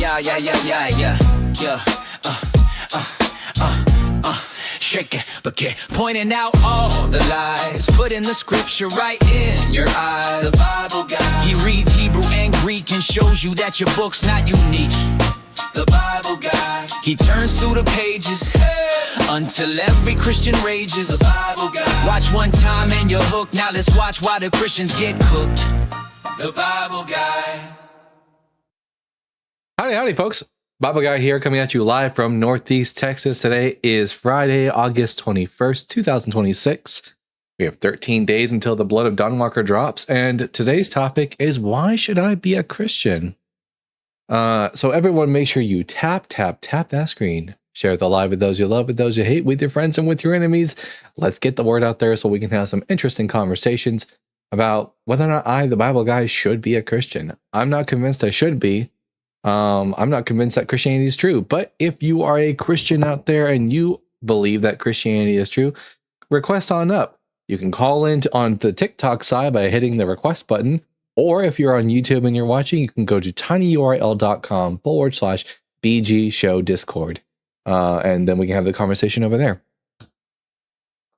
Yeah. Shake it, but keep pointing out all the lies. Putting the scripture right in your eyes. The Bible guy, he reads Hebrew and Greek and shows you that your book's not unique. The Bible guy, he turns through the pages until every Christian rages. The Bible guy, watch one time and you're hooked. Now let's watch why the Christians get cooked. The Bible guy. Howdy, folks. Bible Guy here, coming at you live from Northeast Texas. Today is Friday, August 21st, 2026. We have 13 days until the blood of Don Walker drops, and today's topic is, why should I be a Christian? So everyone, make sure you tap that screen. Share the live with those you love, with those you hate, with your friends and with your enemies. Let's get the word out there so we can have some interesting conversations about whether or not I, the Bible Guy, should be a Christian. I'm not convinced I should be. I'm not convinced that Christianity is true, but if you are a Christian out there and you believe that Christianity is true, request on up. You can call in on the TikTok side by hitting the request button, or if you're on YouTube and you're watching, you can go to tinyurl.com/BG Show Discord, and then we can have the conversation over there.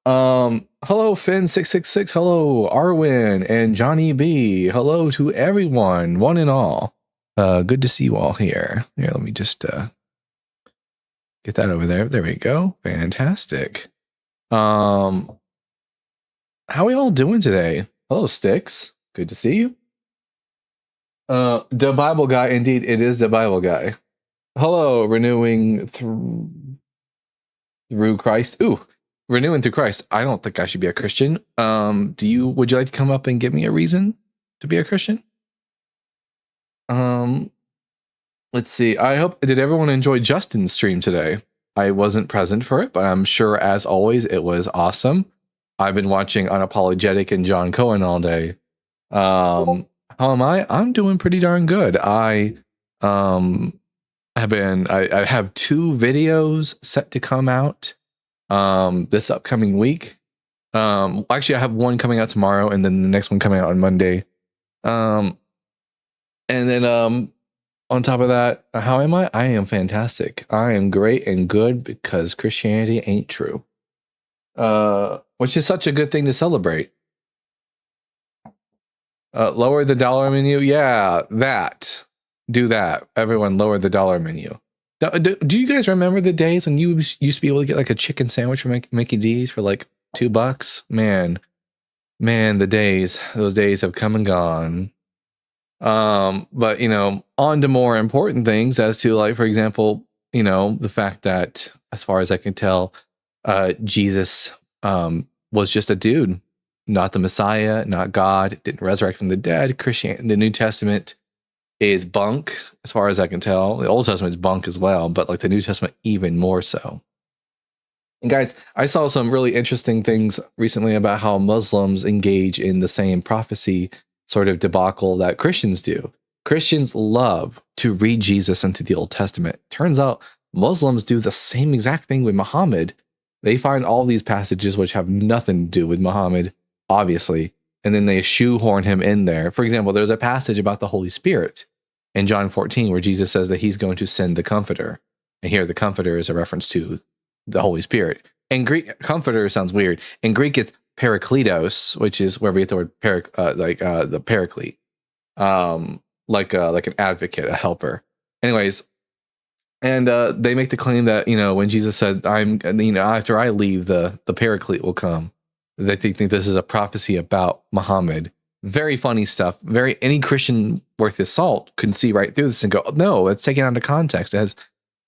Hello Finn666, hello Arwin and Johnny B, hello to everyone, one and all. Good to see you all here. Here, let me just get that over there. There we go. Fantastic. How are we all doing today? Hello, Sticks. Good to see you. The Bible Guy, indeed, it is the Bible Guy. Hello, renewing through Christ. Ooh, renewing through Christ. I don't think I should be a Christian. Would you like to come up and give me a reason to be a Christian? Let's see. Did everyone enjoy Justin's stream today? I wasn't present for it, but I'm sure, as always, it was awesome. I've been watching Unapologetic and John Cohen all day. How am I? I'm doing pretty darn good. I have 2 videos set to come out this upcoming week. Actually, I have one coming out tomorrow, and then the next one coming out on Monday. And then on top of that, how am I? I am fantastic. I am great and good because Christianity ain't true. Which is such a good thing to celebrate. Lower the dollar menu. Yeah, that. Do that. Everyone lower the dollar menu. Do you guys remember the days when you used to be able to get like a chicken sandwich from Mickey D's for like $2? Man, those days have come and gone. But on to more important things, as to, like, for example, the fact that, as far as I can tell, Jesus was just a dude, not the Messiah, not God, didn't resurrect from the dead. Christianity, the New Testament is bunk, as far as I can tell. The Old Testament is bunk as well, but like the New Testament even more so. And guys, I saw some really interesting things recently about how Muslims engage in the same prophecy sort of debacle that Christians do. Christians love to read Jesus into the Old Testament. Turns out Muslims do the same exact thing with Muhammad. They find all these passages which have nothing to do with Muhammad, obviously, and then they shoehorn him in there. For example, there's a passage about the Holy Spirit in John 14 where Jesus says that he's going to send the Comforter. And here the Comforter is a reference to the Holy Spirit. In Greek, Comforter sounds weird. In Greek, it's Parakletos, which is where we get the word the paraclete, like an advocate, a helper. Anyways, and they make the claim that when Jesus said, after I leave, the paraclete will come. They think this is a prophecy about Muhammad. Very funny stuff. Any Christian worth his salt can see right through this and go, no, it's taken out of context. It has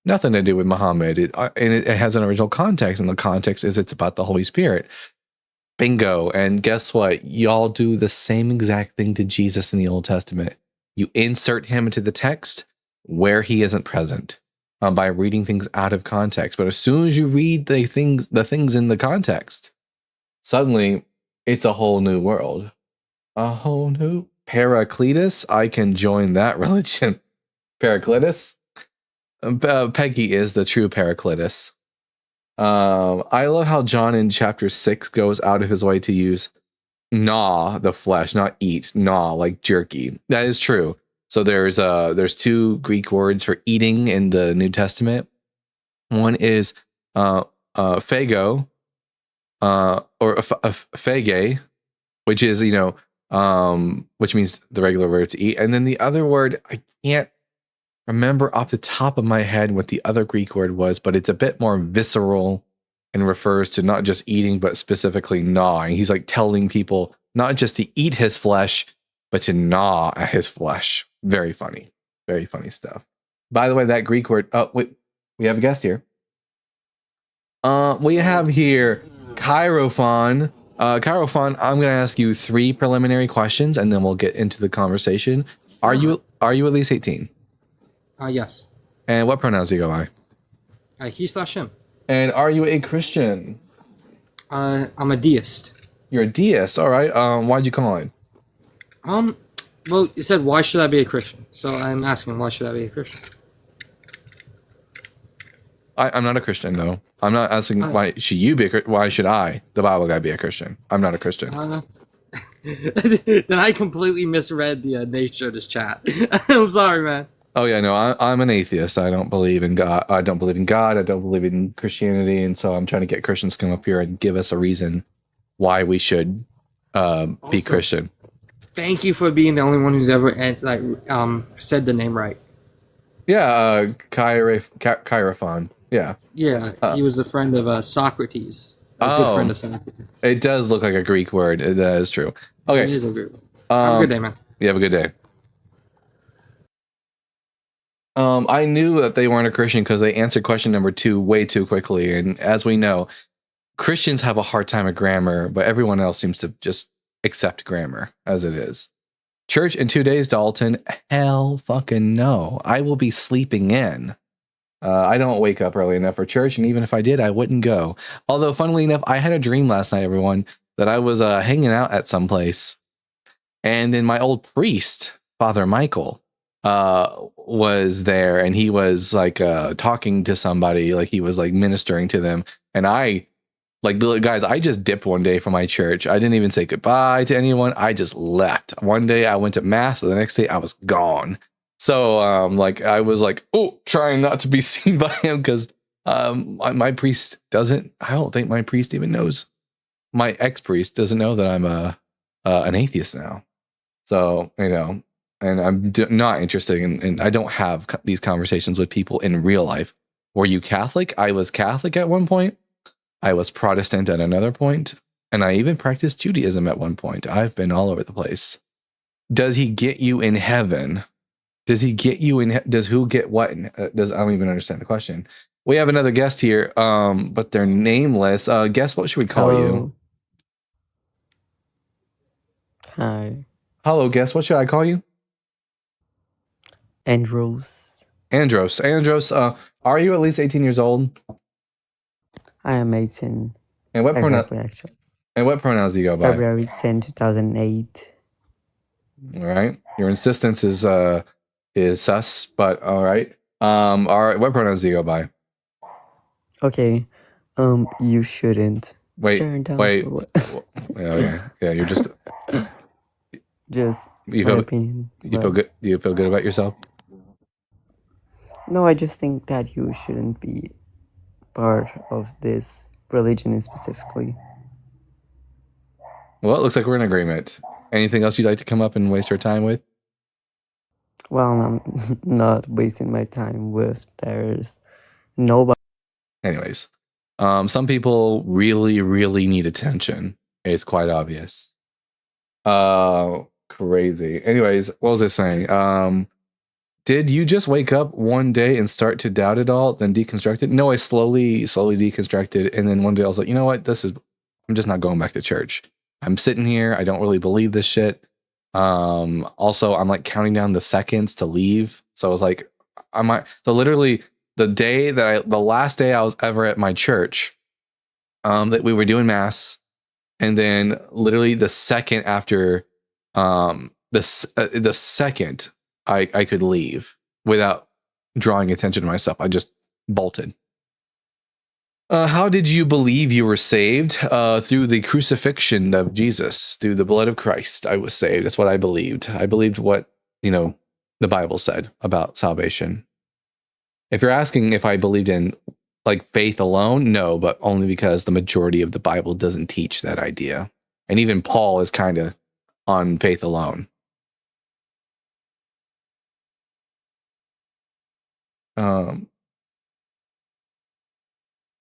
nothing to do with Muhammad. It has an original context, and the context is it's about the Holy Spirit. Bingo. And guess what? Y'all do the same exact thing to Jesus in the Old Testament. You insert him into the text where he isn't present by reading things out of context. But as soon as you read the things in the context, suddenly it's a whole new world. A whole new Paracletus. I can join that religion. Paracletus. Peggy is the true Paracletus. I love how John in chapter 6 goes out of his way to use gnaw the flesh, not eat, gnaw like jerky. That is true. So there's two Greek words for eating in the New Testament. One is phago, or phage, which is, which means the regular word to eat. And then the other word, I can't remember off the top of my head what the other Greek word was, but it's a bit more visceral and refers to not just eating, but specifically gnawing. He's like telling people not just to eat his flesh, but to gnaw at his flesh. Very funny stuff. By the way, that Greek word, oh, wait, we have a guest here. We have here Chirophon. Chirophon, I'm going to ask you 3 preliminary questions, and then we'll get into the conversation. Are you at least 18? Yes. And what pronouns do you go by? He/him. And are you a Christian? I'm a deist. You're a deist, all right. Why'd you call in? Well, you said, why should I be a Christian? So I'm asking, why should I be a Christian? I'm not a Christian, though. I'm not asking why should you be why should I, the Bible guy, be a Christian? I'm not a Christian. Then I completely misread the nature of this chat. I'm sorry, man. Oh yeah, no, I'm an atheist. I don't believe in God. I don't believe in God. I don't believe in Christianity, and so I'm trying to get Christians to come up here and give us a reason why we should be Christian. Thank you for being the only one who's ever said the name right. Yeah, Chirophon. Yeah. Yeah, he was a friend of Socrates. A good friend of Socrates. It does look like a Greek word. That is true. Okay. It is a Greek word. Have a good day, man. You have a good day. I knew that they weren't a Christian because they answered question number 2 way too quickly. And as we know, Christians have a hard time with grammar, but everyone else seems to just accept grammar as it is. Church in 2 days, Dalton? Hell fucking no. I will be sleeping in. I don't wake up early enough for church, and even if I did, I wouldn't go. Although, funnily enough, I had a dream last night, everyone, that I was hanging out at some place, and then my old priest, Father Michael, was there, and he was like talking to somebody, like he was like ministering to them, and I, like, guys, I just dipped one day from my church. I didn't even say goodbye to anyone. I just left. One day I went to mass, and the next day I was gone. So, like, I was like, trying not to be seen by him because my priest doesn't. I don't think my priest even knows. My ex-priest doesn't know that I'm an atheist now. So, and I'm not interested in. I don't have these conversations with people in real life. Were you Catholic? I was Catholic at one point. I was Protestant at another point, and I even practiced Judaism at one point. I've been all over the place. Does he get you in heaven? Does he get you in? Does who get what? I don't even understand the question. We have another guest here, but they're nameless. Guess what should we call you? Hi. Hello, guess what should I call you? Andros. Andros. Are you at least 18 years old? I am 18. And what exactly, actually. And what pronouns do you go by? February 10, 2008. All right. Your insistence is sus, but all right. All right. What pronouns do you go by? Okay. You shouldn't. Wait. Yeah. You're just. Just my opinion. You feel good? Do you feel good about yourself? No, I just think that you shouldn't be part of this religion specifically. Well, it looks like we're in agreement. Anything else you'd like to come up and waste our time with? Well, I'm not wasting my time with. There's nobody. Anyways, some people really, really need attention. It's quite obvious. Crazy. Anyways, what was I saying? Did you just wake up one day and start to doubt it all, then deconstruct it? No, I slowly deconstructed, and then one day I was like, you know what? I'm just not going back to church. I'm sitting here. I don't really believe this shit. Also, I'm like counting down the seconds to leave. So I was like, so literally the last day I was ever at my church, that we were doing mass, and then literally the second after, the second I could leave without drawing attention to myself, I just bolted. How did you believe you were saved? Through the crucifixion of Jesus, through the blood of Christ, I was saved. That's what I believed. I believed what, the Bible said about salvation. If you're asking if I believed in like faith alone, no, but only because the majority of the Bible doesn't teach that idea. And even Paul is kind of on faith alone.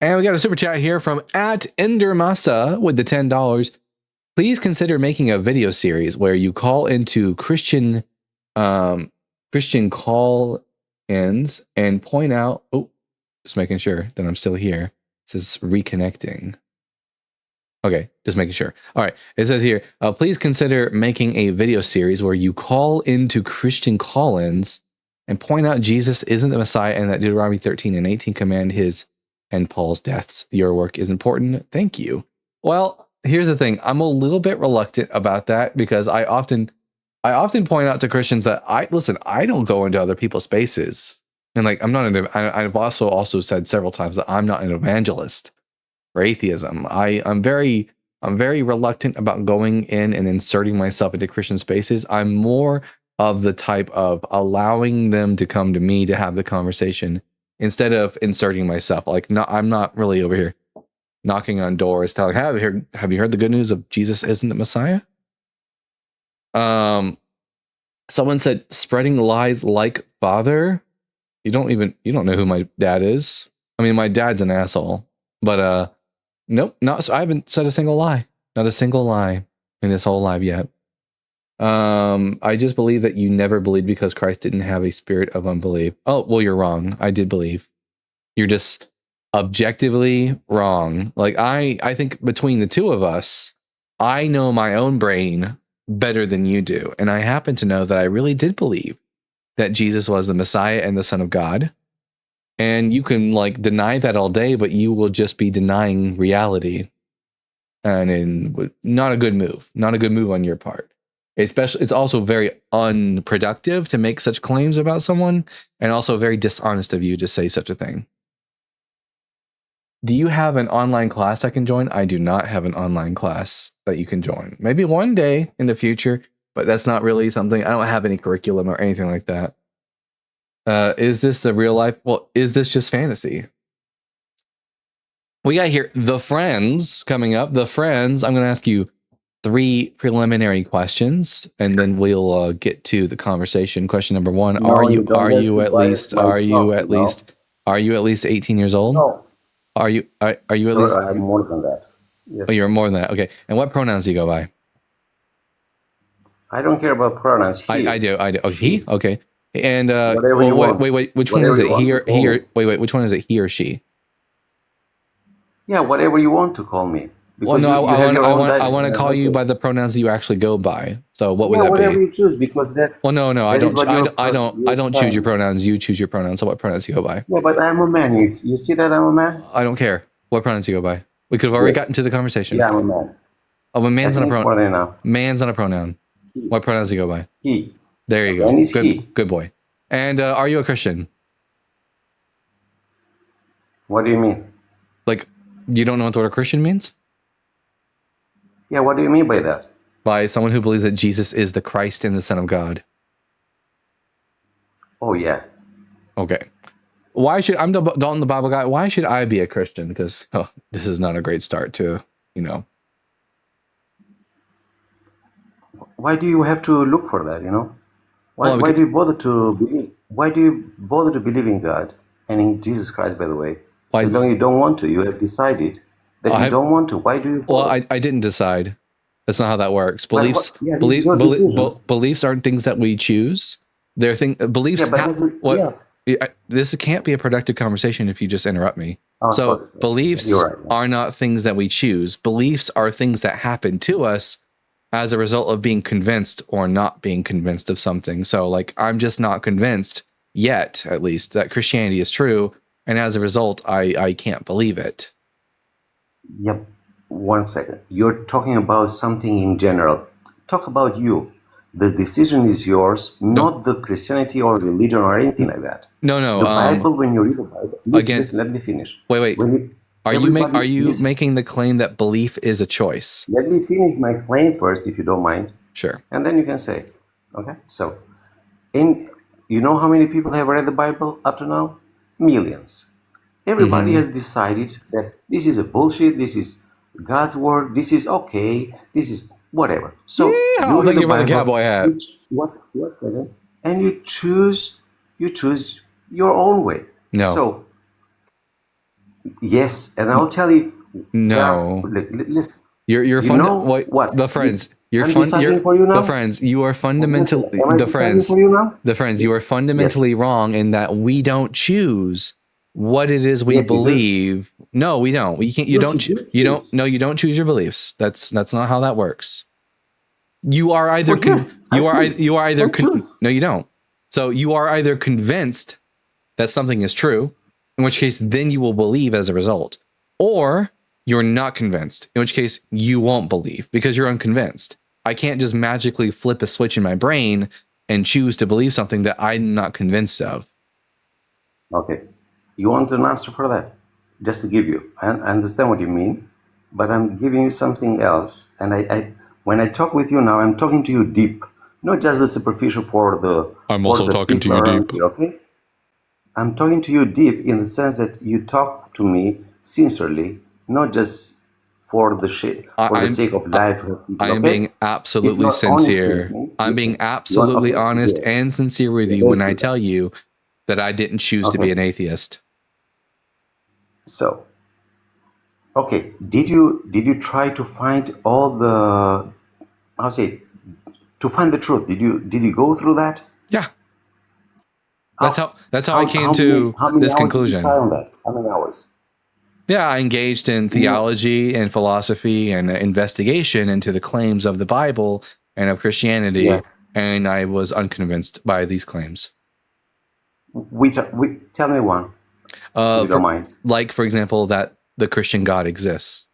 And we got a super chat here from @Endermasa with the $10. Please consider making a video series where you call into Christian call-ins and point out. Oh, just making sure that I'm still here. It says reconnecting. Okay, just making sure. All right, it says here, please consider making a video series where you call into Christian call-ins and point out Jesus isn't the Messiah and that Deuteronomy 13 and 18 command his and Paul's deaths. Your work is important. Thank you. Well, here's the thing. I'm a little bit reluctant about that because I often point out to Christians that I don't go into other people's spaces. And like, I've also said several times that I'm not an evangelist for atheism. I'm very reluctant about going in and inserting myself into Christian spaces. I'm more of the type of allowing them to come to me to have the conversation instead of inserting myself. Like, I'm not really over here knocking on doors telling, have you heard the good news of Jesus isn't the Messiah? Someone said spreading lies like father. You don't know who my dad is. I mean, my dad's an asshole, but nope, I haven't said a single lie. Not a single lie in this whole live yet. I just believe that you never believed because Christ didn't have a spirit of unbelief. Oh, well, you're wrong. I did believe. You're just objectively wrong. Like, I think between the two of us, I know my own brain better than you do. And I happen to know that I really did believe that Jesus was the Messiah and the Son of God. And you can like deny that all day, but you will just be denying reality. And not a good move. Not a good move on your part. It's also very unproductive to make such claims about someone, and also very dishonest of you to say such a thing. Do you have an online class I can join? I do not have an online class that you can join. Maybe one day in the future, but that's not really something. I don't have any curriculum or anything like that. Is this the real life? Well, is this just fantasy? We got here The Friends coming up. The Friends, I'm going to ask you 3 preliminary questions, and then we'll get to the conversation. Question number 1: No, Are you at least 18 years old? No. Are you at Sorry, least? I'm more than that. Yes. Oh, you're more than that. Okay. And what pronouns do you go by? I don't care about pronouns. He. I do. Oh, he? Okay. And Whatever you want. wait. Which one is Whatever it? you want to call me. Wait. Which one is it? He or she? Yeah, whatever you want to call me. Well, Because no, you have your own I want to dialect. call you by the pronouns that you actually go by. So what would Yeah, that whatever be? you choose, because that. Well, no, I that is don't. what your I don't choose your fine. pronouns. You choose your pronouns. So what pronouns do you go by? Yeah, but I'm a man. You see that I'm a man? I don't care. What pronouns do you go by? We could have already Yeah. gotten to the conversation. Yeah, I'm a man. Oh, but man's I not a think it's more pronoun. than enough. Man's not a pronoun. He. What pronouns do you go by? He. There you go. And it's Good, he. good boy. And are you a Christian? What do you mean? Like, you don't know what the word Christian means? Yeah, what do you mean by that? By someone who believes that Jesus is the Christ and the Son of God. Oh, yeah. Okay. Why should I'm Dalton the Bible guy? Why should I be a Christian? Because this is not a great start to, Why do you have to look for that, Why, Well, why do you bother to believe? Why do you bother to believe in God and in Jesus Christ, by the way? Why- As long as you don't want to, you have decided that you don't want to. Why do you Well, bother? I didn't decide. That's not how that works. But Beliefs, what- yeah, this is your decision. beliefs aren't things that we choose. They're beliefs. Yeah, but this is- This can't be a productive conversation if you just interrupt me. Oh, So sorry. beliefs You're right. are not things that we choose. Beliefs are things that happen to us as a result of being convinced or not being convinced of something. So like, I'm just not convinced yet, at least, that Christianity is true. And as a result, I can't believe it. Yep. 1 second. You're talking about something in general. Talk about you. The decision is yours, not the Christianity or religion or anything like that. No. The Bible, when you read the Bible, listen, let me finish. Wait. When you, Are everybody you listen. making the claim that belief is a choice? Let me finish my claim first, if you don't mind, Sure. and then you can say, okay? So, in You know how many people have read the Bible up to now? Millions. Everybody Hmm. has decided that this is a bullshit, this is God's word, this is okay, this is whatever. So you Yeehaw! read Thank the you for the Bible, cowboy hat. what's that? And you choose your own way. No, So yes, and I'll tell you, no. listen, You're you fund know what what? the friends. You're I'm fun. deciding You're for you the now. friends. You are fundamentally Am I the deciding friends. for you now? The friends. You are fundamentally wrong in that we don't choose what it is we Yes, you do. believe. No, we don't. You can't. You Yes, don't. you do You don't. choose. No, you don't choose your beliefs. That's not how that works. You are either Oh, yes, I choose. you are either I choose. no, you don't. So you are either convinced that something is true, in which case then you will believe as a result, or you're not convinced, in which case you won't believe because you're unconvinced. I can't just magically flip a switch in my brain and choose to believe something that I'm not convinced of. Okay. You want an answer for that? Just to give you. I understand what you mean, but I'm giving you something else. And when I talk with you now, I'm talking to you deep, not just the superficial for the I'm for also the talking to people you around deep. here, okay? I'm talking to you deep in the sense that you talk to me sincerely, not just for the for the I'm sake of life of people, I am okay? being If absolutely you're honest with sincere. me, I'm being you want absolutely okay, honest good. and sincere with Yeah, you when let's I do that. tell you that I didn't choose to be Okay. an atheist. So, okay, did you try to find all the how say it, to find the truth? Did you go through that? Yeah, How that's how I came many to this hours did you try conclusion. on that? How many hours? Yeah, I engaged in You know, theology and philosophy and investigation into the claims of the Bible and of yeah. Christianity, and I was unconvinced by these claims. We tell me one if you don't For mind. for example, that the Christian God exists.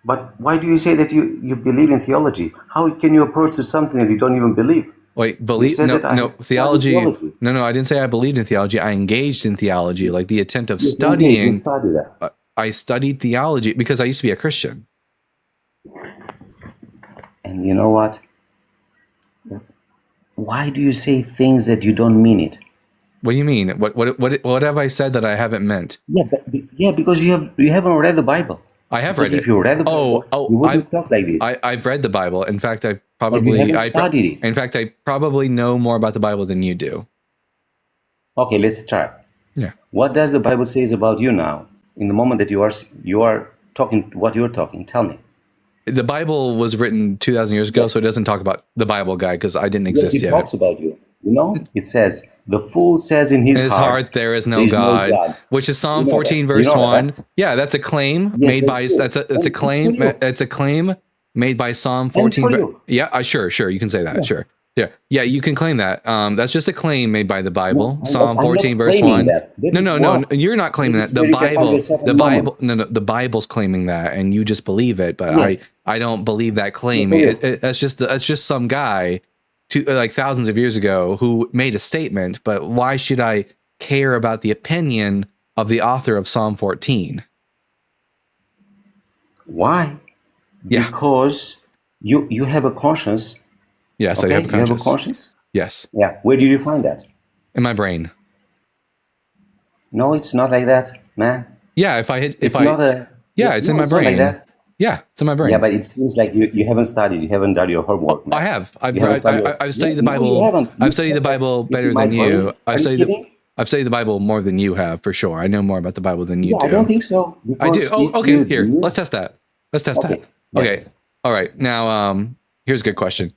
But why do you say that you believe in theology? How can you approach to something that you don't even believe? Wait, You believe said no that I no have studied theology. theology. No, I didn't say I believed in theology. I engaged in theology, like the attempt of Yes, engage. You studying. study that. I studied theology because I used to be a Christian. And you know what? Why do you say things that you don't mean it? What do you mean? What have I said that I haven't meant? Yeah, because you haven't read the Bible. I have Because read if it. you read the Bible, you wouldn't talk like this. I've read the Bible. In fact, But you haven't studied it. in fact, I probably know more about the Bible than you do. Okay, let's try. Yeah. What does the Bible says about you now? In the moment that you are talking, what you're talking, tell me. The Bible was written 2,000 years ago, so it doesn't talk about the Bible guy because I didn't Yes, exist it yet. talks about you. You know, it says the fool says in his In his heart there is no God, which is Psalm You know 14 that. verse You know 1. that. Yeah, that's a claim Yes, made that's by true. that's a And it's claim for you. it's a claim made by Psalm And it's 14. for you. Yeah, sure, you can say that. Sure. Yeah, you can claim that. That's just a claim made by the Bible. Psalm I'm 14 not verse claiming 1. that. That No, is no, what- you're not claiming That that. is where you can find yourself in The the moment. Bible, no, the Bible's claiming that, and you just believe it. But Yes. I don't believe that claim. Yes, I do. That's just some guy, like thousands of years ago, who made a statement. But why should I care about the opinion of the author of Psalm 14? Why? Yeah. Because you have a conscience. Yes, Okay, I have a you have a conscience. conscience. Yes, Yeah. Where did you find that? in my brain. No, it's not like that, man. Yeah, if It's not a. it's in my it's not brain. like that. Yeah, it's in my brain. Yeah, but it seems like you haven't studied. You haven't done your homework. Man. I have. I've You haven't studied I've studied the No, you Bible. haven't. I've studied the Bible It's better in my than you. brain. Are you kidding? I've studied the Bible more than you have, for sure. I know more about the Bible than you Yeah, do. I don't think so. I do. because Oh, if okay. you Here, do- let's test that. Let's test Okay, that. yeah. Okay. All right. Now, here's a good question.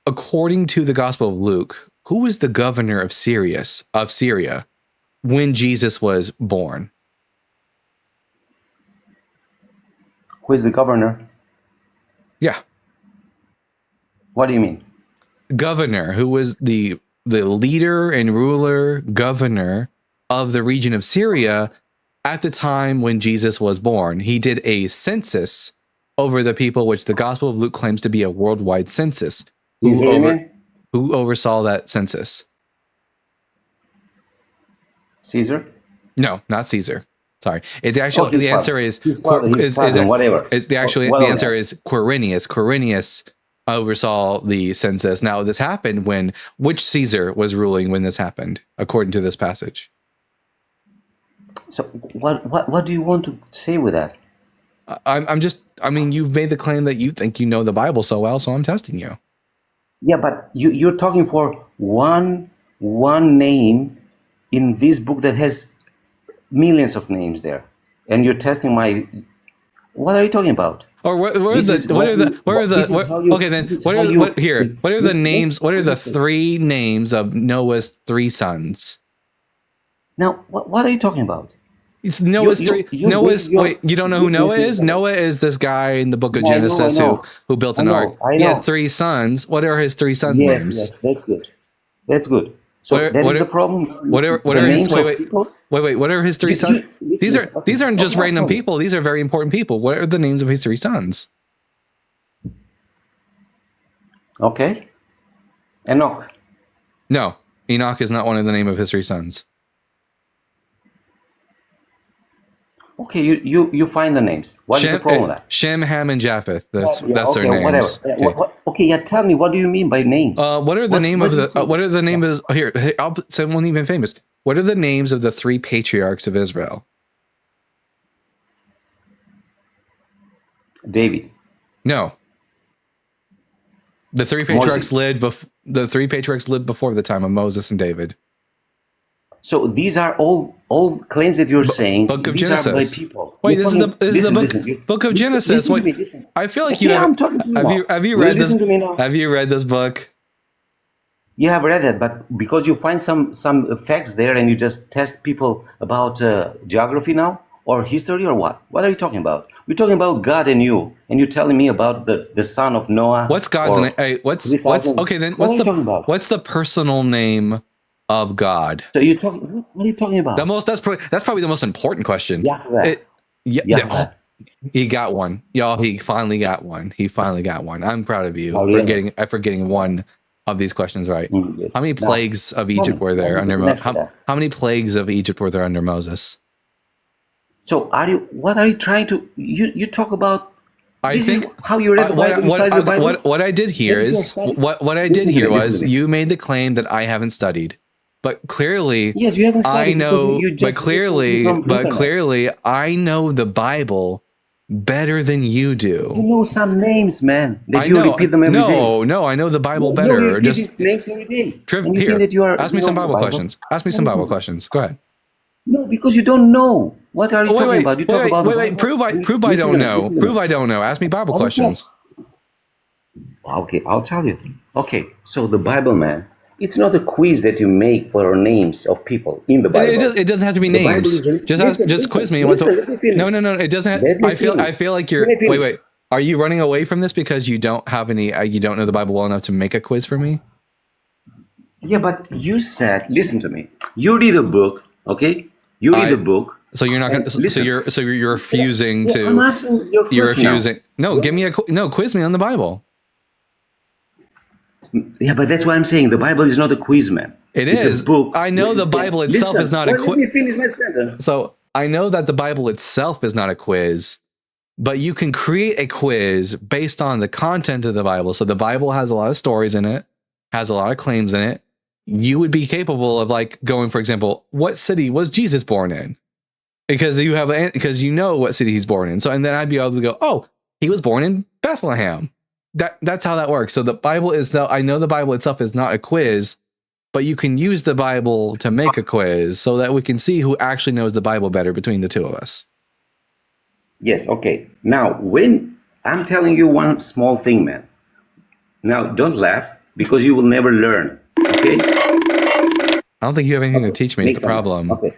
According to the Gospel of Luke, who is the governor of Syria when Jesus was born? Who is the governor? Yeah. What do you mean? Governor, who was the leader and ruler governor of the region of Syria at the time when Jesus was born. He did a census over the people, which the Gospel of Luke claims to be a worldwide census. Caesar, you mean? Who oversaw that census? Caesar? No, not Caesar. Sorry. It's actually his the father. answer is His father, his cousin, whatever. It's the What answer on is Quirinius. Quirinius oversaw the census. Now, this happened when which Caesar was ruling when this happened, according to this passage? So what do you want to say with that? I mean, you've made the claim that you think you know the Bible so well, so I'm testing you. Yeah, but you're talking for one name in this book that has millions of names there, and you're testing my. What are you talking about? Or what are This the is what what are the you- what are this the is how you- okay then this is what how are you- what here what are the this- names what are the listen. 3 names of Noah's 3 sons? Now, what are you talking about? It's Noah's you- 3 you- Noah's you- wait, you don't know who listen, Noah listen, is? listen. Noah is this guy in the book of Yeah, I know, Genesis I know. who built an I know, ark. I He know. had 3 sons. What are his 3 sons' Yes, names? yes, that's good. That's good. So What are- that what is are- the problem. What are The his names of people? wait, what are his 3 You- sons? you- listen, These aren't just okay, random okay. people. These are very important people. What are the names of his 3 sons? Okay. Enoch. No, Enoch is not one of the name of his 3 sons. Okay, you find the names. What is the problem with that? Shem, Ham, and Japheth. That's Yeah, that's their okay, names. whatever. Okay, yeah, tell me, what do you mean by names? What are the name what of do you the? say? What are the name of? Here, I'll say one even famous. What are the names of the 3 patriarchs of Israel? David. No. The 3 patriarchs lived. The 3 patriarchs lived before the time of Moses and David. So these are all claims that you're saying. Book of these are Genesis. by people. Wait, You're this is the talking- book of listen, Genesis. listen to Wait, me, listen. I feel like Okay, you I'm talking to you now. have you Will read you this? listen to me now? Have you read this book? You have read it, but because you find some facts there and you just test people about geography now or history or what? What are you talking about? We're talking about God and you're telling me about the son of Noah. What's God's or name? Hey, what's 3,000. okay then? What are you talking about? What's the personal name of God? So you're talking. What are you talking about? That's probably the most important question. Yahweh. Yeah, Yahweh. he got one, y'all. He finally got one. I'm proud of you Oh, really? for getting one of these questions right. Yes. How many plagues of Egypt were there under Next to How that. many plagues of Egypt were there under Moses? So what are you trying to? You talk about. I This think is how you read the Bible. You study the Bible. what I did here This is is your study. what I did Listen to here me, was listen to me. you made the claim that I haven't studied, but clearly Yes, you haven't studied I know, because you just but clearly I know the Bible better than you You do. know some names, man. That I you know. repeat them every day. No, I know the Bible You better. repeat Just these names every day. And you here. think that you are. Ask me you some know the Bible questions. Ask me some Bible questions. Go ahead. No, because you don't know. What are you talking about? You talk about. the wait. Bible. Prove I Listen don't to me, know. listen to me. Prove I don't know. Ask me Bible Okay. questions. Okay, I'll tell you. Okay, so the Bible, man, it's not a quiz that you make for names of people in the Bible. It doesn't have to be The Bible names. is very- Just Listen, quiz me. listen, let me finish. No. It doesn't. Let me I feel finish. like you're. Let me finish. Wait. Are you running away from this because you don't have any? You don't know the Bible well enough to make a quiz for me? Yeah, but you said, listen to me. You read a book, okay? You read a book. So you're not going. So Listen. you're refusing Yeah, I'm to. asking your You're question now. refusing. No, give me quiz me on the Bible. Yeah, but that's why I'm saying the Bible is not a quiz, man. It It's is. a book. I know the Bible itself is not a Let quiz. me finish my sentence. So I know that the Bible itself is not a quiz, but you can create a quiz based on the content of the Bible. So the Bible has a lot of stories in it, has a lot of claims in it. You would be capable of like going, for example, what city was Jesus born in? Because you know what city he's born in. So and then I'd be able to go, oh, he was born in Bethlehem. That's how that works. So the Bible is now, I know the Bible itself is not a quiz, but you can use the Bible to make a quiz so that we can see who actually knows the Bible better between the two of us. Yes, okay. Now, when I'm telling you one small thing, man. Now, don't laugh because you will never learn. Okay? I don't think you have anything to teach me. Is Make the some problem? sense. Okay.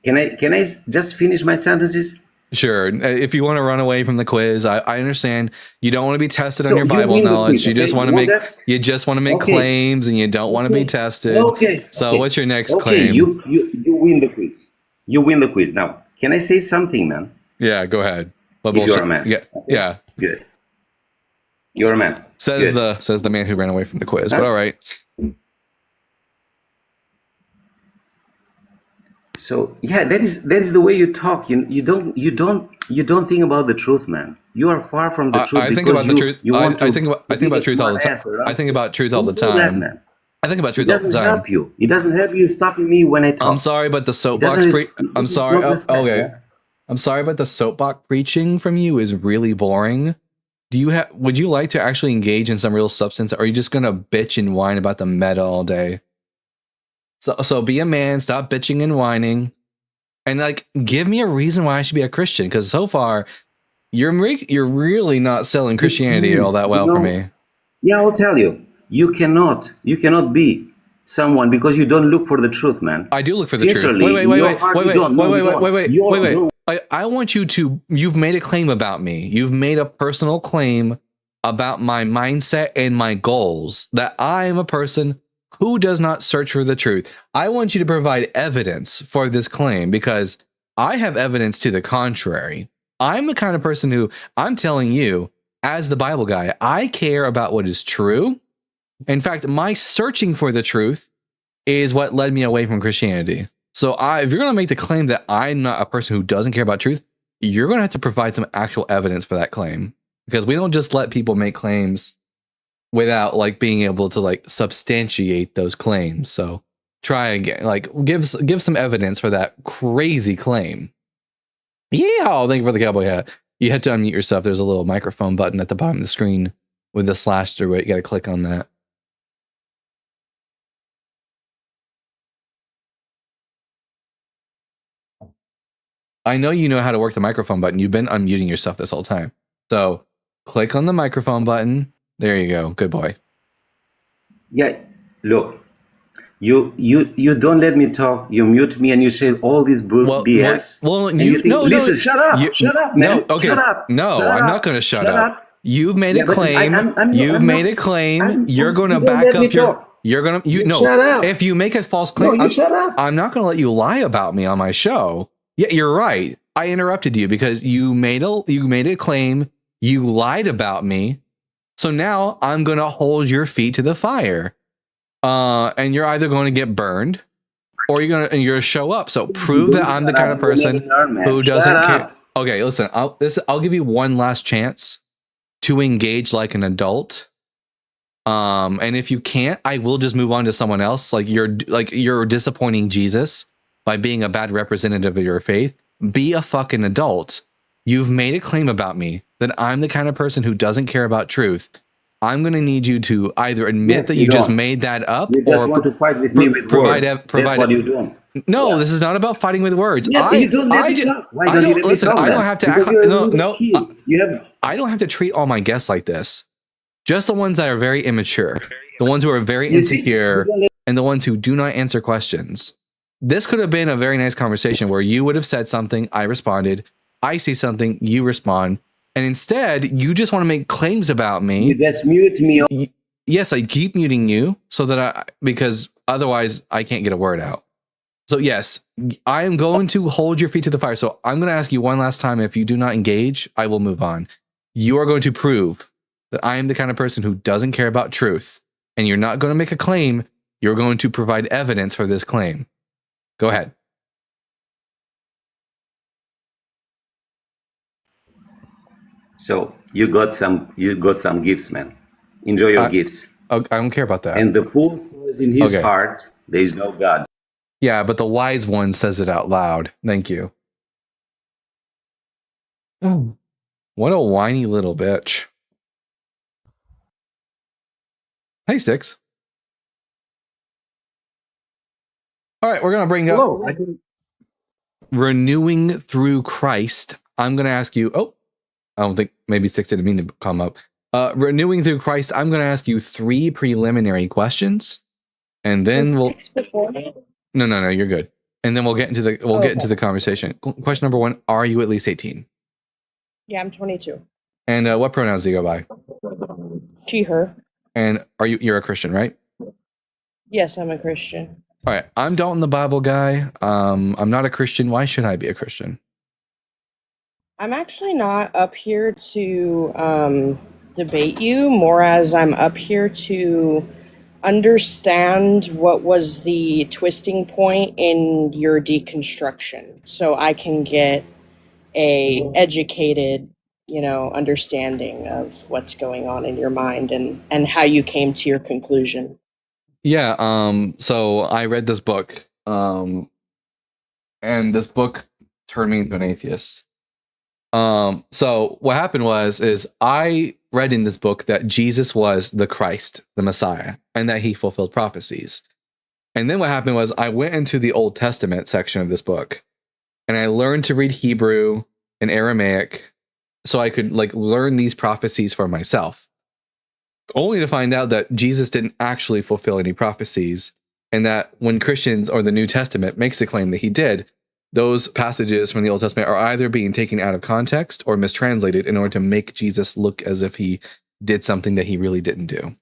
Can I just finish my sentences? Sure. If you want to run away from the quiz, I understand. You don't want to be tested on So your you Bible win the knowledge. quiz, You just okay? want to You make want that? you just want to make Okay. claims, and you don't want to be Okay. tested. Okay. So okay. what's your next Okay, claim? you win the quiz. You win the quiz. Now, can I say something, man? Yeah, go ahead. What If you're bullshit? a man. Yeah. Good. You're a man. Says Good. the man who ran away from the quiz. Huh? But all right. So yeah, that is the way you talk. You don't think about the truth, man. You are far from the truth I think because about the truth. you want to I think be about a truth all the smart time. ass around. I think about truth all the Don't do that, time. man. I think about It truth all the doesn't time. help you. It doesn't help you stopping me when I talk. I'm sorry, but the It soapbox doesn't. I'm It's sorry. not Oh, respect, okay. man. I'm sorry, but the soapbox preaching from you is really boring. Would you like to actually engage in some real substance, or are you just gonna bitch and whine about the meta all day? So be a man, stop bitching and whining, and like give me a reason why I should be a Christian. Because so far, you're really not selling Christianity all that well for me. Yeah, I'll tell you. You cannot be someone because you don't look for the truth, man. I do look for the truth. Sincerely, Wait. in your heart, you don't. No, you don't. You Wait. don't. I want you to. You've made a claim about me. You've made a personal claim about my mindset and my goals, that I am a person who does not search for the truth. I want you to provide evidence for this claim because I have evidence to the contrary. I'm the kind of person who, I'm telling you, as the Bible guy, I care about what is true. In fact, my searching for the truth is what led me away from Christianity. So if you're going to make the claim that I'm not a person who doesn't care about truth, you're going to have to provide some actual evidence for that claim, because we don't just let people make claims without like being able to like substantiate those claims. So try again, like give some evidence for that crazy claim. Yeah, thank you for the cowboy hat. You had to unmute yourself. There's a little microphone button at the bottom of the screen with the slash through it. You got to click on that. I know you know how to work the microphone button. You've been unmuting yourself this whole time. So click on the microphone button. There you go. Good boy. Yeah, look. You don't let me talk. You mute me and you say all these BS. Listen, shut up, man. No, okay. Shut up. No, Shut I'm up. not going to shut up. You've made Yeah, a but claim. You've made a claim. You're going to you don't back let me up your. talk. You're going to. Shut up. If you make a false claim, No, you shut up. I'm not going to let you lie about me on my show. Yeah, you're right. I interrupted you because you made a claim. You lied about me. So now I'm going to hold your feet to the fire. And you're either going to get burned or you're going to show up. So prove that I'm the kind of person who doesn't care. Okay, listen, I'll give you one last chance to engage like an adult. And if you can't, I will just move on to someone else. Like you're disappointing Jesus by being a bad representative of your faith. Be a fucking adult. You've made a claim about me that I'm the kind of person who doesn't care about truth. I'm going to need you to either admit that you just made that up, you or want to fight with me with provide words. provide. That's what you're doing. No, this is not about fighting with words. Yeah, you don't let me talk. Why don't you let me listen. talk I don't then? have to Because act. you're a No, little no. kid. I don't have to treat all my guests like this. Just the ones that are very immature, the ones who are very insecure, and the ones who do not answer questions. This could have been a very nice conversation where you would have said something, I responded. I say something, you respond. And instead, you just want to make claims about me. You just mute me. Yes, I keep muting you because otherwise I can't get a word out. So yes, I am going to hold your feet to the fire. So I'm going to ask you one last time. If you do not engage, I will move on. You are going to prove that I am the kind of person who doesn't care about truth, and you're not going to make a claim. You're going to provide evidence for this claim. Go ahead. So you got some gifts, man. Enjoy your gifts. I don't care about that. And the fool says in his heart, there is no God. Yeah, but the wise one says it out loud. Thank you. Oh, what a whiny little bitch. Hey, Sticks. All right, we're going to bring up renewing through Christ. I'm going to ask you, I don't think maybe Sticks didn't mean to come up. Renewing through Christ, I'm going to ask you 3 preliminary questions, and then we'll. No, you're good. And then we'll get into the conversation. Question number 1: are you at least 18? Yeah, I'm 22. And what pronouns do you go by? She, her. And you're a Christian, right? Yes, I'm a Christian. All right, I'm Dalton the Bible guy. I'm not a Christian. Why should I be a Christian? I'm actually not up here to debate you, more as I'm up here to understand what was the twisting point in your deconstruction so I can get a educated, understanding of what's going on in your mind and how you came to your conclusion. Yeah. So I read this book, and this book turned me into an atheist. So what happened is I read in this book that Jesus was the Christ, the Messiah, and that he fulfilled prophecies. And then what happened was I went into the Old Testament section of this book, and I learned to read Hebrew and Aramaic so I could learn these prophecies for myself, only to find out that Jesus didn't actually fulfill any prophecies, and that when Christians or the New Testament makes the claim that he did, those passages from the Old Testament are either being taken out of context or mistranslated in order to make Jesus look as if he did something that he really didn't do.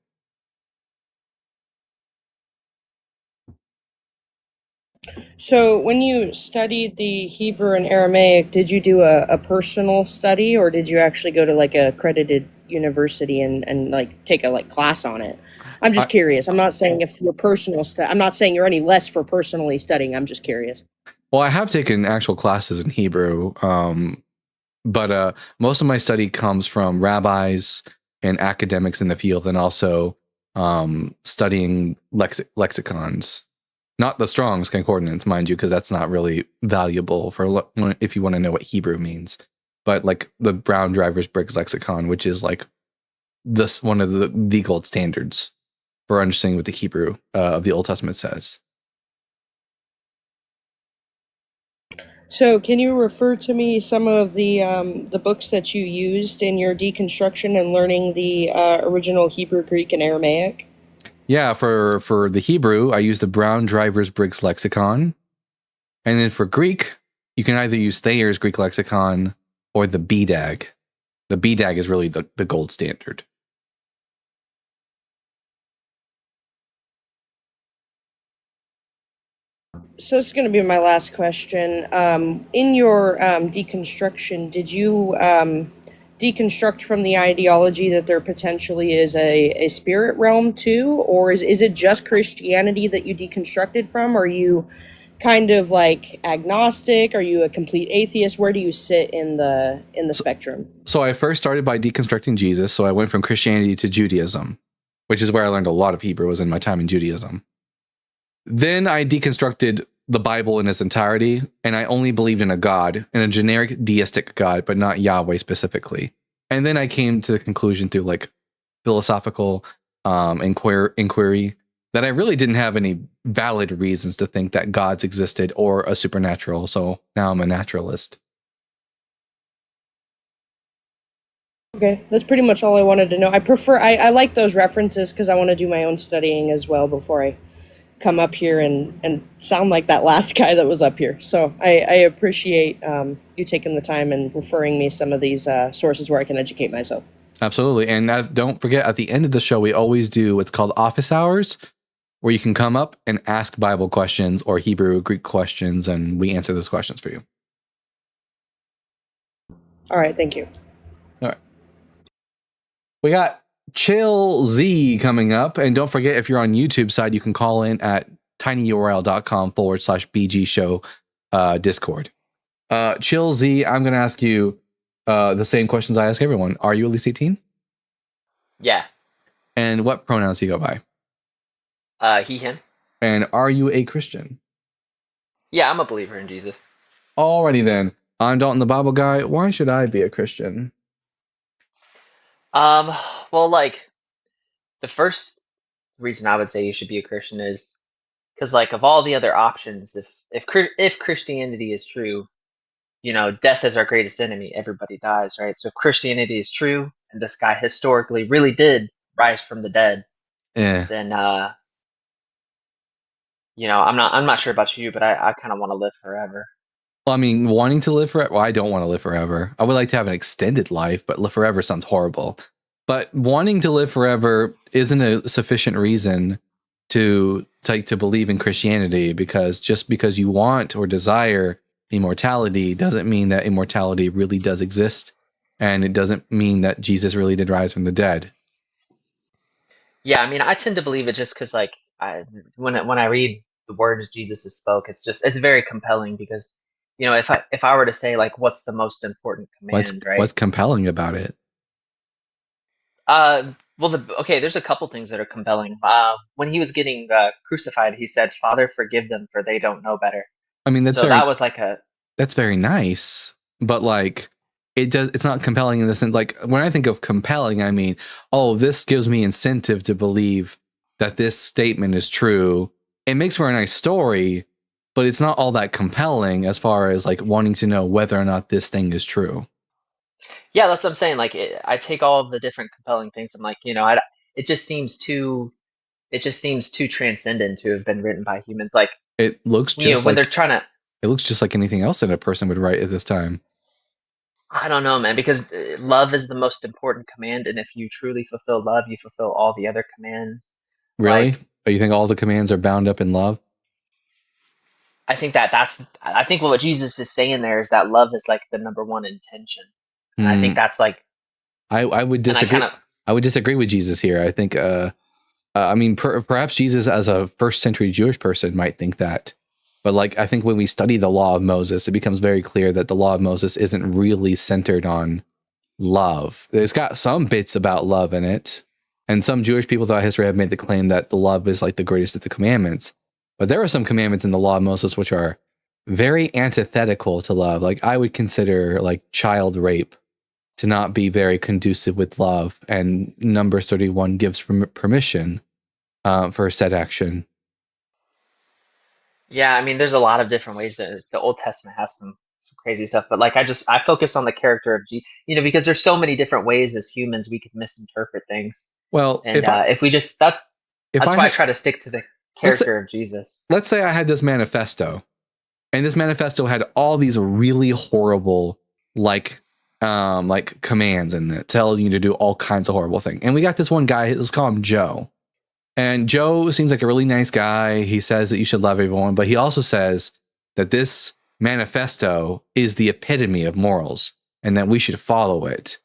So when you studied the Hebrew and Aramaic, did you do a personal study, or did you actually go to a accredited university and take a class on it? I'm just curious. I'm not saying if you're I'm not saying you're any less for personally studying. I'm just curious. Well, I have taken actual classes in Hebrew, but most of my study comes from rabbis and academics in the field, and also studying lexicons. Not the Strong's Concordance, mind you, because that's not really valuable for if you want to know what Hebrew means. But the Brown Driver's Briggs lexicon, which is one of the gold standards for understanding what the Hebrew of the Old Testament says. So can you refer to me some of the books that you used in your deconstruction and learning the original Hebrew, Greek, and Aramaic? Yeah, for the Hebrew, I use the Brown Driver's Briggs lexicon. And then for Greek, you can either use Thayer's Greek lexicon or the BDAG. The BDAG is really the gold standard. So this is going to be my last question. In your deconstruction, did you deconstruct from the ideology that there potentially is a spirit realm too, or is it just Christianity that you deconstructed from? Are you kind of agnostic? Are you a complete atheist? Where do you sit in the spectrum? So I first started by deconstructing Jesus. So I went from Christianity to Judaism, which is where I learned a lot of Hebrew, was in my time in Judaism. Then I deconstructed the Bible in its entirety, and I only believed in a God, in a generic deistic God, but not Yahweh specifically. And then I came to the conclusion through philosophical inquiry that I really didn't have any valid reasons to think that gods existed or a supernatural. So now I'm a naturalist. Okay, that's pretty much all I wanted to know. I like those references because I want to do my own studying as well before I come up here and sound like that last guy that was up here. So I appreciate you taking the time and referring me some of these sources where I can educate myself. Absolutely. And don't forget, at the end of the show, we always do what's called office hours, where you can come up and ask Bible questions or Hebrew, Greek questions, and we answer those questions for you. All right, thank you. All right. We got Chill Z coming up. And don't forget, if you're on YouTube side, you can call in at tinyurl.com/BG show Discord. Chill Z, I'm going to ask you the same questions I ask everyone. Are you at least 18? Yeah. And what pronouns do you go by? He, him. And are you a Christian? Yeah, I'm a believer in Jesus. Alrighty then. I'm Dalton the Bible Guy. Why should I be a Christian? Well, the first reason I would say you should be a Christian is because, of all the other options, if Christianity is true, death is our greatest enemy. Everybody dies, right? So if Christianity is true, and this guy historically really did rise from the dead, then I'm not sure about you, but I kind of want to live forever. Well, I mean, wanting to live forever. Well, I don't want to live forever. I would like to have an extended life, but live forever sounds horrible. But wanting to live forever isn't a sufficient reason to believe in Christianity, because just because you want or desire immortality doesn't mean that immortality really does exist, and it doesn't mean that Jesus really did rise from the dead. Yeah, I mean, I tend to believe it just because, like, when I read the words Jesus has spoke, it's very compelling because, if I were to say like, what's the most important What's command, right? what's compelling about it? Well, okay, there's a couple things that are compelling. When he was getting crucified, he said, "Father, forgive them, for they don't know better." I mean, So that was like a that's very nice, but like it's not compelling in the sense, like when I think of compelling, I mean, oh, this gives me incentive to believe that this statement is true. It makes for a nice story, but it's not all that compelling as far as like wanting to know whether or not this thing is true. yeah, that's what I'm saying. Like, I take all of the different compelling things. I'm like, it just seems too transcendent to have been written by humans. Like, It looks just when they're like trying to, it looks just like anything else that a person would write at this time. I don't know, man, because love is the most important command, and if you truly fulfill love, you fulfill all the other commands. Really? Like, Oh, you think all the commands are bound up in love? I think what Jesus is saying there is that love is like the number one intention, and I think Hmm. that's like, I would and I disagree. kind of, I would disagree with Jesus here. I think, I mean, perhaps Jesus, as a first century Jewish person, might think that, but like, I think when we study the law of Moses, it becomes very clear that the law of Moses isn't really centered on love. It's got some bits about love in it, and some Jewish people throughout history have made the claim that the love is like the greatest of the commandments. But there are some commandments in the law of Moses which are very antithetical to love. Like I would consider like child rape to not be very conducive with love, and Numbers 31 gives permission for said action. yeah, I mean, there's a lot of different ways that the Old Testament has some crazy stuff, but like, I focus on the character of because there's so many different ways as humans we could misinterpret things, Well, and if we just that's if that's I why I had, try to stick to the let's character of Jesus. let's say I had this manifesto, and this manifesto had all these really horrible like commands in it, telling you to do all kinds of horrible things. And we got this one guy, let's call him Joe. And Joe seems like a really nice guy. He says that you should love everyone, but he also says that this manifesto is the epitome of morals and that we should follow it.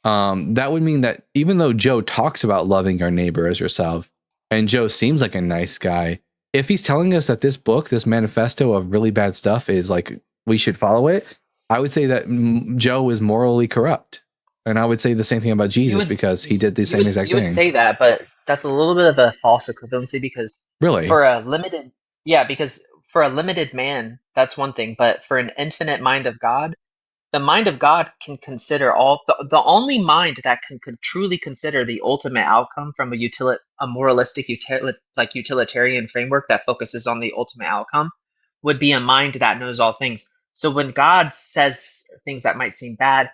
That would mean that even though Joe talks about loving your neighbor as yourself, and Joe seems like a nice guy, if he's telling us that this book, this manifesto of really bad stuff is like, we should follow it, I would say that Joe is morally corrupt. And I would say the same thing about Jesus because he did the same exact You would thing. say that, but that's a little bit of a false equivalency because Really? for a limited, yeah, because for a limited man, that's one thing, but for an infinite mind of God, the mind of God can consider the only mind that can truly consider the ultimate outcome from a moralistic utilitarian framework that focuses on the ultimate outcome would be a mind that knows all things. So when God says things that might seem bad,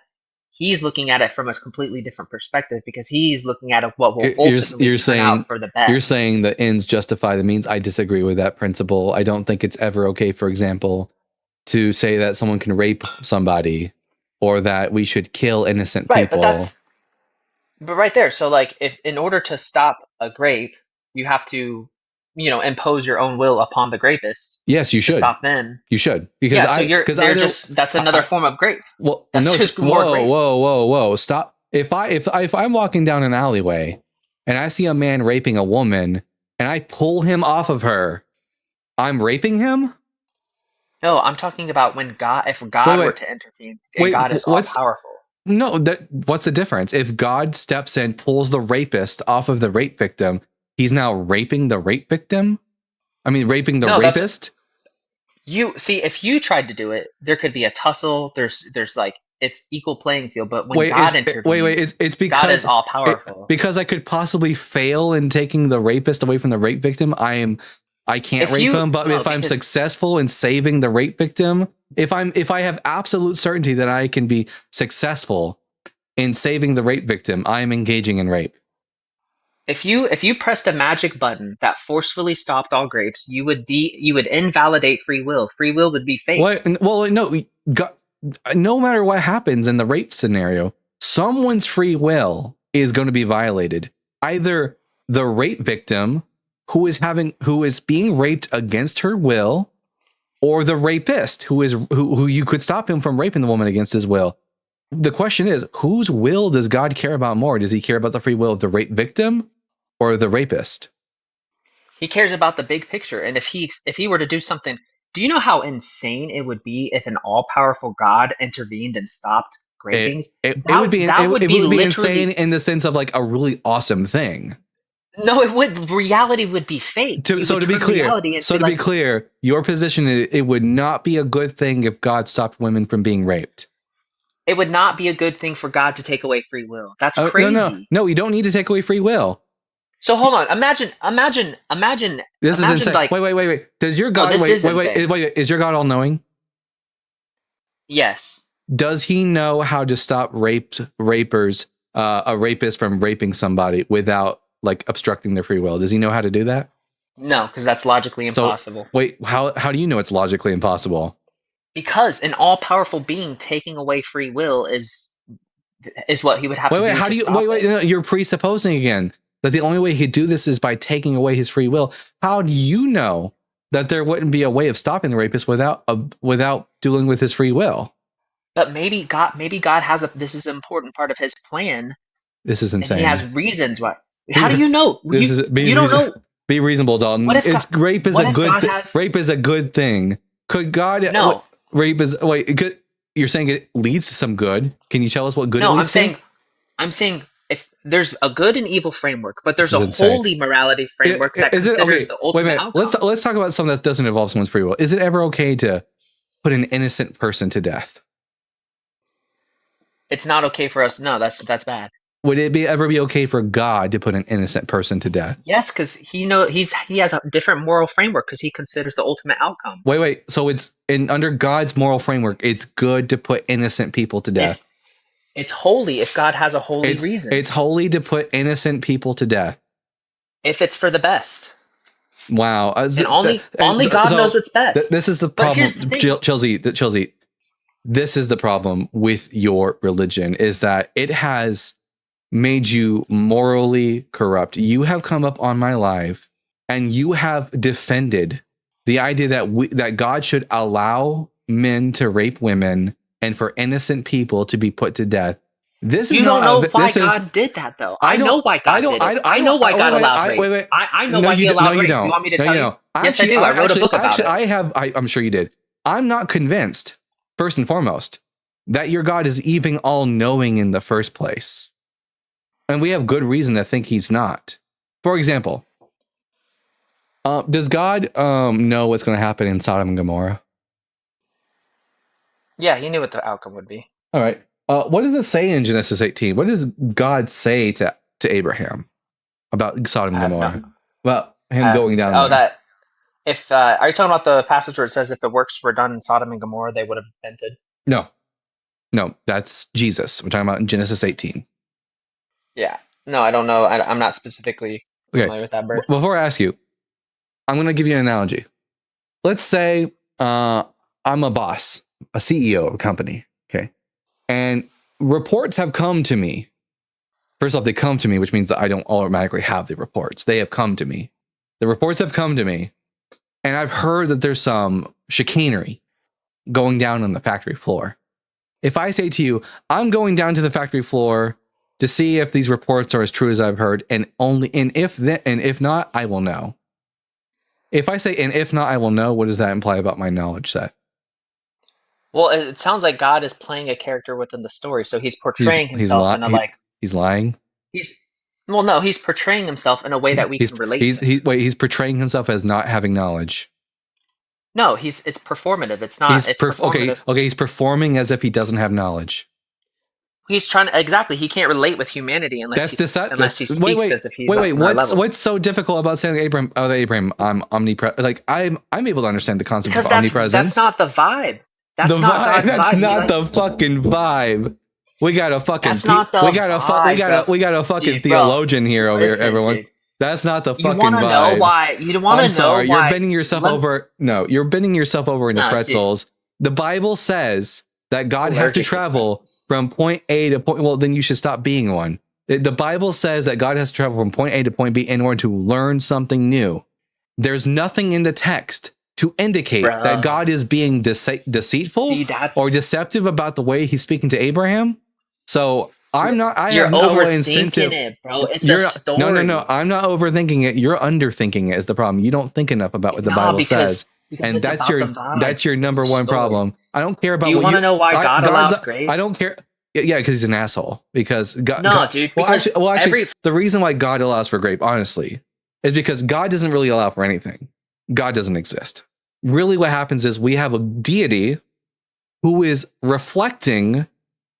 he's looking at it from a completely different perspective because he's looking at what will ultimately turn out for the best. You're saying the ends justify the means. I disagree with that principle. I don't think it's ever okay, for example, to say that someone can rape somebody or that we should kill innocent people. But right there, so like, if in order to stop a grape, you have to, impose your own will upon the rapist. Yes, you should stop them. You should, because that's another form of grape. Well, that's no, just more grape. Whoa! Stop! If I'm walking down an alleyway and I see a man raping a woman and I pull him off of her, I'm raping him. No, I'm talking about if God were to intervene, and God is all powerful. No, what's the difference? If God steps in, pulls the rapist off of the rape victim, he's now raping the rape victim? I mean, raping the rapist? You see, if you tried to do it, there could be a tussle. There's like, it's equal playing field. But when God intervenes, it's because God is all powerful. Because I could possibly fail in taking the rapist away from the rape victim. I can't rape him, but if I'm successful in saving the rape victim, if I have absolute certainty that I can be successful in saving the rape victim, I am engaging in rape. If you pressed a magic button that forcefully stopped all grapes, you would invalidate free will. Free will would be fake. Well, no, no matter what happens in the rape scenario, someone's free will is going to be violated. Either the rape victim who is being raped against her will, or the rapist who you could stop him from raping the woman against his will. The question is, whose will does God care about more? Does he care about the free will of the rape victim or the rapist. He cares about the big picture, and if he were to do something, do you know how insane it would be if an all-powerful God intervened and stopped rapings? It would be literally insane in the sense of like a really awesome thing. No, it would. Reality would be fake. So to be clear, your position is it would not be a good thing if God stopped women from being raped. It would not be a good thing for God to take away free will. That's crazy. No, you don't need to take away free will. So hold on. Imagine. This is insane. Like, wait. Does your God wait? Is your God all knowing? Yes. Does he know how to stop rapers, a rapist from raping somebody without like obstructing their free will? Does he know how to do that? No, because that's logically impossible. So, wait, how do you know it's logically impossible? Because an all-powerful being taking away free will is what he would have to do. How do you no, you're presupposing again that the only way he could do this is by taking away his free will. How do you know that there wouldn't be a way of stopping the rapist without dealing with his free will? But maybe God has this is an important part of his plan. This is insane. And he has reasons why. How do you know? You don't know. Be reasonable, Dalton. Rape is a good thing. Could God? No. Rape is good. You're saying it leads to some good. Can you tell us what good it leads to? I'm saying if there's a good and evil framework, but there's a holy morality framework that considers the ultimate outcome. Let's talk about something that doesn't involve someone's free will. Is it ever okay to put an innocent person to death? It's not okay for us. No, that's bad. Would it ever be okay for God to put an innocent person to death? Yes, because he has a different moral framework because he considers the ultimate outcome. Wait. So it's under God's moral framework, it's good to put innocent people to death. It's holy if God has a holy reason. It's holy to put innocent people to death. If it's for the best. Wow. And only God knows what's best. This is the problem, Chelsea. This is the problem with your religion, is that it has made you morally corrupt. You have come up on my live and you have defended the idea that God should allow men to rape women and for innocent people to be put to death. You don't know why God did that, though. I know why God did it. I know why God allowed rape. I know why he allowed rape. You want me to tell you? Yes, I do. I wrote a book about it. I'm sure you did. I'm not convinced, first and foremost, that your God is even all-knowing in the first place. And we have good reason to think he's not. For example, does God know what's going to happen in Sodom and Gomorrah? Yeah, he knew what the outcome would be. All right. What does it say in Genesis 18? What does God say to Abraham about Sodom and Gomorrah? About him going down there? That if are you talking about the passage where it says if the works were done in Sodom and Gomorrah, they would have repented? No, that's Jesus. We're talking about in Genesis 18. Yeah. No, I don't know. I'm not specifically familiar with that verse. Before I ask you, I'm going to give you an analogy. Let's say I'm a boss, a CEO of a company, okay? And reports have come to me. First off, they come to me, which means that I don't automatically have the reports. They have come to me. The reports have come to me, and I've heard that there's some chicanery going down on the factory floor. If I say to you, I'm going down to the factory floor to see if these reports are as true as I've heard, and if not, I will know. If I say, and if not, I will know, what does that imply about my knowledge set? Well, it sounds like God is playing a character within the story, so he's portraying himself in a He's lying? He's portraying himself in a way that we can relate to. He's portraying himself as not having knowledge. No, it's performative. It's not. Okay. He's performing as if he doesn't have knowledge. He's trying to, exactly. He can't relate with humanity unless he speaks as if he's what's so difficult about saying Abraham? I'm omnipresent. Like I'm able to understand the concept of omnipresence. That's not the vibe. That's not the fucking vibe. We got a fucking theologian here over here, everyone. Dude. That's not the fucking vibe. I'm sorry, you're bending yourself over. No, you're bending yourself over into pretzels. Dude. The Bible says that God has to travel from point A to point. Well, then you should stop being one. The Bible says that God has to travel from point A to point B in order to learn something new. There's nothing in the text to indicate that God is being deceitful or deceptive about the way he's speaking to Abraham. So I'm not. I You're have no overthinking incentive. it, bro. It's You're a not, story. no. I'm not overthinking it. You're underthinking it is the problem. You don't think enough about what the Bible says, because and it's that's about your the vibes. that's your It's number a one story. problem. I don't care about. Do you what want to know why God God's- allows grace? I don't care. Yeah, because he's an asshole. Because God. No, God, dude. Well, Because actually, the reason why God allows for grape, honestly, is because God doesn't really allow for anything. God doesn't exist. Really, what happens is we have a deity who is reflecting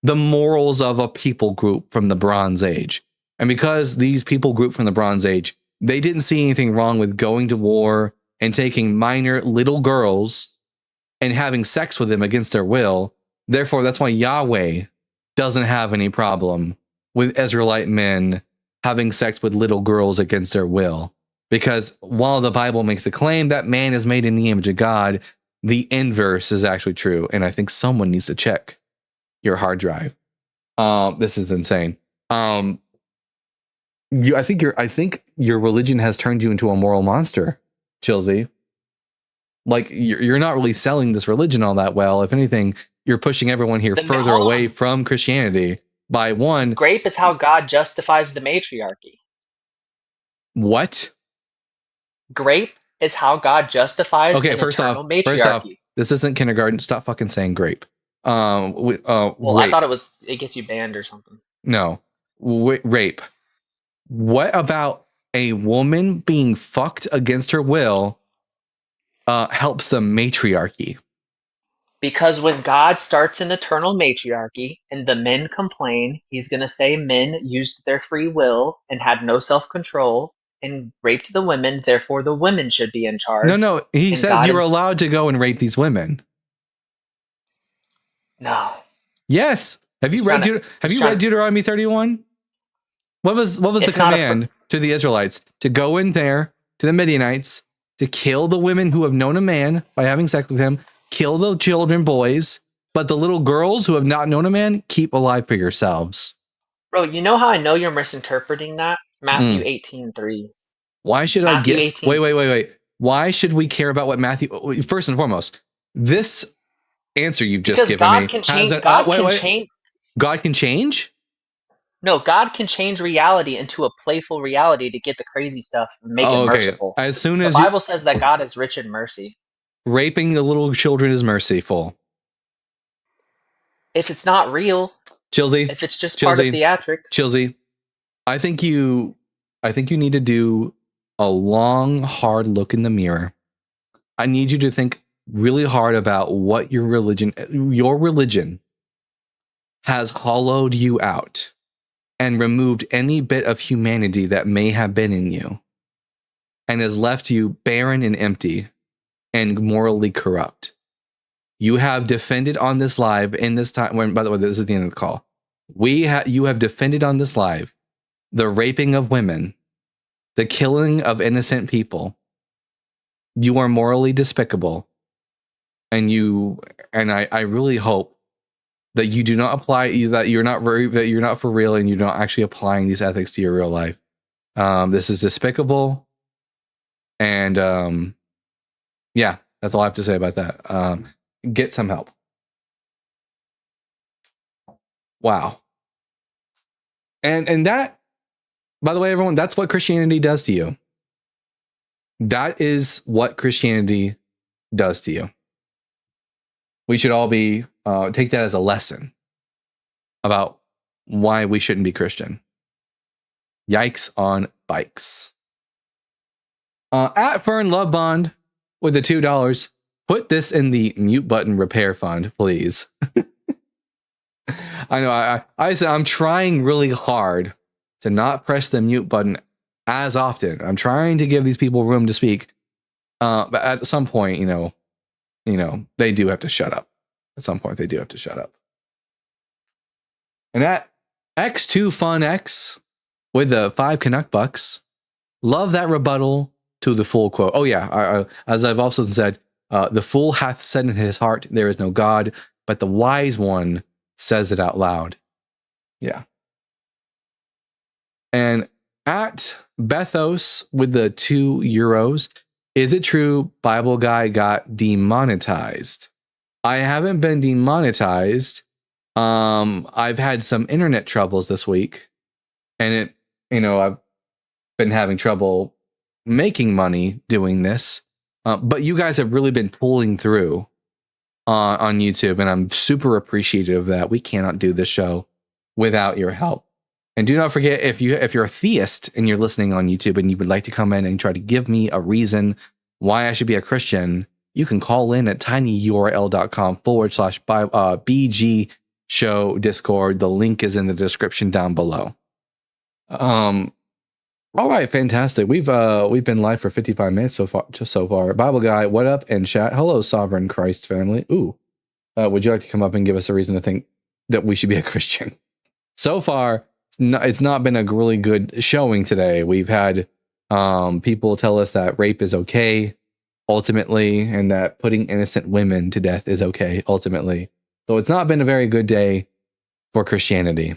the morals of a people group from the Bronze Age. And because these people group from the Bronze Age, they didn't see anything wrong with going to war and taking minor little girls and having sex with them against their will. Therefore, that's why Yahweh doesn't have any problem with Israelite men having sex with little girls against their will. Because while the Bible makes the claim that man is made in the image of God, the inverse is actually true. And I think someone needs to check your hard drive. This is insane. I think your religion has turned you into a moral monster, Chilsey. Like you're not really selling this religion all that well. If anything, you're pushing everyone here further away from Christianity by one. Grape is how God justifies the matriarchy. What? Grape is how God justifies Okay, an first off, matriarchy. this isn't kindergarten. Stop fucking saying grape. Well, rape. I thought it gets you banned or something. No, rape. What about a woman being fucked against her will helps the matriarchy? Because when God starts an eternal matriarchy and the men complain, he's going to say men used their free will and had no self-control and raped the women, therefore the women should be in charge. No, he says God you're allowed to go and rape these women. No. Yes. Have you read Deuteronomy 31? What was the command to the Israelites? To go in there to the Midianites, to kill the women who have known a man by having sex with him, kill the children, boys, but the little girls who have not known a man, keep alive for yourselves. Bro, you know how I know you're misinterpreting that? Matthew 18:3. Why should Matthew I get 18. Wait. Why should we care about what Matthew first and foremost? This answer you've just given God me can change, God can change. God can change? No, God can change reality into a playful reality to get the crazy stuff and make it merciful. As soon as the Bible says that God is rich in mercy. Raping the little children is merciful. If it's not real, Chilsey, if it's just part of theatrics. Chilsey, I think you need to do a long, hard look in the mirror. I need you to think really hard about what your religion has hollowed you out and removed any bit of humanity that may have been in you and has left you barren and empty and morally corrupt. You have defended on this live in this time. By the way, this is the end of the call. You have defended on this live the raping of women, the killing of innocent people. You are morally despicable, and I really hope that you do not apply that you're not for real, and you're not actually applying these ethics to your real life. This is despicable, and yeah, that's all I have to say about that. Get some help. Wow. And that, by the way, everyone, that's what Christianity does to you. That is what Christianity does to you. We should all be take that as a lesson about why we shouldn't be Christian. Yikes on bikes. At Fern Love Bond with the $2. Put this in the mute button repair fund, please. I know I said I'm trying really hard to not press the mute button as often. I'm trying to give these people room to speak. But at some point, you know, they do have to shut up. At some point, they do have to shut up. And at X2 Fun X with the 5 Canuck bucks, love that rebuttal to the fool quote. Oh yeah, as I've also said, the fool hath said in his heart, there is no God, but the wise one says it out loud. Yeah. And at Bethos with the €2, is it true Bible Guy got demonetized? I haven't been demonetized. I've had some internet troubles this week, and I've been having trouble making money doing this. But you guys have really been pulling through on YouTube, and I'm super appreciative of that. We cannot do this show without your help. And do not forget, if you're a theist and you're listening on YouTube and you would like to come in and try to give me a reason why I should be a Christian, you can call in at tinyurl.com/BG show Discord. The link is in the description down below. All right, fantastic. We've been live for 55 minutes so far. Bible Guy, what up? And chat. Hello, Sovereign Christ family. Ooh. Would you like to come up and give us a reason to think that we should be a Christian? So far, it's not been a really good showing today. We've had people tell us that rape is okay, ultimately, and that putting innocent women to death is okay, ultimately. So it's not been a very good day for Christianity.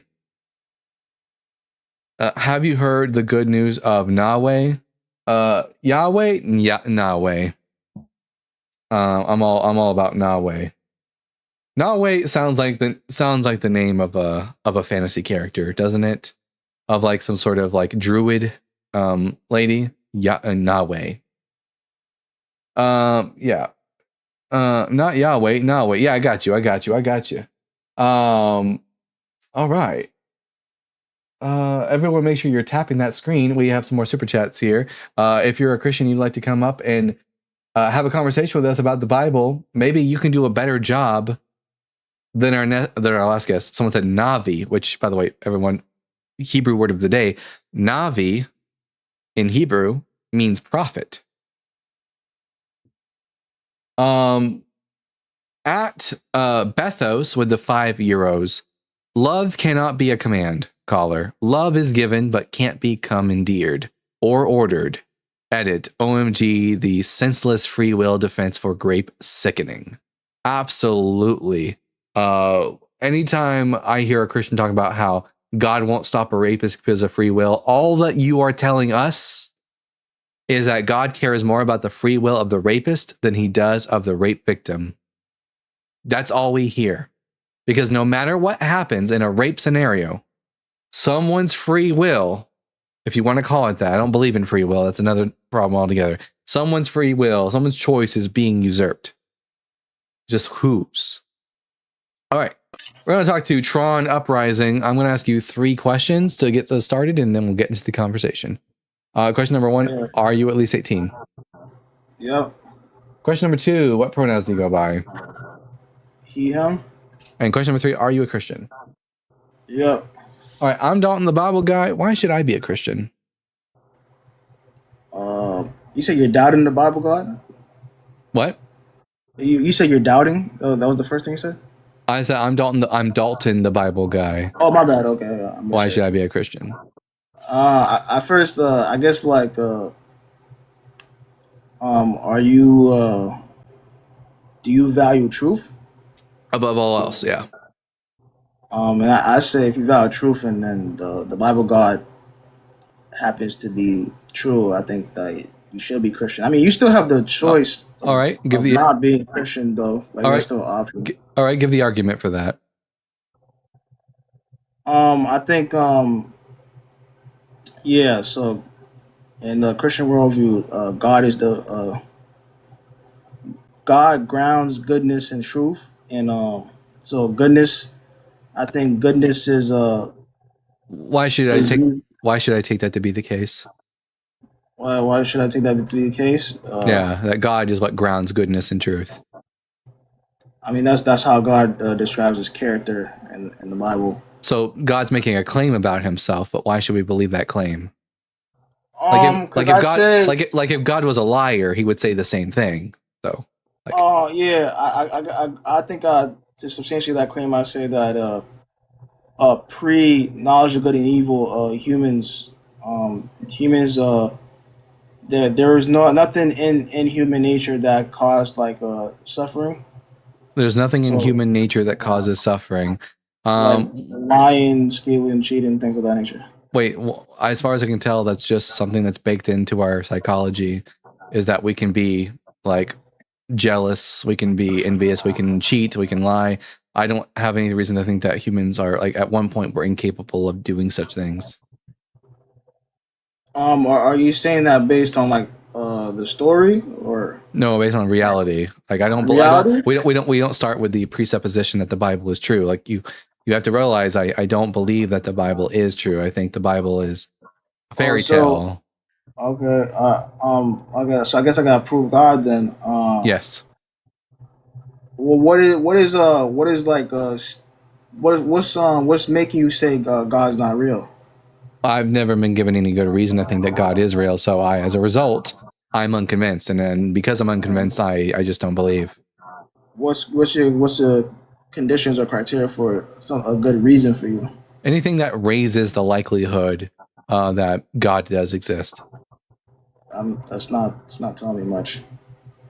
Have you heard the good news of Yahweh? Yahweh? Yahweh. I'm all about Yahweh. Yahweh sounds like the name of a fantasy character, doesn't it? Of like some sort of like druid lady. Yahweh. Yeah. Not Yahweh. Yahweh. Yeah, I got you. All right. Everyone make sure you're tapping that screen. We have some more super chats here. If you're a Christian, you'd like to come up and have a conversation with us about the Bible, maybe you can do a better job than our last guest. Someone said Navi, which, by the way, everyone, Hebrew word of the day, Navi in Hebrew means prophet. At Bethos with the €5, love cannot be a command, caller. Love is given but can't be commandeered or ordered. Edit. OMG, the senseless free will defense for grape sickening. Absolutely. Anytime I hear a Christian talk about how God won't stop a rapist because of free will, all that you are telling us is that God cares more about the free will of the rapist than he does of the rape victim. That's all we hear. Because no matter what happens in a rape scenario, someone's free will, if you want to call it that, I don't believe in free will, that's another problem altogether. Someone's free will, someone's choice is being usurped. Just whose? All right. We're going to talk to Tron Uprising. I'm going to ask you 3 questions to get us started, and then we'll get into the conversation. Question number 1, are you at least 18? Yep. Question number 2, what pronouns do you go by? He, him. And question number 3, are you a Christian? Yep. All right, I'm Dalton the Bible Guy. Why should I be a Christian? You said you're doubting the Bible God? What? You said you're doubting? That was the first thing you said? I said I'm Dalton the Bible Guy. Oh, my bad. Okay. Why should I be a Christian? I first, I guess, like, are you, do you value truth? Above all else, yeah. And I say if you value truth and then the Bible God happens to be true, I think that you should be Christian. I mean, you still have the choice. All right, of not being Christian though. Like, that's still an option. All right, give the argument for that. I think, yeah. So, in the Christian worldview, God is God grounds goodness and truth, and so goodness. I think goodness is Why should I take that to be the case? Why should I take that to be the case? Yeah, that God is what grounds goodness and truth. I mean, that's how God describes his character in the Bible. So God's making a claim about himself, but why should we believe that claim? If God was a liar, he would say the same thing. So. Yeah, I think to substantiate that claim, I say that pre-knowledge of good and evil, humans there is nothing in human nature that caused like suffering. There's nothing in human nature that causes suffering. Like lying, stealing, cheating, things of that nature. Wait, as far as I can tell, that's just something that's baked into our psychology, is that we can be like jealous, we can be envious, we can cheat, we can lie. I don't have any reason to think that humans are like at one point were incapable of doing such things. Are you saying that based on like the story or No, based on reality. Like I don't reality? we don't start with the presupposition that the Bible is true. Like you have to realize I don't believe that the Bible is true. I think the Bible is a Oh, fairy so tale. okay. Okay. So I guess I gotta prove God then. Yes. Well, what is like what's making you say God's not real? I've never been given any good reason to think that God is real. So as a result, I'm unconvinced. And then because I'm unconvinced, I just don't believe. What's the conditions or criteria for a good reason for you? Anything that raises the likelihood that God does exist. It's not telling me much.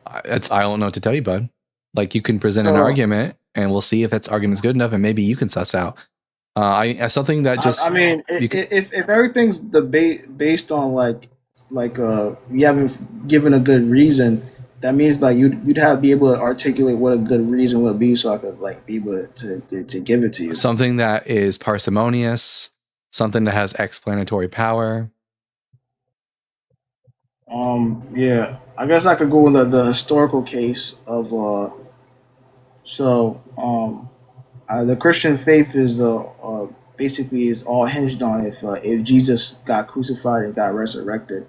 I don't know what to tell you, bud. Like you can present an So argument and we'll see if that argument's good enough and maybe you can suss out. Something that just I mean, you can, if everything's based on like you haven't given a good reason, that means like you'd have to be able to articulate what a good reason would be, so I could like be able to give it to you. something that is parsimonious, something that has explanatory power. Yeah, I guess I could go with the historical case of the Christian faith is basically is all hinged on if Jesus got crucified and got resurrected.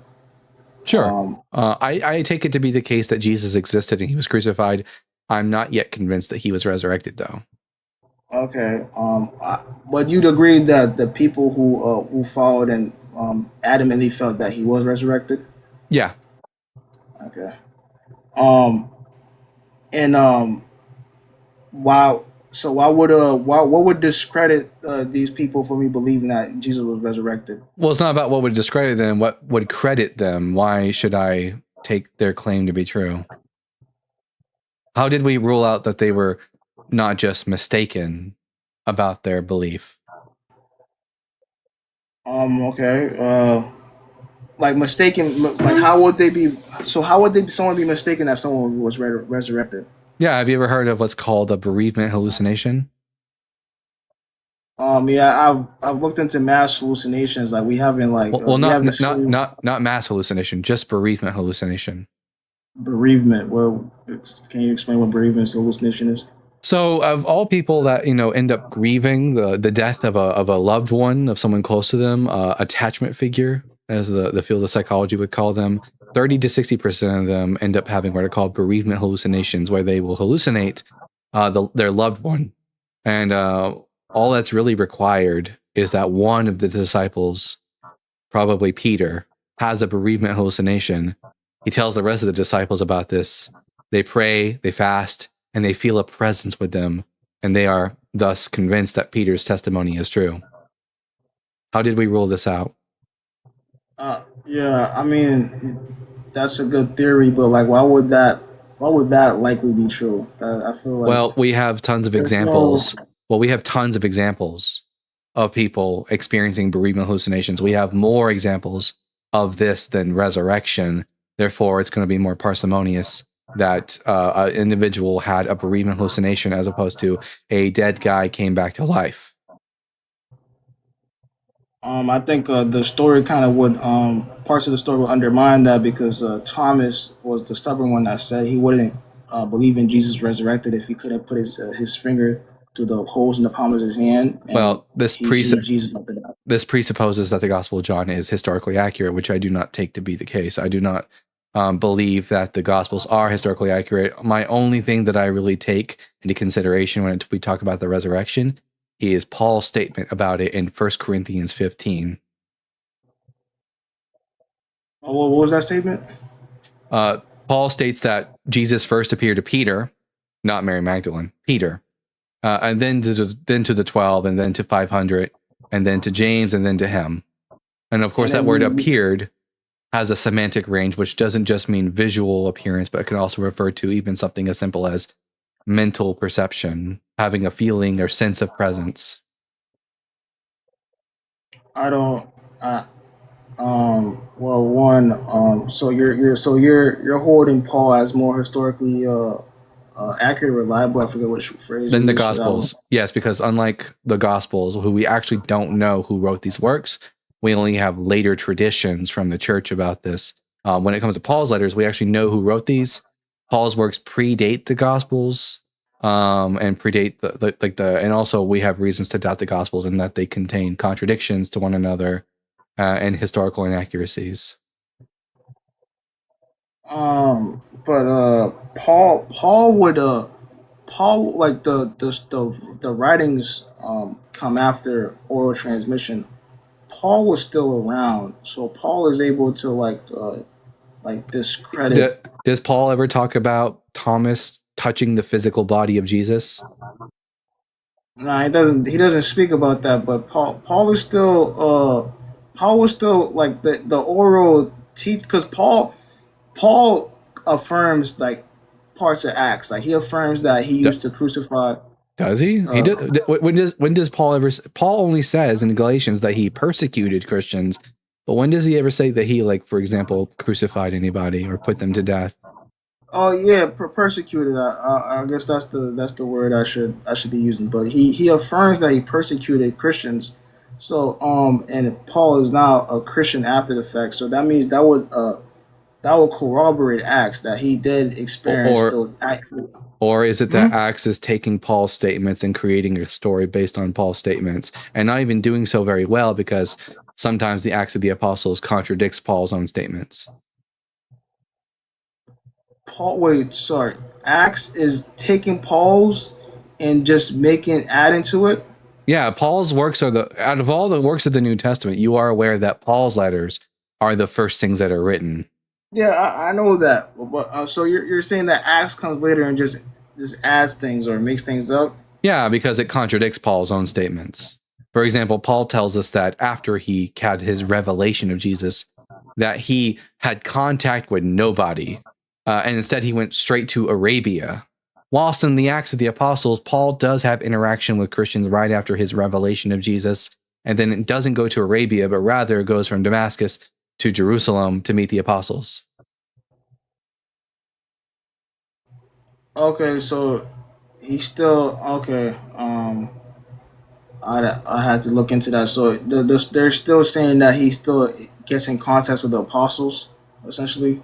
Sure. I take it to be the case that Jesus existed and he was crucified. I'm not yet convinced that he was resurrected, though. Okay. But you'd agree that the people who followed and adamantly felt that he was resurrected. Yeah. Okay. And why? So what would discredit these people for me believing that Jesus was resurrected? Well, it's not about what would discredit them, what would credit them. Why should I take their claim to be true? How did we rule out that they were not just mistaken about their belief? Okay. Like mistaken. Like how would they be? So how would someone be mistaken that someone was resurrected? Yeah. Have you ever heard of what's called a bereavement hallucination? Yeah, I've looked into mass hallucinations. Like we haven't Not mass hallucination, just bereavement hallucination. Bereavement. Well, can you explain what bereavement hallucination is? So, of all people that end up grieving the death of a loved one, of someone close to them, attachment figure, as the field of psychology would call them, 30 to 60% of them end up having what are called bereavement hallucinations, where they will hallucinate their loved one, and all that's really required is that one of the disciples, probably Peter, has a bereavement hallucination. He tells the rest of the disciples about this. They pray, they fast, and they feel a presence with them, and they are thus convinced that Peter's testimony is true. How did we rule this out? Yeah, I mean that's a good theory, but like, why would that likely be true? I feel like Well, we have tons of examples. Well, we have tons of examples of people experiencing bereavement hallucinations. We have more examples of this than resurrection. Therefore, it's going to be more parsimonious that an individual had a bereavement hallucination as opposed to a dead guy came back to life. I think the story kind of would parts of the story would undermine that, because Thomas was the stubborn one that said he wouldn't believe in Jesus resurrected if he couldn't put his finger through the holes in the palm of his hand. Well, this Jesus after that. This presupposes that the Gospel of John is historically accurate, which I do not take to be the case. I do not believe that the Gospels are historically accurate. My only thing that I really take into consideration when we talk about the resurrection is Paul's statement about it in 1 Corinthians 15. What was that statement? Paul states that Jesus first appeared to Peter, not Mary Magdalene, Peter, and then to the 12, and then to 500, and then to James, and then to him. And of course, that word appeared has a semantic range, which doesn't just mean visual appearance, but it can also refer to even something as simple as mental perception, having a feeling or sense of presence. I don't. Well, one. So you're holding Paul as more historically accurate, reliable. I forget which phrase. Then you the used for that one. Gospels, yes, because unlike the Gospels, who we actually don't know who wrote these works, we only have later traditions from the church about this. When it comes to Paul's letters, we actually know who wrote these. Paul's works predate the Gospels, and predate and also we have reasons to doubt the Gospels in that they contain contradictions to one another and historical inaccuracies. But Paul would Paul, like the writings come after oral transmission. Paul was still around, so Paul is able to like discredit. Does Paul ever talk about Thomas touching the physical body of Jesus? Nah, he doesn't. He doesn't speak about that. But Paul is still Paul was still like the oral teach, because Paul affirms like parts of Acts. Like he affirms that he used to crucify. Does he? When does Paul ever? Paul only says in Galatians that he persecuted Christians, but when does he ever say that he, like, for example, crucified anybody or put them to death? Oh yeah, persecuted. I guess that's the word I should be using. But he affirms that he persecuted Christians. So and Paul is now a Christian after the fact. So that means that would corroborate Acts that he did experience Or is it that Acts is taking Paul's statements and creating a story based on Paul's statements, and not even doing so very well, because sometimes the Acts of the Apostles contradicts Paul's own statements? Acts is taking Paul's and just adding to it? Yeah, Paul's works are out of all the works of the New Testament, you are aware that Paul's letters are the first things that are written. Yeah, I know that. But so you're saying that Acts comes later and just adds things or makes things up? Yeah, because it contradicts Paul's own statements. For example, Paul tells us that after he had his revelation of Jesus, that he had contact with nobody, and instead he went straight to Arabia. Whilst in the Acts of the Apostles, Paul does have interaction with Christians right after his revelation of Jesus, and then it doesn't go to Arabia, but rather goes from Damascus to Jerusalem to meet the apostles. Okay, so he's still okay. I had to look into that. So they're still saying that he still gets in contact with the apostles, essentially.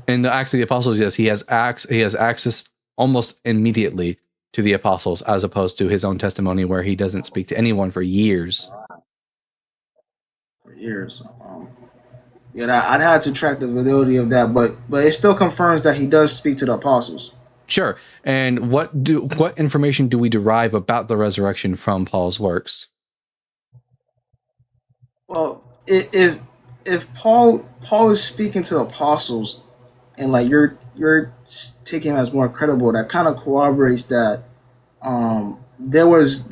In the Acts of the Apostles, yes, he has access almost immediately to the apostles, as opposed to his own testimony, where he doesn't speak to anyone for years. For years. Yeah, I'd have to track the validity of that, but it still confirms that he does speak to the apostles. Sure. And what information do we derive about the resurrection from Paul's works? Well, if Paul is speaking to the apostles, and like you're taking it as more credible, that kind of corroborates that there was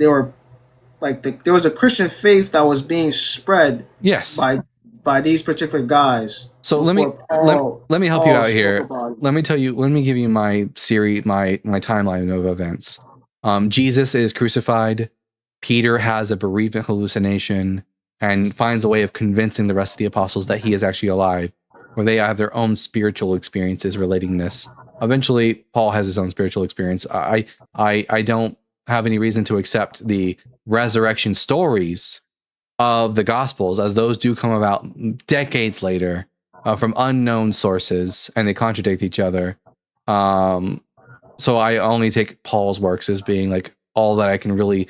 a Christian faith that was being spread. Yes. By these particular guys. So let me help you out here. Let me give you my timeline of events. Jesus is crucified. Peter has a bereavement hallucination and finds a way of convincing the rest of the apostles that he is actually alive, where they have their own spiritual experiences relating this. Eventually, Paul has his own spiritual experience. I don't have any reason to accept the resurrection stories of the Gospels, as those do come about decades later from unknown sources, and they contradict each other. So I only take Paul's works as being like all that I can really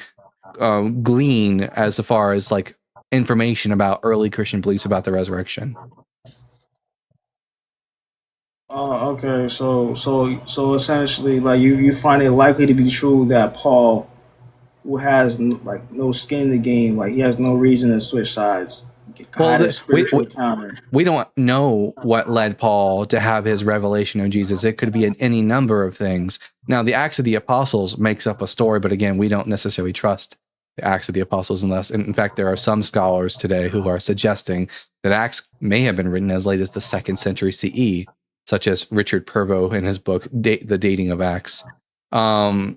glean as far as like information about early Christian beliefs about the resurrection. Okay. So essentially, like you find it likely to be true that Paul, who has no skin in the game, like he has no reason to switch sides. We don't know what led Paul to have his revelation of Jesus. It could be any number of things. Now, the Acts of the Apostles makes up a story, but again, we don't necessarily trust the Acts of the Apostles unless, in fact, there are some scholars today who are suggesting that Acts may have been written as late as the 2nd century CE, such as Richard Purvo in his book, The Dating of Acts. It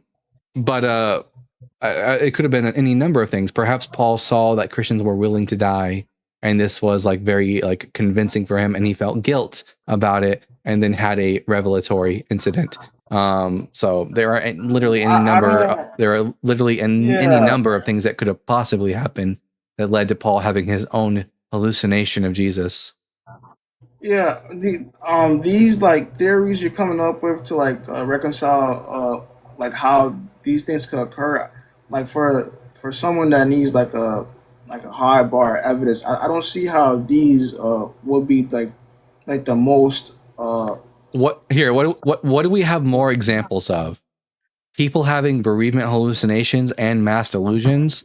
could have been any number of things. Perhaps Paul saw that Christians were willing to die, and this was like very like convincing for him, and he felt guilt about it, and then had a revelatory incident. So there are literally any I don't number. know. There are literally any Yeah, number of things that could have possibly happened that led to Paul having his own hallucination of Jesus. yeah. These like theories you're coming up with to like reconcile like how these things could occur, like for someone that needs like a high bar of evidence, I don't see how these would be like the most What do we have more examples of? People having bereavement hallucinations and mass delusions,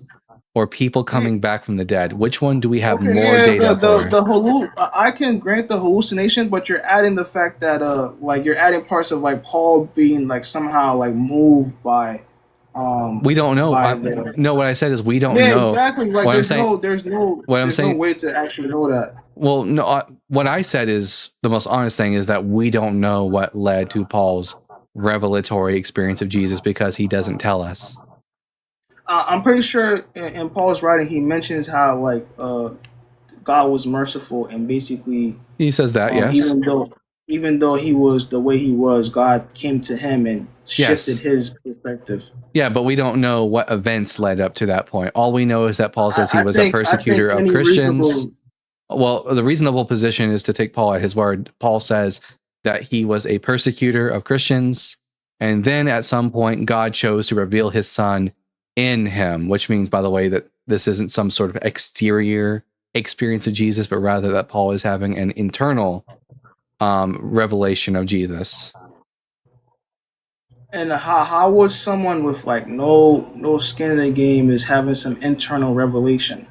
or people coming back from the dead? Which one do we have okay, more yeah, data for? I can grant the hallucination, but you're adding the fact that like you're adding parts of like Paul being like somehow like moved by We don't know. by the No, what I said is we don't yeah, know. exactly. Like What I'm there's saying, no there's no what I'm there's no saying, way to actually know that. well, no, what I said is the most honest thing is that we don't know what led to Paul's revelatory experience of Jesus because he doesn't tell us. I'm pretty sure in Paul's writing he mentions how like God was merciful and basically He says that, yes. even though he was the way he was, God came to him and shifted Yes. his perspective. Yeah, but we don't know what events led up to that point. All we know is that Paul says he I was think a persecutor of any Christians. reasonable Well, the reasonable position is to take Paul at his word. Paul says that he was a persecutor of Christians, and then at some point God chose to reveal his son in him, which means, by the way, that this isn't some sort of exterior experience of Jesus, but rather that Paul is having an internal revelation of Jesus. and how would someone with like no skin in the game is having some internal revelation?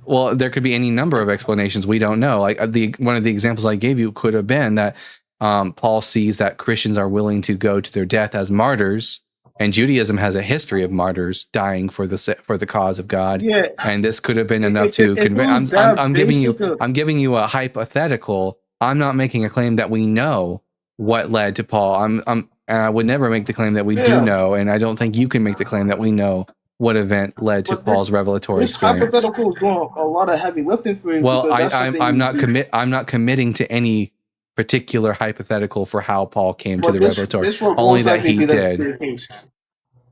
Well, there could be any number of explanations. We don't know. Like one of the examples I gave you could have been that Paul sees that Christians are willing to go to their death as martyrs, and Judaism has a history of martyrs dying for the cause of God. Yeah, And this could have been enough to if it convince. was that basic, I'm giving you a hypothetical. I'm not making a claim that we know what led to Paul. And I would never make the claim that we do yeah. know, and I don't think you can make the claim that we know what event led to But Paul's revelatory this experience. hypothetical is doing a lot of heavy lifting for you. Well, because that's I'm something I'm not committing to any particular hypothetical for how Paul came to But the this revelatory. this will Only most that likely he be did. the case.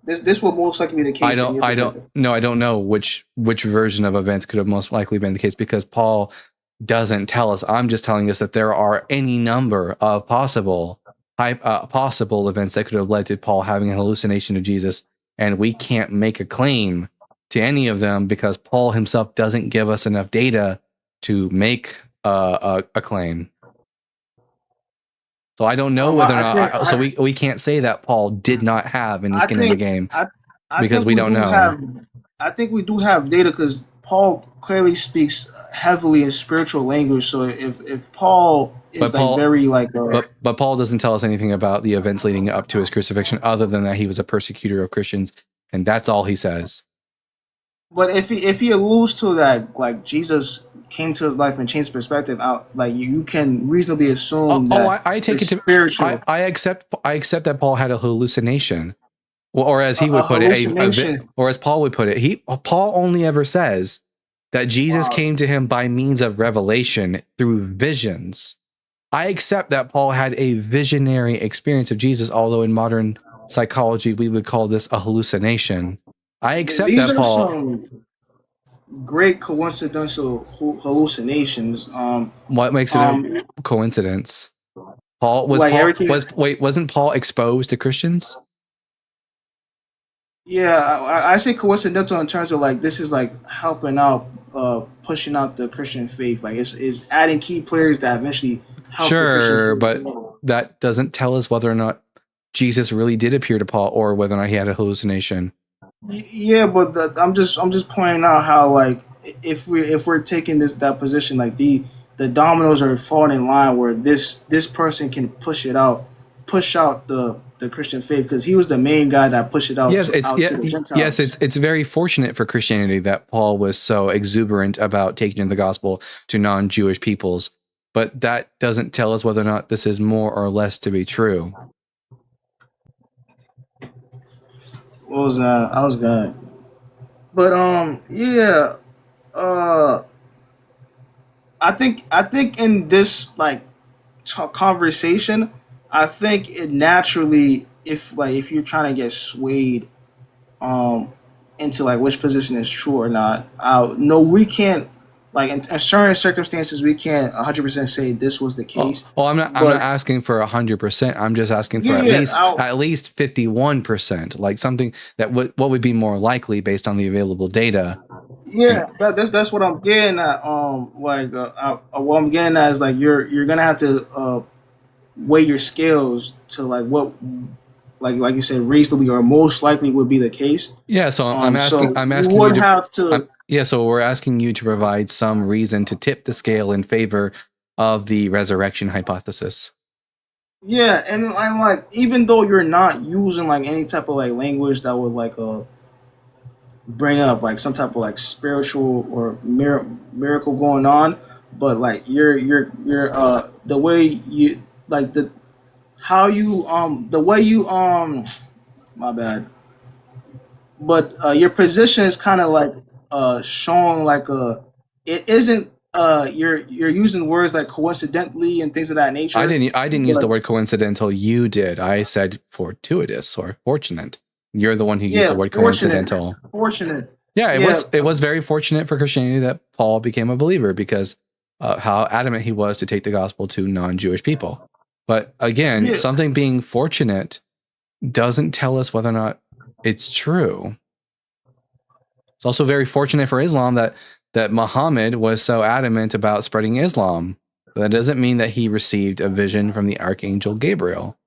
This will most likely be the case. I don't know which version of events could have most likely been the case because Paul doesn't tell us. I'm just telling us that there are any number of possible events that could have led to Paul having an hallucination of Jesus, and we can't make a claim to any of them because Paul himself doesn't give us enough data to make a claim. So I don't know whether or not. So we can't say that Paul did not have any skin in the game because we don't know. I think we do have data because Paul clearly speaks heavily in spiritual language. So if Paul is very like, but Paul doesn't tell us anything about the events leading up to his crucifixion, other than that he was a persecutor of Christians, and that's all he says. But if he alludes to that, like Jesus came to his life and changed perspective, out like you can reasonably assume that I take it to spiritual. I accept that Paul had a hallucination, or as he would put it, or as Paul would put it, Paul only ever says that Jesus came to him by means of revelation through visions. I accept that Paul had a visionary experience of Jesus, although in modern psychology we would call this a hallucination. I accept These that are Paul. some great coincidental hallucinations. What makes it a coincidence? Paul was like wasn't Paul exposed to Christians? Yeah, I say coincidental in terms of like this is like helping out, pushing out the Christian faith. Like it's adding key players that eventually help the Christian faith. But that doesn't tell us whether or not Jesus really did appear to Paul or whether or not he had a hallucination. Yeah, but I'm just pointing out how like if we're taking that position, like the dominoes are falling in line where this person can push out the Christian faith because he was the main guy that pushed it out. To the Gentiles. Yes, it's very fortunate for Christianity that Paul was so exuberant about taking the gospel to non-Jewish peoples, but that doesn't tell us whether or not this is more or less to be true. What was that? I was good. But yeah. I think in this like conversation, I think it naturally, if you're trying to get swayed um into like which position is true or not, no, we can't, like in certain circumstances we can't 100% say this was the Well, case. I'm not But asking for 100%. I'm just asking for yeah, at yeah, least 51%, like something that what would be more likely based on the available data. yeah, that's what I'm getting at. What I'm getting at is like you're gonna have to weigh your scales to like what, like you said, reasonably or most likely would be the case. Yeah, so I'm So asking you you would to have to. yeah, so we're asking you to provide some reason to tip the scale in favor of the resurrection hypothesis. Yeah, and I'm like, even though you're not using like any type of like language that would like bring up like some type of like spiritual or miracle going on, but like you're the way you like the way you my bad, but your position is kind of like showing like it isn't you're using words like coincidentally and things of that nature. I didn't use the But word coincidental. You did. I said fortuitous or fortunate. You're the one who used the yeah, word fortunate, coincidental. fortunate. Yeah, Yeah, it was very fortunate for Christianity that Paul became a believer because how adamant he was to take the gospel to non-Jewish people. But again, yeah. something being fortunate doesn't tell us whether or not it's true. It's also very fortunate for Islam that Muhammad was so adamant about spreading Islam. But that doesn't mean that he received a vision from the archangel Gabriel.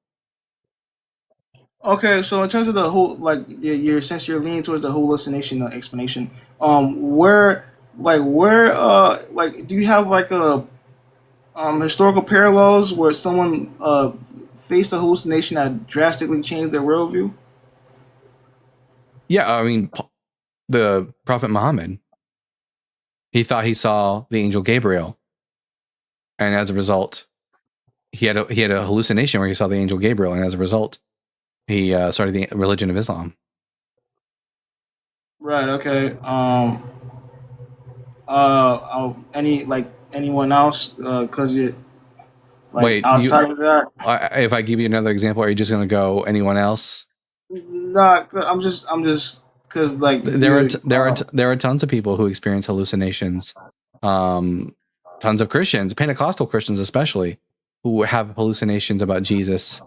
Okay, so in terms of the whole, like you're since you're leaning towards the hallucination explanation, where do you have like a historical parallels where someone faced a hallucination that drastically changed their worldview? Yeah, I mean, the Prophet Muhammad, he thought he saw the angel Gabriel, and as a result, he had a hallucination where he saw the angel Gabriel, and as a result, he started the religion of Islam. Right. Okay. Anyone else? Because it like Wait, outside of that. if I give you another example, are you just going to go anyone else? Not. I'm just because like There are tons of people who experience hallucinations. Tons of Christians, Pentecostal Christians especially, who have hallucinations about Jesus.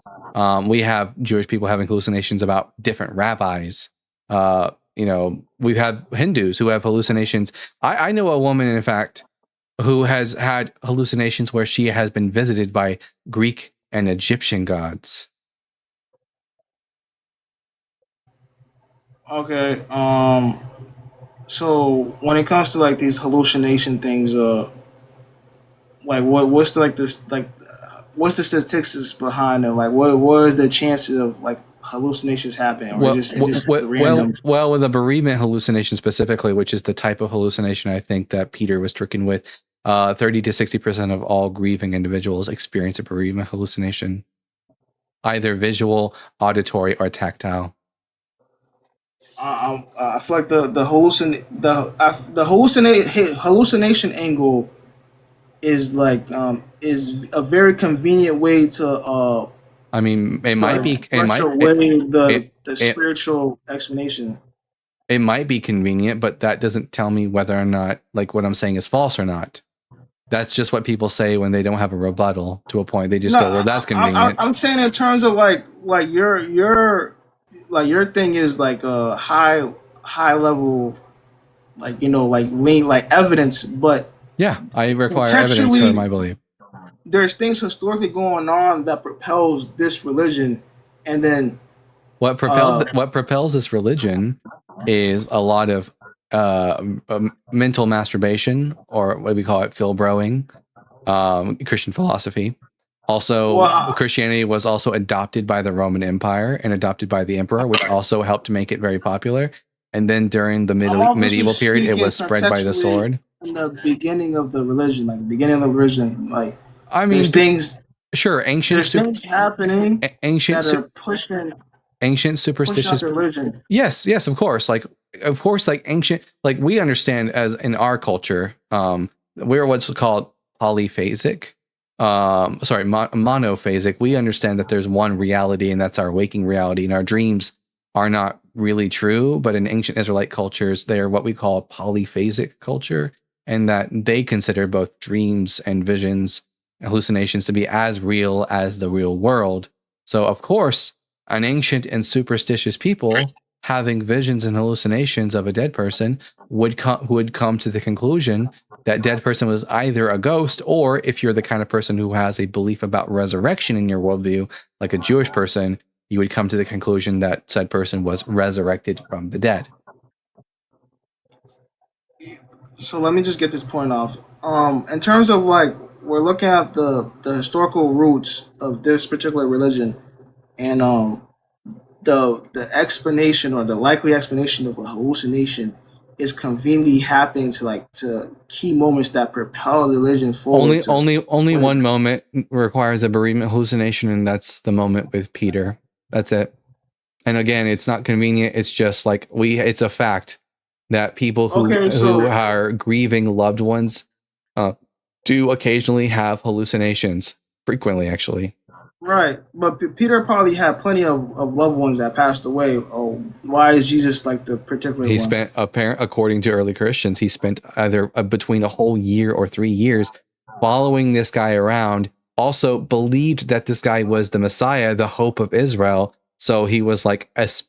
We have Jewish people having hallucinations about different rabbis. We've had Hindus who have hallucinations. I know a woman, in fact, who has had hallucinations where she has been visited by Greek and Egyptian gods. Okay. So when it comes to like these hallucination things, like what's the, like this like what's the statistics behind it? Like what is the chances of like hallucinations happening, or it's just random? Well, with a bereavement hallucination specifically, which is the type of hallucination I think that Peter was stricken with, 30 to 60% of all grieving individuals experience a bereavement hallucination, either visual, auditory, or tactile. I feel like the hallucination angle is like is a very convenient way to I mean, it might be. brush away the spiritual explanation. It might be convenient, but that doesn't tell me whether or not like what I'm saying is false or not. That's just what people say when they don't have a rebuttal to a point. They just go, "Well, that's convenient." I'm saying in terms of like your thing is like a high level, like like evidence, but yeah, I require evidence for my belief. There's things historically going on that propels this religion, and then what propels this religion is a lot of mental masturbation, or what we call it, filbrowing, Christian philosophy. Also, Christianity was also adopted by the Roman Empire and adopted by the emperor, which also helped to make it very popular. And then during the medieval period, it was spread by the sword. In the beginning of the religion, like I mean, there's things. Sure, there's things happening. Ancient that are pushing. Ancient superstitious religion. Yes, of course. Like ancient. Like we understand as in our culture, we're what's called polyphasic. monophasic. We understand that there's one reality, and that's our waking reality, and our dreams are not really true. But in ancient Israelite cultures, they are what we call a polyphasic culture, and that they consider both dreams and visions and hallucinations to be as real as the real world. So, of course, an ancient and superstitious people having visions and hallucinations of a dead person would come to the conclusion that dead person was either a ghost, or if you're the kind of person who has a belief about resurrection in your worldview, like a Jewish person, you would come to the conclusion that said person was resurrected from the dead. So let me just get this point off. In terms of like we're looking at the historical roots of this particular religion, and the explanation or the likely explanation of a hallucination is conveniently happening to key moments that propel the religion forward. Only one moment requires a bereavement hallucination, and that's the moment with Peter. That's it. And again, it's not convenient. It's just like it's a fact that people who are grieving loved ones do occasionally have hallucinations, frequently actually. Right, but Peter probably had plenty of loved ones that passed away. Oh, why is Jesus like the particular one? Spent, according to early Christians, he spent either between a whole year or 3 years following this guy around. Also believed that this guy was the Messiah, the hope of Israel. So he was like, as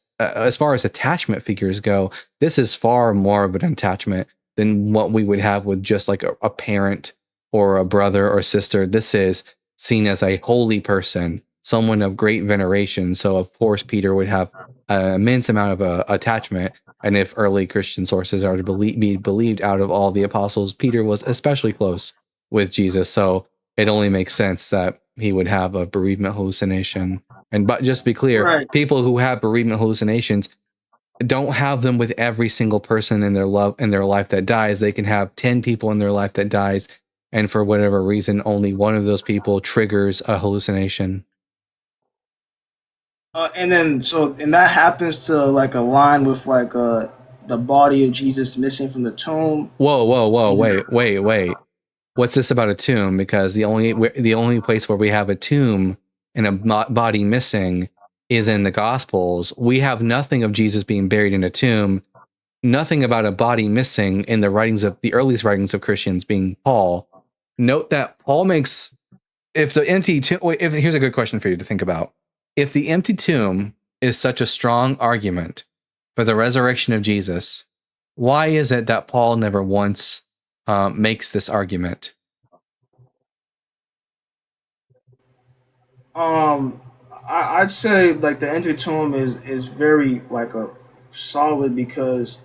far as attachment figures go, this is far more of an attachment than what we would have with just like a parent or a brother or sister. This is seen as a holy person, someone of great veneration. So of course, Peter would have an immense amount of attachment. And if early Christian sources are to be believed out of all the apostles, Peter was especially close with Jesus. So it only makes sense that he would have a bereavement hallucination. But just to be clear, right, people who have bereavement hallucinations don't have them with every single person in their life that dies. They can have 10 people in their life that dies, and for whatever reason, only one of those people triggers a hallucination. And that happens to like align with like the body of Jesus missing from the tomb. Whoa! Wait! What's this about a tomb? Because the only place where we have a tomb and a body missing is in the Gospels. We have nothing of Jesus being buried in a tomb. Nothing about a body missing in the earliest writings of Christians, being Paul. Note that Paul makes, here's a good question for you to think about. If the empty tomb is such a strong argument for the resurrection of Jesus, why is it that Paul never once makes this argument? I'd say like the empty tomb is very like a solid because.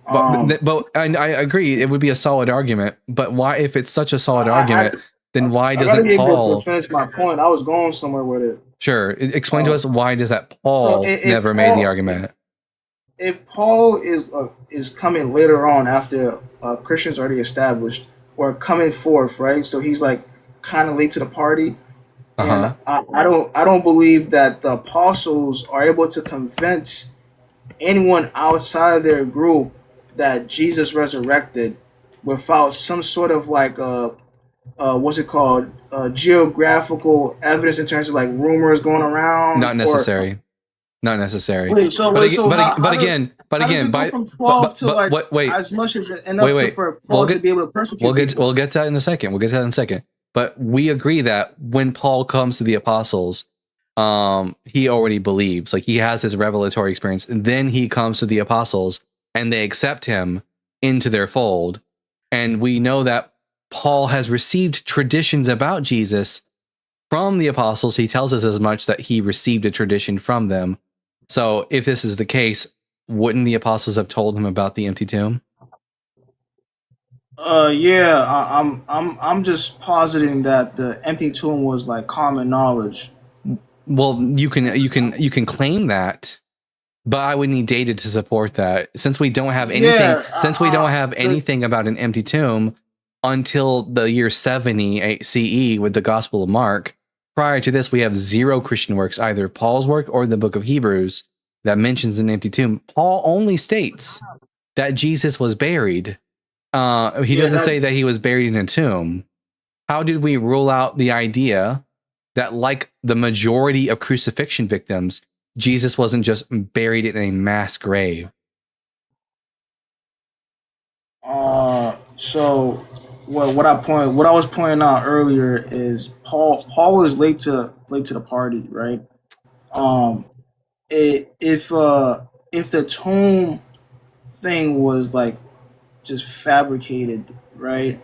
But I agree, it would be a solid argument. But why, if it's such a solid argument, then why doesn't Paul finish my point? I was going somewhere with it. Sure, explain to us why does that Paul never made the argument? If Paul is coming later on after Christians already established or coming forth, right? So he's like kind of late to the party. And I don't believe that the apostles are able to convince anyone outside of their group that Jesus resurrected without some sort of like what's it called, geographical evidence in terms of like rumors going around. Not necessary. Not necessary. Wait, but again, from 12 to like wait, as much as enough for Paul to be able to persecute. We'll get to that in a second. But we agree that when Paul comes to the apostles, he already believes, like he has his revelatory experience, and then he comes to the apostles and they accept him into their fold. And we know that Paul has received traditions about Jesus from the apostles. He tells us as much, that he received a tradition from them. So if this is the case, wouldn't the apostles have told him about the empty tomb? Yeah, I'm just positing that the empty tomb was like common knowledge. Well, you can claim that, but I would need data to support that. Since we don't have anything, anything about an empty tomb until the year 70 CE with the Gospel of Mark. Prior to this, we have zero Christian works, either Paul's work or the book of Hebrews, that mentions an empty tomb. Paul only states that Jesus was buried. He doesn't say that he was buried in a tomb. how did we rule out the idea that, like the majority of crucifixion victims, Jesus wasn't just buried in a mass grave? So what I was pointing out earlier is Paul is late to the party, right? If the tomb thing was like just fabricated, right?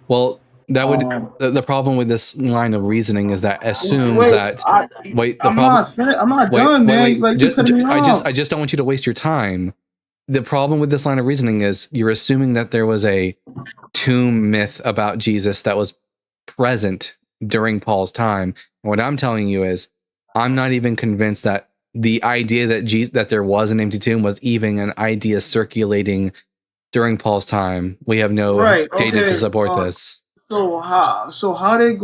Well, that would the problem with this line of reasoning is that assumes that I'm not done, man. Like you cut me off. I just don't want you to waste your time. The problem with this line of reasoning is you're assuming that there was a tomb myth about Jesus that was present during Paul's time. And what I'm telling you is I'm not even convinced that the idea that there was an empty tomb was even an idea circulating during Paul's time. We have no data to support this. So how did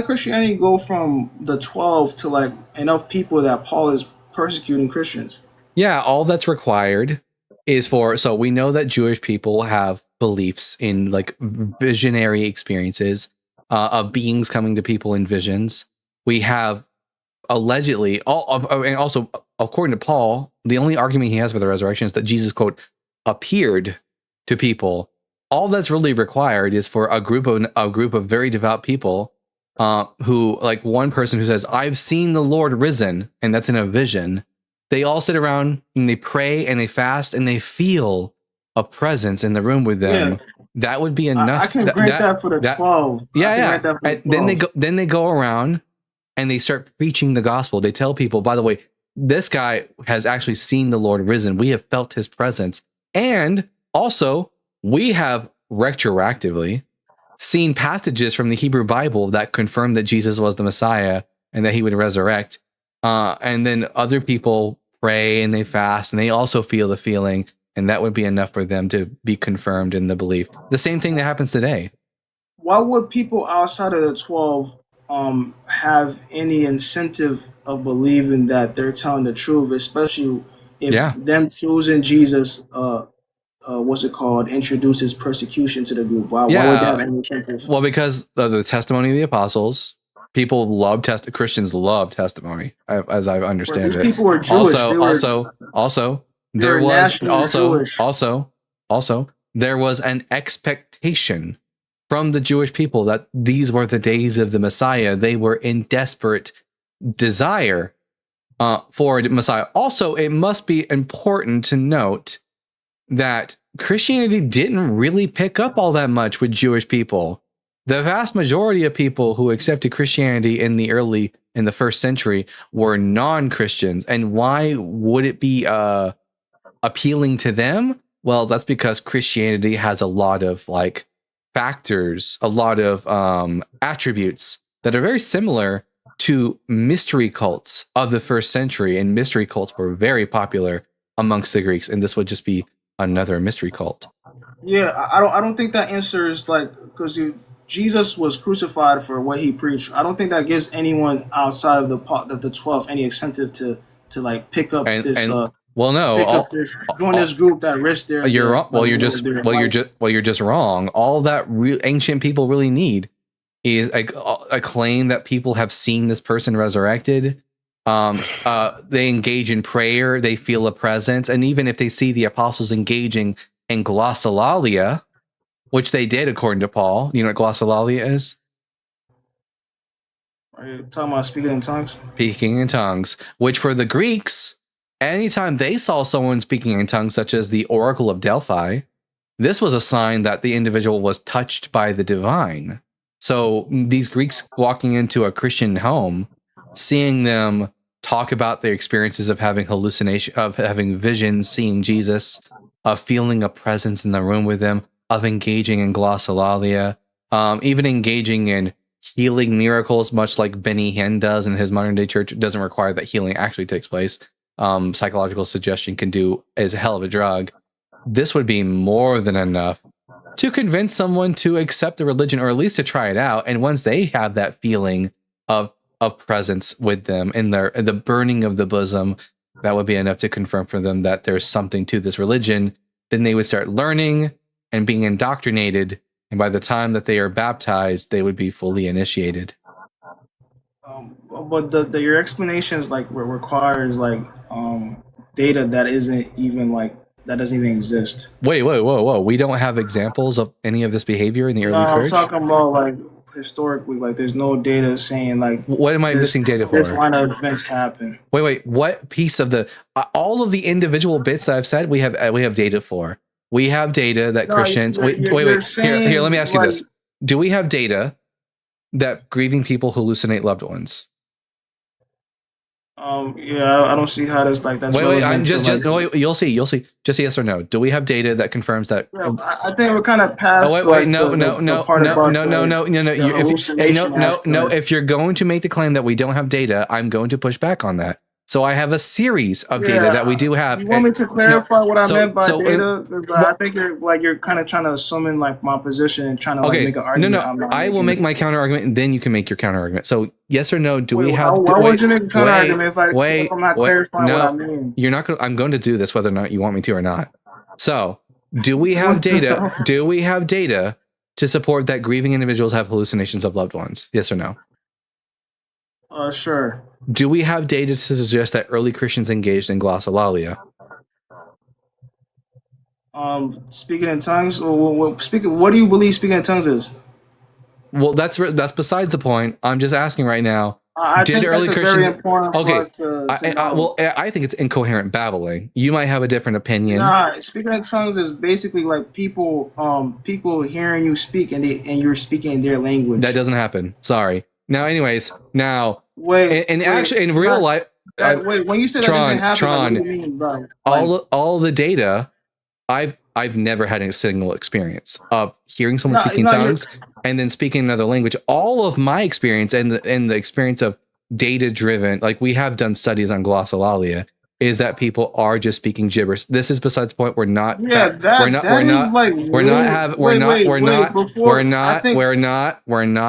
Christianity go from the 12 to like enough people that Paul is persecuting Christians? Yeah, all that's required is so we know that Jewish people have beliefs in like visionary experiences of beings coming to people in visions. We have allegedly and also according to Paul, the only argument he has for the resurrection is that Jesus, quote, appeared to people. All that's really required is for a group of very devout people who, like one person who says, I've seen the Lord risen, and that's in a vision. They all sit around and they pray and they fast and they feel a presence in the room with them. Yeah. That would be enough. I can grant that for the 12. Yeah. And then they go around and they start preaching the gospel. They tell people, by the way, this guy has actually seen the Lord risen. We have felt his presence. And also, we have retroactively seen passages from the Hebrew Bible that confirm that Jesus was the Messiah and that he would resurrect. And then other people pray and they fast and they also feel the feeling, and that would be enough for them to be confirmed in the belief. The same thing that happens today. Why would people outside of the 12 have any incentive of believing that they're telling the truth, especially if them choosing Jesus introduces persecution to the group? Why would they have any incentive? Well, because of the testimony of the apostles. People love Christians love testimony, as I understand it. People were Jewish. There was an expectation from the Jewish people that these were the days of the Messiah. They were in desperate desire for a Messiah. Also, it must be important to note that Christianity didn't really pick up all that much with Jewish people. The vast majority of people who accepted Christianity in the first century were non-Christians. And why would it be appealing to them? Well, that's because Christianity has a lot of like factors, a lot of attributes that are very similar to mystery cults of the first century. And mystery cults were very popular amongst the Greeks. And this would just be another mystery cult. Yeah, I don't think that answers because Jesus was crucified for what he preached. I don't think that gives anyone outside of the 12 any incentive to like pick up join this group that risked their. You're wrong. You're just wrong. All that ancient people really need is a claim that people have seen this person resurrected. They engage in prayer. They feel a presence, and even if they see the apostles engaging in glossolalia, which they did according to Paul. You know what glossolalia is? Are you talking about speaking in tongues? Speaking in tongues, which for the Greeks, anytime they saw someone speaking in tongues, such as the Oracle of Delphi, this was a sign that the individual was touched by the divine. So these Greeks walking into a Christian home, seeing them talk about their experiences of having hallucination, of having visions, seeing Jesus, of feeling a presence in the room with them, of engaging in glossolalia, even engaging in healing miracles, much like Benny Hinn does in his modern day church. It doesn't require that healing actually takes place. Psychological suggestion is a hell of a drug. This would be more than enough to convince someone to accept the religion, or at least to try it out. And once they have that feeling of presence with them in the burning of the bosom, that would be enough to confirm for them that there's something to this religion. Then they would start learning and being indoctrinated And by the time that they are baptized, they would be fully initiated. But your explanations like requires like data that isn't even like that doesn't even exist. Wait, whoa. We don't have examples of any of this behavior in the early I'm church? talking about like historically, like there's no data saying like What am I missing data for? this line of events happen. Wait. What piece of the all of the individual bits that I've said we have data for? We have data that Christians. Wait. Here. Let me ask you this: do we have data that grieving people hallucinate loved ones? Yeah, I don't see how that's like that's. Wait. I'm wait, you'll see. Just yes or no. Do we have data that confirms that? Yeah, I think we're kind of past. No. If you're going to make the claim that we don't have data, I'm going to push back on that. So I have a series of data that we do have. You want me to clarify what I meant by data? I think you're kind of trying to assume like my position and trying to like make an argument. No. I will make my counter argument, and then you can make your counter argument. So yes or no? Do we have? Why would you make a counter argument if I'm not clarifying what I mean? You're not going. I'm going to do this whether or not you want me to or not. So do we have data? Do we have data to support that grieving individuals have hallucinations of loved ones? Yes or no? Sure. Do we have data to suggest that early Christians engaged in glossolalia? Speaking in tongues. What do you believe speaking in tongues is? Well, that's besides the point. I'm just asking right now. I think that's very important. I think it's incoherent babbling. You might have a different opinion. Nah, speaking in tongues is basically like people hearing you speak and you're speaking in their language. That doesn't happen. Sorry. Now, anyways, in real life, when you say that doesn't happen, Tron, what do you mean, bro? all the data, I've never had a single experience of hearing someone speak in tongues and then speaking another language. All of my experience and the experience of data driven, like we have done studies on glossolalia, is that people are just speaking gibberish. This is besides the point. We're not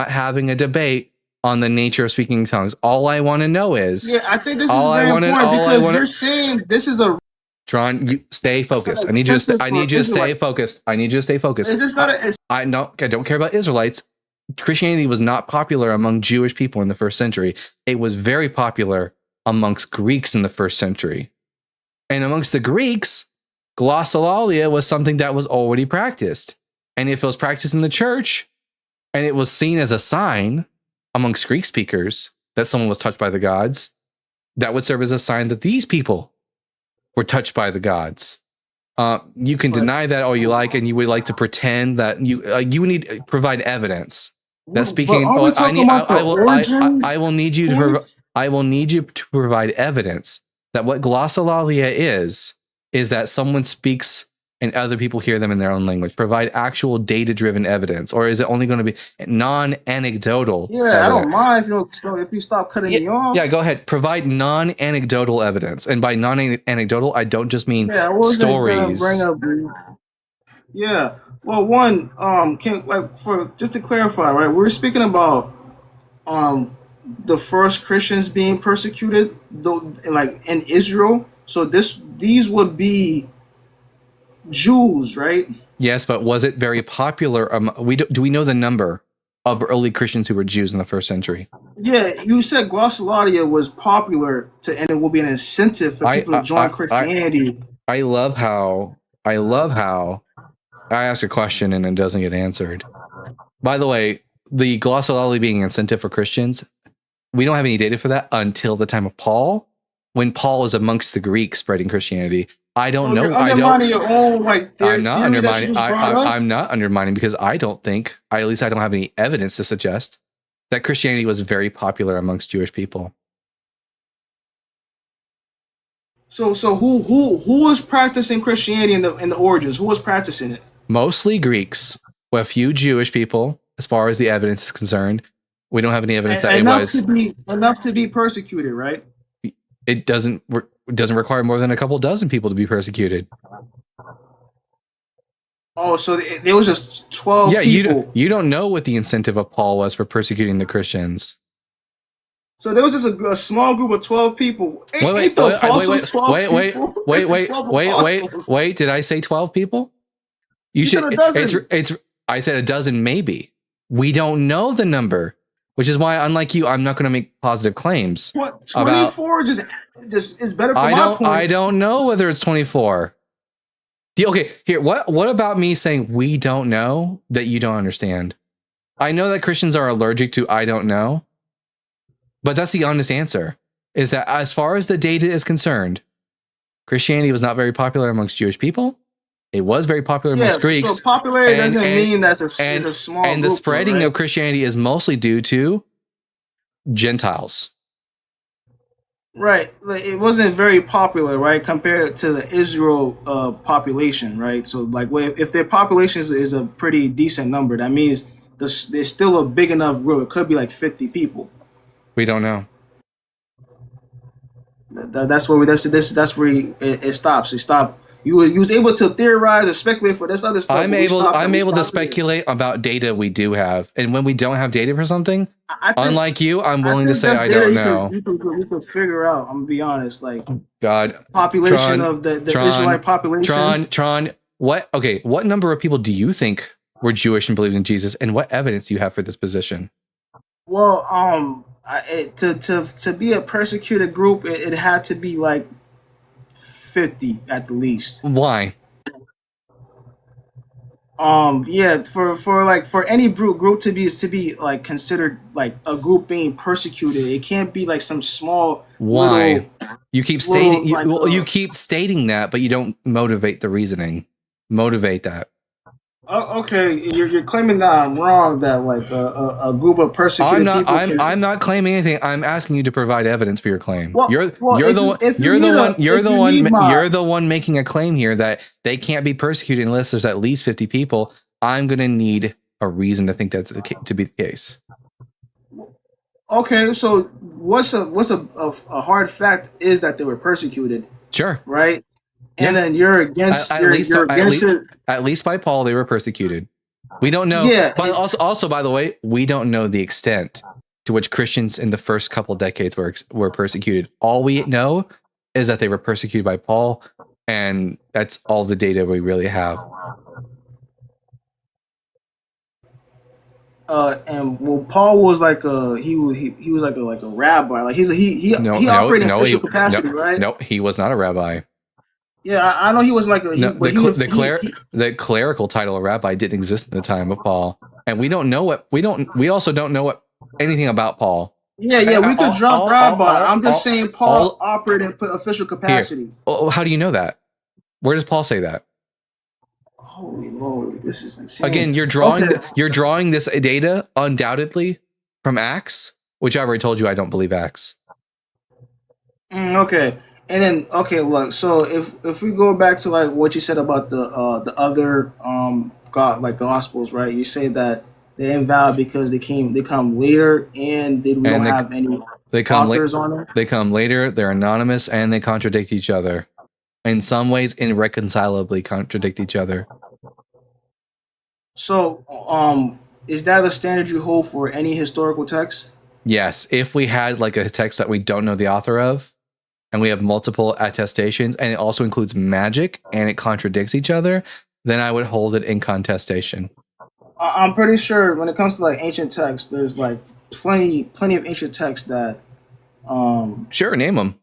having a debate on the nature of speaking in tongues. All I want to know is, I think this is very important because you're saying this is a. Tron, you stay focused. I need you to stay focused. Is this not I don't care about Israelites. Christianity was not popular among Jewish people in the first century. It was very popular amongst Greeks in the first century. And amongst the Greeks, glossolalia was something that was already practiced. And if it was practiced in the church and it was seen as a sign amongst Greek speakers that someone was touched by the gods, that would serve as a sign that these people were touched by the gods. You can deny that all you like, and you would like to pretend that you need to provide evidence that speaking. I will need you to provide evidence that what glossolalia is that someone speaks and other people hear them in their own language. Provide actual data-driven evidence, or is it only going to be non-anecdotal? Yeah, evidence? I don't mind if you stop cutting me off. Yeah, go ahead. Provide non-anecdotal evidence, and by non-anecdotal, I don't just mean stories. Yeah. Well, one just to clarify, right? We're speaking about the first Christians being persecuted, though, like in Israel. So these would be Jews, right? Yes, but was it very popular? Do we know the number of early Christians who were Jews in the first century? Yeah, you said glossolalia was popular and it will be an incentive for people to join Christianity. I love how I ask a question and it doesn't get answered. By the way, the glossolalia being an incentive for Christians, we don't have any data for that until the time of Paul, when Paul is amongst the Greeks spreading Christianity. I don't know. I'm not undermining because I don't think, at least I don't have any evidence to suggest that Christianity was very popular amongst Jewish people. So who was practicing Christianity in the origins? Who was practicing it? Mostly Greeks, with a few Jewish people, as far as the evidence is concerned. We don't have any evidence that it was enough to be persecuted, right? It doesn't require more than a couple dozen people to be persecuted. Oh, so there was just 12 people. Yeah, you don't know what the incentive of Paul was for persecuting the Christians. So there was just a small group of 12 people. Wait, did I say 12 people? You said a dozen. I said a dozen, maybe. We don't know the number, which is why, unlike you, I'm not going to make positive claims. What, about. 24 just is better for I my don't. point. I don't know whether it's 24. Okay, here. What about me saying we don't know that you don't understand? I know that Christians are allergic to I don't know, but that's the honest answer. Is that as far as the data is concerned, Christianity was not very popular amongst Jewish people. It was very popular amongst Greeks. So popularity And- doesn't and- mean that's it's and a small and the group, spreading right? of Christianity is mostly due to Gentiles. Right. Like, it wasn't very popular, right, compared to the Israel population, right? So, like, if their population is a pretty decent number, that means there's still a big enough group. It could be like 50 people. We don't know. That's where it stops. It stopped. You was able to theorize and speculate for this other stuff. I'm but we able stopped- I'm we able to stopped it. speculate about data we do have. And when we don't have data for something, I think- unlike you, I'm I willing to think say that's I data don't you know. You could figure out. I'm gonna be honest. Like God. population Tron, of the Tron, Israelite population. Tron, what number of people do you think were Jewish and believed in Jesus, and what evidence do you have for this position? Well, to be a persecuted group, it had to be like 50 at the least. Why? Yeah, for any group to be like considered like a group being persecuted, it can't be like some small Why? You keep stating little, you keep stating that, but you don't motivate the reasoning. Motivate that. Okay, you're claiming that I'm wrong. That like a group of persecuted people. I'm not claiming anything. I'm asking you to provide evidence for your claim. Well, You're if the one making a claim here that they can't be persecuted unless there's at least 50 people. I'm going to need a reason to think that's to be the case. Okay, so what's a hard fact is that they were persecuted, Sure. right? And Yeah. then you're against At you're least- against it. At least by Paul, they were persecuted. We don't know. Yeah. But also, by the way, we don't know the extent to which Christians in the first couple decades were persecuted. All we know is that they were persecuted by Paul, and that's all the data we really have. And well, Paul was like he was like a rabbi, like he operated in official capacity, right? No, he was not a rabbi. Yeah, I know he was like a No, the clerical title of rabbi didn't exist at the time of Paul, and we also don't know anything about Paul. Yeah, we could drop rabbi. I'm just saying Paul all- operated in official capacity. Oh, how do you know that? Where does Paul say that? Holy moly, this is insane. Again, you're drawing Okay. you're drawing this data undoubtedly from Acts, which I already told you I don't believe Acts. Okay. And then look, so if we go back to like what you said about the other gospels, right? You say that they're invalid because they come later and we don't have any They come authors on them. They come later. They're anonymous and they contradict each other. In some ways, irreconcilably contradict each other. So, is that a standard you hold for any historical text? Yes, if we had like a text that we don't know the author of, and we have multiple attestations, and it also includes magic, and it contradicts each other, then I would hold it in contestation. I'm pretty sure when it comes to like ancient texts, there's like plenty of ancient texts that Sure, name them.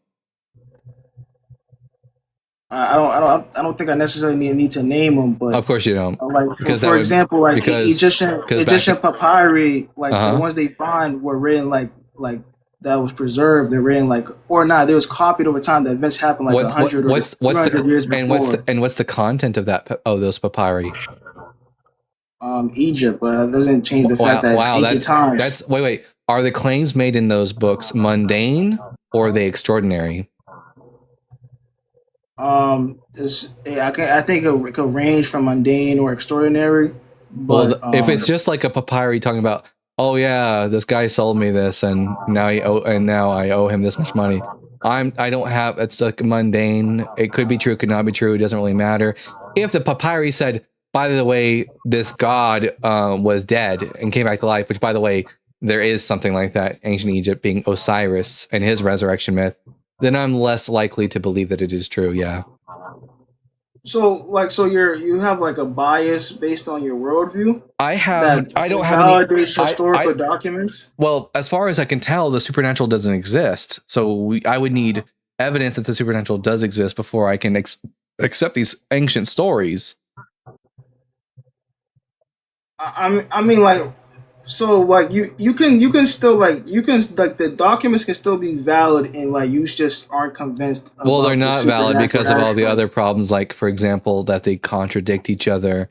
I don't think I necessarily need to name them, but Of course you don't. like Because that for would- example, like because Egyptian back- papyri, like Uh-huh. the ones they find were written like that was preserved. They're written like or not. They was copied over time. The events happened like 100 or 200 years before. What's the content of those papyri? Egypt, but it doesn't change the fact that it's ancient times. That's wait. Are the claims made in those books mundane or are they extraordinary? I think it could range from mundane or extraordinary. But Well, if it's just like a papyri talking about, oh yeah, this guy sold me this, and now I owe him this much money. I don't have. It's like mundane. It could be true, it could not be true. It doesn't really matter. If the papyri said, by the way, this god was dead and came back to life, which by the way, there is something like that, ancient Egypt being Osiris and his resurrection myth, then I'm less likely to believe that it is true. Yeah. So you have like a bias based on your worldview I that don't have any. validates historical I documents. Well, as far as I can tell, the supernatural doesn't exist. So I would need evidence that the supernatural does exist before I can accept these ancient stories. I mean, like, so like you can still like the documents can still be valid, and like you just aren't convinced. Well, they're about the not valid because of supernatural all the other aspects. problems, like for example, that they contradict each other.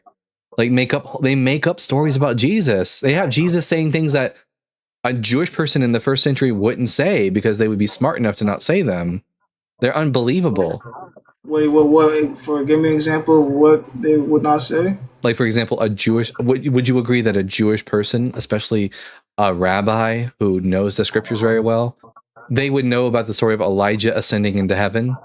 Like they make up stories about Jesus. They have Jesus saying things that a Jewish person in the first century wouldn't say because they would be smart enough to not say them. They're unbelievable. Wait, what? For give me an example of what they would not say. Like for example, would you agree that a Jewish person, especially a rabbi who knows the scriptures very well, they would know about the story of Elijah ascending into heaven?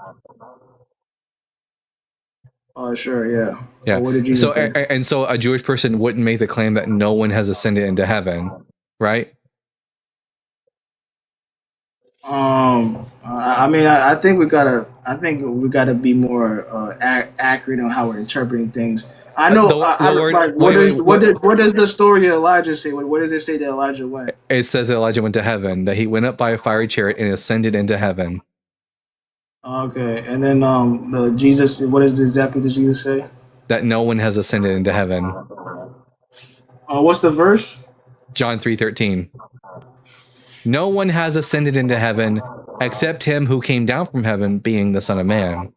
Oh, sure, yeah. Yeah. What did Jesus So say? and so a Jewish person wouldn't make the claim that no one has ascended into heaven, right? I mean, I think we gotta be more accurate on how we're interpreting things. I know. The word. Like, what does the story of Elijah say? What does it say that Elijah went? It says that Elijah went to heaven, that he went up by a fiery chariot and ascended into heaven. Okay, and then the Jesus. What is exactly did Jesus say? That no one has ascended into heaven. What's the verse? John 3:13. No one has ascended into heaven except him who came down from heaven, being the Son of Man.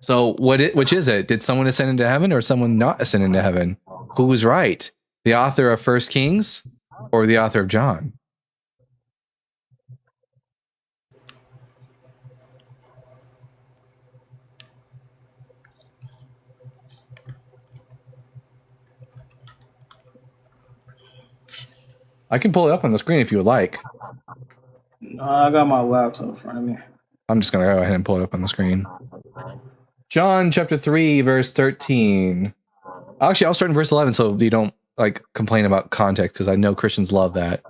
So which is it? Did someone ascend into heaven or someone not ascend into heaven? Who was right? The author of 1 Kings or the author of John? I can pull it up on the screen if you would like. I got my laptop in front of me. I'm just going to go ahead and pull it up on the screen. John chapter 3, verse 13. Actually, I'll start in verse 11 so you don't like complain about context, because I know Christians love that.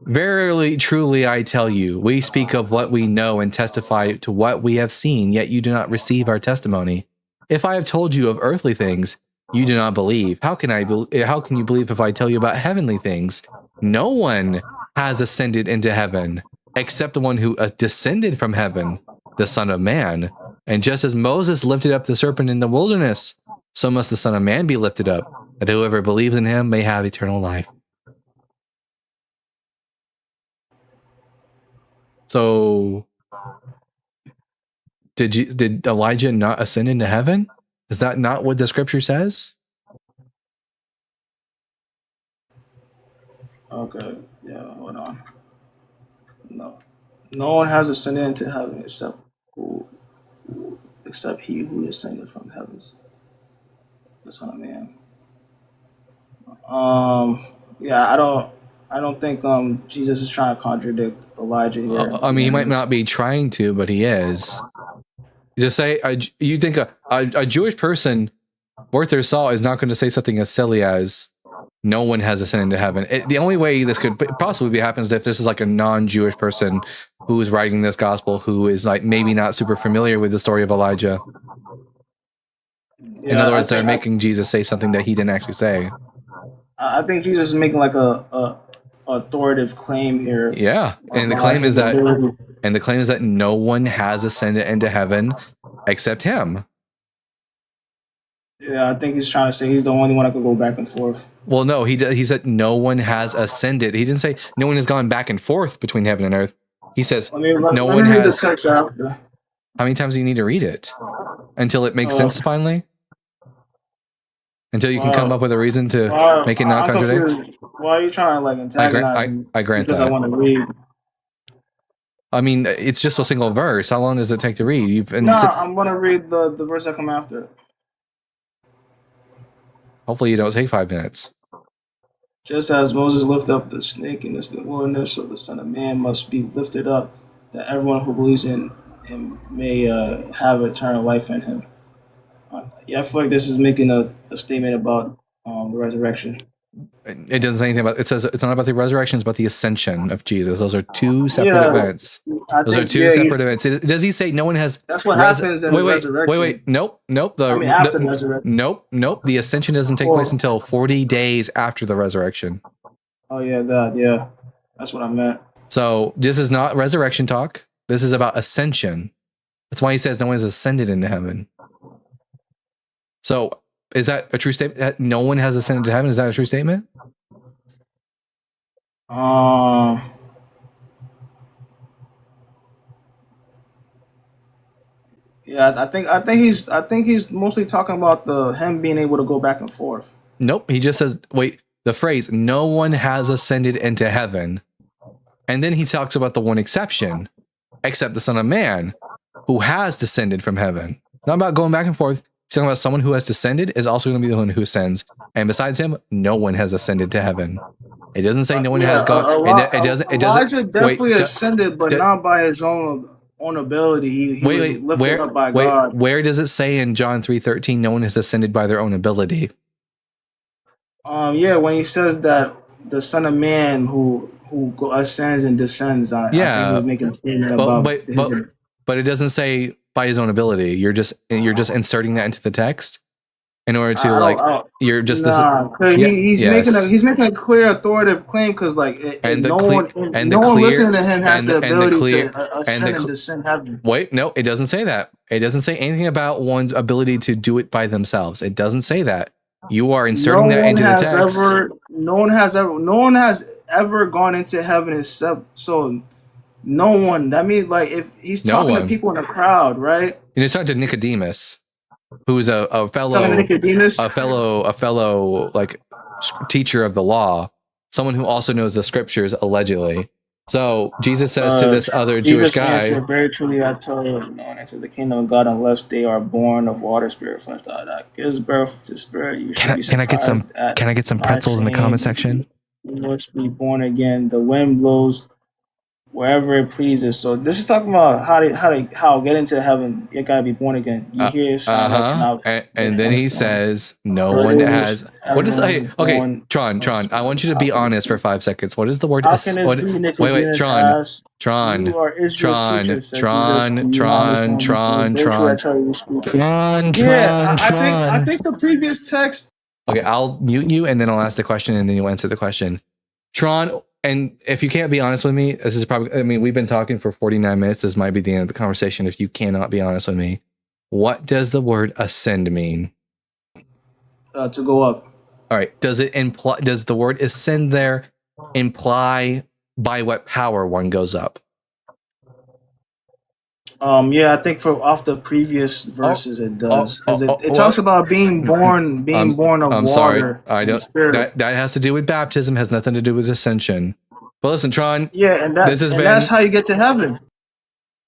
Verily, truly, I tell you, we speak of what we know and testify to what we have seen, yet you do not receive our testimony. If I have told you of earthly things, you do not believe. How can you believe if I tell you about heavenly things? No one has ascended into heaven except the one who descended from heaven, the Son of Man. And just as Moses lifted up the serpent in the wilderness, so must the Son of Man be lifted up, that whoever believes in him may have eternal life. So, did Elijah not ascend into heaven? Is that not what the scripture says? Okay, yeah, hold on. No one has ascended into heaven except he who ascended from heavens, the Son of Man. Yeah, I don't think Jesus is trying to contradict Elijah here. I mean, he might not be trying to, but he is. Just say, you think a Jewish person worth their salt is not going to say something as silly as no one has ascended into heaven. The only way this could possibly be happens is if this is like a non-Jewish person who is writing this gospel, who is like maybe not super familiar with the story of Elijah. Yeah, in other words, they're making Jesus say something that he didn't actually say. I think Jesus is making like a authoritative claim here. Yeah, and the claim is that no one has ascended into heaven except him. Yeah, I think he's trying to say he's the only one that can go back and forth. Well, no, he said no one has ascended. He didn't say no one has gone back and forth between heaven and earth. He says no one has. The text after. How many times do you need to read it until it makes sense finally? Until you can come up with a reason to make it not contradict? Why are you trying to like antagonize me? I grant because that. I want to read. I mean, it's just a single verse. How long does it take to read? I'm going to read the verse that come after it. Hopefully you don't take 5 minutes. Just as Moses lifted up the snake in the wilderness, so the Son of Man must be lifted up, that everyone who believes in him may have eternal life in him. Yeah, I feel like this is making a statement about the resurrection. It doesn't say anything about. It says it's not about the resurrection. It's about the ascension of Jesus. Those are two separate events. I Those are think, two separate events. Does he say no one has? that's what happens in the Wait. resurrection. Nope. After the resurrection. Nope. The ascension doesn't take place until 40 days after the resurrection. Oh yeah, that's what I meant. So this is not resurrection talk. This is about ascension. That's why he says no one has ascended into heaven. So is that a true statement? That no one has ascended to heaven? Is that a true statement? Yeah, I think he's mostly talking about him being able to go back and forth. Nope. He just says, the phrase, no one has ascended into heaven. And then he talks about the one exception, except the Son of Man, who has descended from heaven. Not about going back and forth. He's talking about someone who has descended is also going to be the one who ascends. And besides him, no one has ascended to heaven. It doesn't say no one has gone. It doesn't. Elijah definitely ascended, but not by his own ability. He was lifted up by God. Where does it say in John 3:13, no one has ascended by their own ability? Yeah, when he says that the Son of Man who ascends and descends, I think he was making a statement about but it doesn't say by his own ability. You're just inserting that into the text in order to he's making a clear authoritative claim because no one listening to him has the ability to ascend and descend heaven. Wait, no, it doesn't say that. It doesn't say anything about one's ability to do it by themselves. It doesn't say that. You are inserting that into the text. No one has ever gone into heaven except no one. That means if he's talking to people in the crowd, right? And it's talking to Nicodemus, who's a fellow teacher of the law, someone who also knows the scriptures allegedly. So Jesus says to this other Jewish guy, "Very truly I tell you, no one enters the kingdom of God unless they are born of water, spirit, flesh. That gives birth to spirit." Can I get some pretzels in the comment section? You must be born again. The wind blows wherever it pleases. So this is talking about how get into heaven. You gotta be born again. You hear and then he says, "No one has." What is? Okay, Tron. I want you to be honest for 5 seconds. What is the word? Wait, Tron. I think the previous text. Okay, I'll mute you and then I'll ask the question and then you'll answer the question. Tron, and if you can't be honest with me, this is probably, we've been talking for 49 minutes. This might be the end of the conversation if you cannot be honest with me. What does the word ascend mean? To go up. All right. Does the word ascend there imply by what power one goes up? Yeah, I think off the previous verses it does. Because it talks about being born of water. I'm sorry. I don't. That has to do with baptism. Has nothing to do with ascension. But listen, Tron. Yeah, that's how you get to heaven.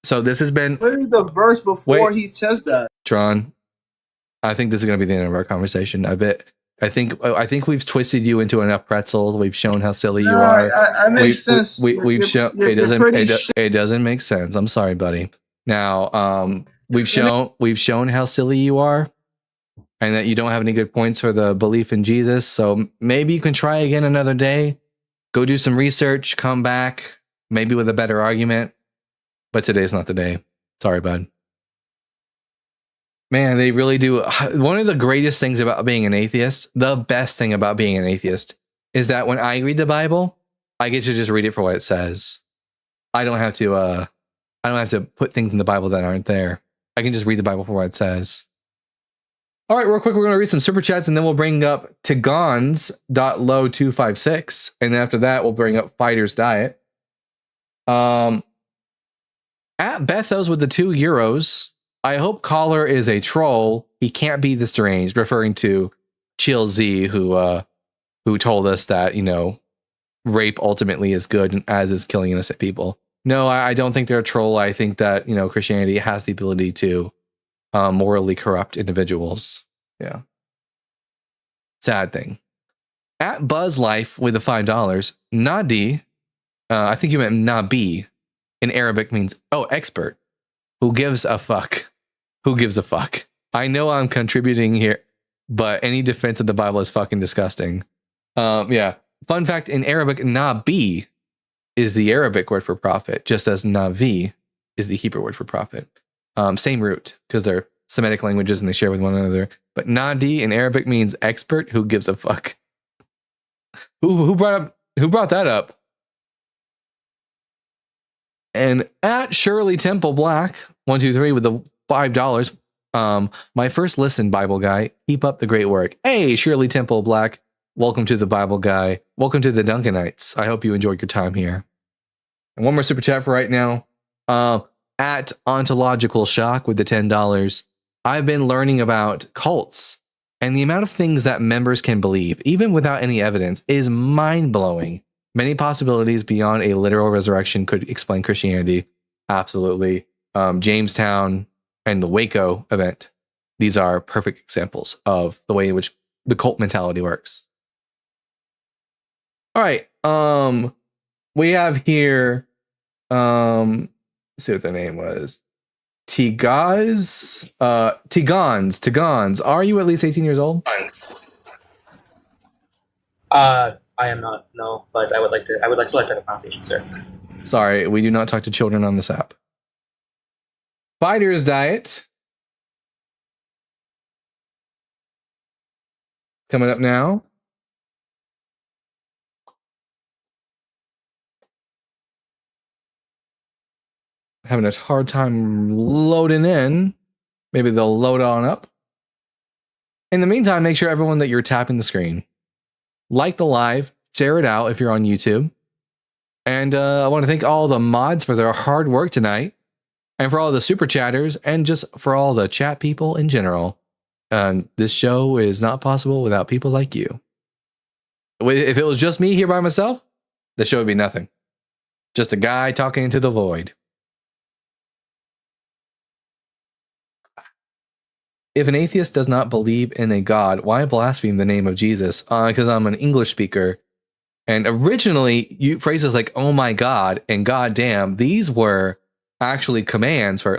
So this has been literally the verse before he says that. Tron, I think this is going to be the end of our conversation. I think we've twisted you into enough pretzels. We've shown how silly you are. It makes sense. We've shown it doesn't make sense. I'm sorry, buddy. Now, we've shown how silly you are and that you don't have any good points for the belief in Jesus. So maybe you can try again another day, go do some research, come back, maybe with a better argument. But today's not the day. Sorry, bud. Man, they really do. One of the greatest things about being an atheist, the best thing about being an atheist, is that when I read the Bible, I get to just read it for what it says. I don't have to put things in the Bible that aren't there. I can just read the Bible for what it says. All right, real quick, we're going to read some super chats and then we'll bring up Tigons.low256. And then after that, we'll bring up Fighter's Diet. At Bethos with the €2. I hope Caller is a troll. He can't be this deranged, referring to Chill Z, who told us that, rape ultimately is good as is killing innocent people. No, I don't think they're a troll. I think that, Christianity has the ability to morally corrupt individuals. Yeah. Sad thing. At Buzz Life with the $5, Nadi, I think you meant Nabi, in Arabic means, expert. Who gives a fuck? Who gives a fuck? I know I'm contributing here, but any defense of the Bible is fucking disgusting. Yeah. Fun fact, in Arabic, Nabi is the Arabic word for prophet, just as Navi is the Hebrew word for prophet. Same root, because they're Semitic languages and they share with one another. But Nadi in Arabic means expert. Who gives a fuck? Who brought that up? And at Shirley Temple Black 123 with the $5. My first listen, Bible guy. Keep up the great work. Hey, Shirley Temple Black. Welcome to the Bible guy. Welcome to the Duncanites. I hope you enjoyed your time here. And one more super chat for right now. At Ontological Shock with the $10. I've been learning about cults, and the amount of things that members can believe, even without any evidence, is mind-blowing. Many possibilities beyond a literal resurrection could explain Christianity. Absolutely. Jamestown and the Waco event. These are perfect examples of the way in which the cult mentality works. All right. We have here, let's see what the name was. Tigans. Are you at least 18 years old? I am not, no, but I would like to select a pronunciation, sir. Sorry, we do not talk to children on this app. Fighter's Diet. Coming up now. Having a hard time loading in. Maybe they'll load on up. In the meantime, make sure everyone that you're tapping the screen. Like the live, share it out if you're on YouTube. And I want to thank all the mods for their hard work tonight. And for all the super chatters, and just for all the chat people in general. This show is not possible without people like you. If it was just me here by myself, the show would be nothing. Just a guy talking into the void. If an atheist does not believe in a God, why blaspheme the name of Jesus? Because I'm an English speaker. And originally, phrases like, oh my God, and God damn, these were actually commands for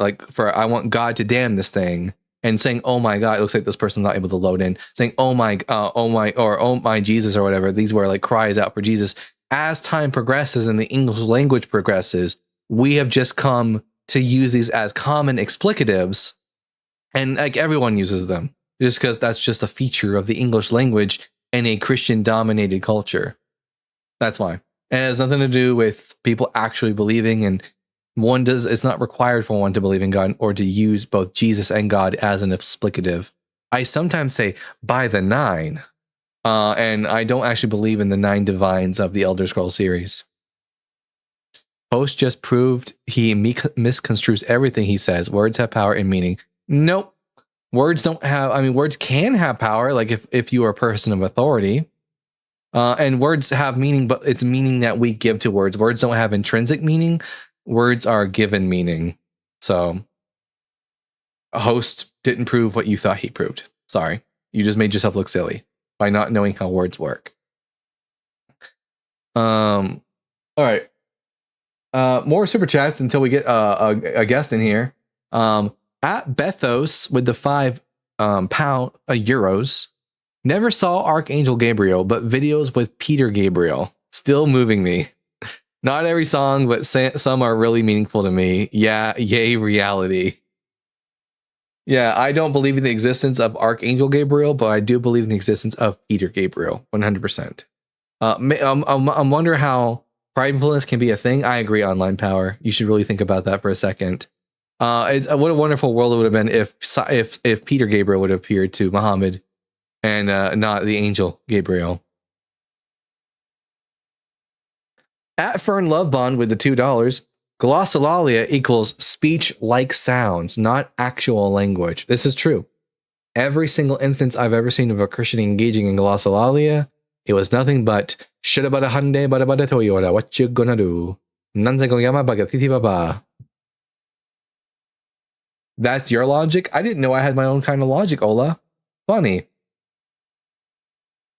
I want God to damn this thing. And saying, oh my God, it looks like this person's not able to load in. Saying, oh my, or oh my Jesus, or whatever. These were like cries out for Jesus. As time progresses and the English language progresses, we have just come to use these as common explicatives. And like everyone uses them, just because that's just a feature of the English language in a Christian-dominated culture. That's why. And it has nothing to do with people actually believing, and it's not required for one to believe in God or to use both Jesus and God as an explicative. I sometimes say by the 9, and I don't actually believe in the 9 divines of the Elder Scrolls series. Host just proved he misconstrues everything he says. Words have power and meaning. Nope. Words don't have, words can have power, like if you are a person of authority. And words have meaning, but it's meaning that we give to words. Words don't have intrinsic meaning. Words are given meaning. So a host didn't prove what you thought he proved. Sorry. You just made yourself look silly by not knowing how words work. All right. More super chats until we get a guest in here. At Bethos with the 5 euros. Never saw Archangel Gabriel, but videos with Peter Gabriel. Still moving me. Not every song, but some are really meaningful to me. Yeah, yay, reality. Yeah, I don't believe in the existence of Archangel Gabriel, but I do believe in the existence of Peter Gabriel, 100%. I'm wondering how pridefulness can be a thing. I agree, online power. You should really think about that for a second. What a wonderful world it would have been if Peter Gabriel would have appeared to Muhammad and not the angel Gabriel. At Fern Love Bond with the $2, glossolalia equals speech like sounds, not actual language. This is true. Every single instance I've ever seen of a Christian engaging in glossolalia, it was nothing but shida bada hande bada bada toyota. What you gonna do? Nanze goyama bagatiti baba. That's your logic? I didn't know I had my own kind of logic, Ola. Funny.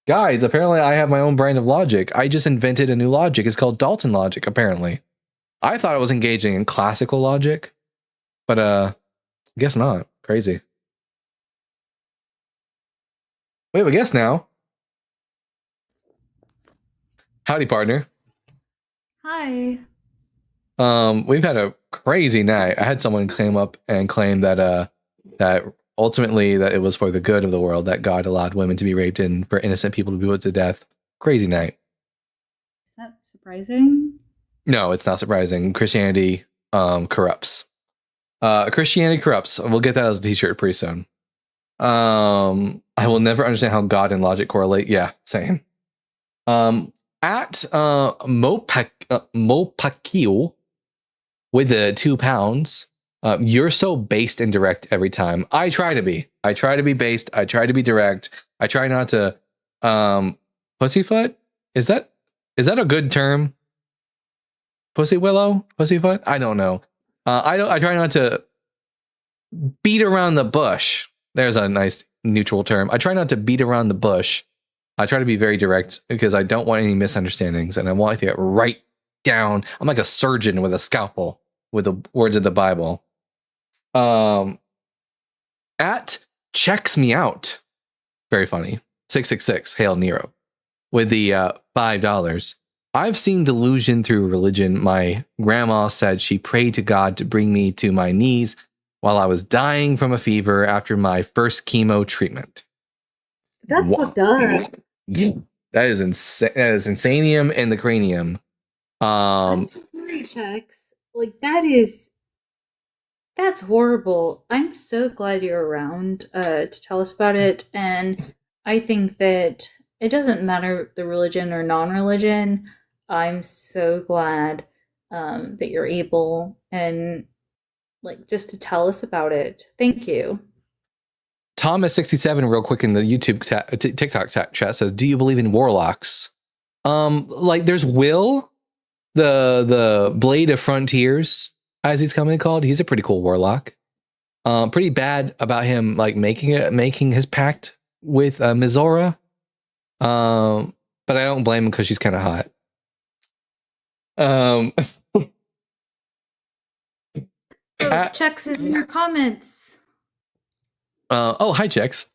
Guys, apparently I have my own brand of logic. I just invented a new logic. It's called Dalton logic, apparently. I thought I was engaging in classical logic, but I guess not. Crazy. We have a guest now. Howdy, partner. Hi. We've had a crazy night. I had someone claim that that ultimately that it was for the good of the world that God allowed women to be raped and for innocent people to be put to death. Crazy night. Is that surprising? No, it's not surprising. Christianity corrupts. Christianity corrupts. We'll get that as a t-shirt pretty soon. I will never understand how God and logic correlate. Yeah, same. At Mopakio with the £2. You're so based and direct every time. I try to be. I try to be based. I try to be direct. I try not to pussyfoot. Is that a good term? Pussy willow? Pussyfoot? I don't know. I try not to beat around the bush. There's a nice neutral term. I try not to beat around the bush. I try to be very direct because I don't want any misunderstandings and I want to get right down. I'm like a surgeon with a scalpel with the words of the Bible. At checks me out. Very funny. 666, Hail Nero. With the $5. I've seen delusion through religion. My grandma said she prayed to God to bring me to my knees while I was dying from a fever after my first chemo treatment. That's fucked up. Yeah. That is insane. That is insanium in the cranium. Temporary checks. Like that's horrible. I'm so glad you're around to tell us about it. And I think that it doesn't matter the religion or non-religion. I'm so glad that you're able and like just to tell us about it. Thank you. Thomas67 real quick in the YouTube TikTok chat says, do you believe in warlocks? Like there's Will, the Blade of Frontiers, as he's commonly called. He's a pretty cool warlock. Pretty bad about him like making his pact with Mizora. But I don't blame him because she's kind of hot. So checks in your comments. Oh, hi, Checks.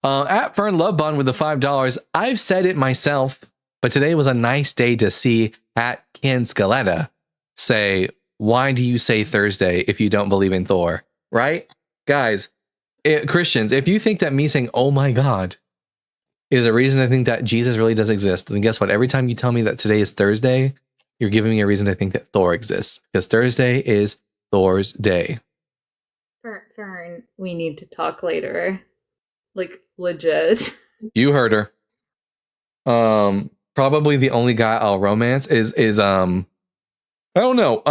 At Fern Love Bun with the $5. I've said it myself, but today was a nice day to see at Ken Scaletta say, why do you say Thursday if you don't believe in Thor? Right? Guys, Christians, if you think that me saying, oh my God, is a reason to think that Jesus really does exist, then guess what? Every time you tell me that today is Thursday, you're giving me a reason to think that Thor exists. Because Thursday is Thor's day. Fern, we need to talk later. Like, legit. You heard her. Probably the only guy I'll romance is I don't know.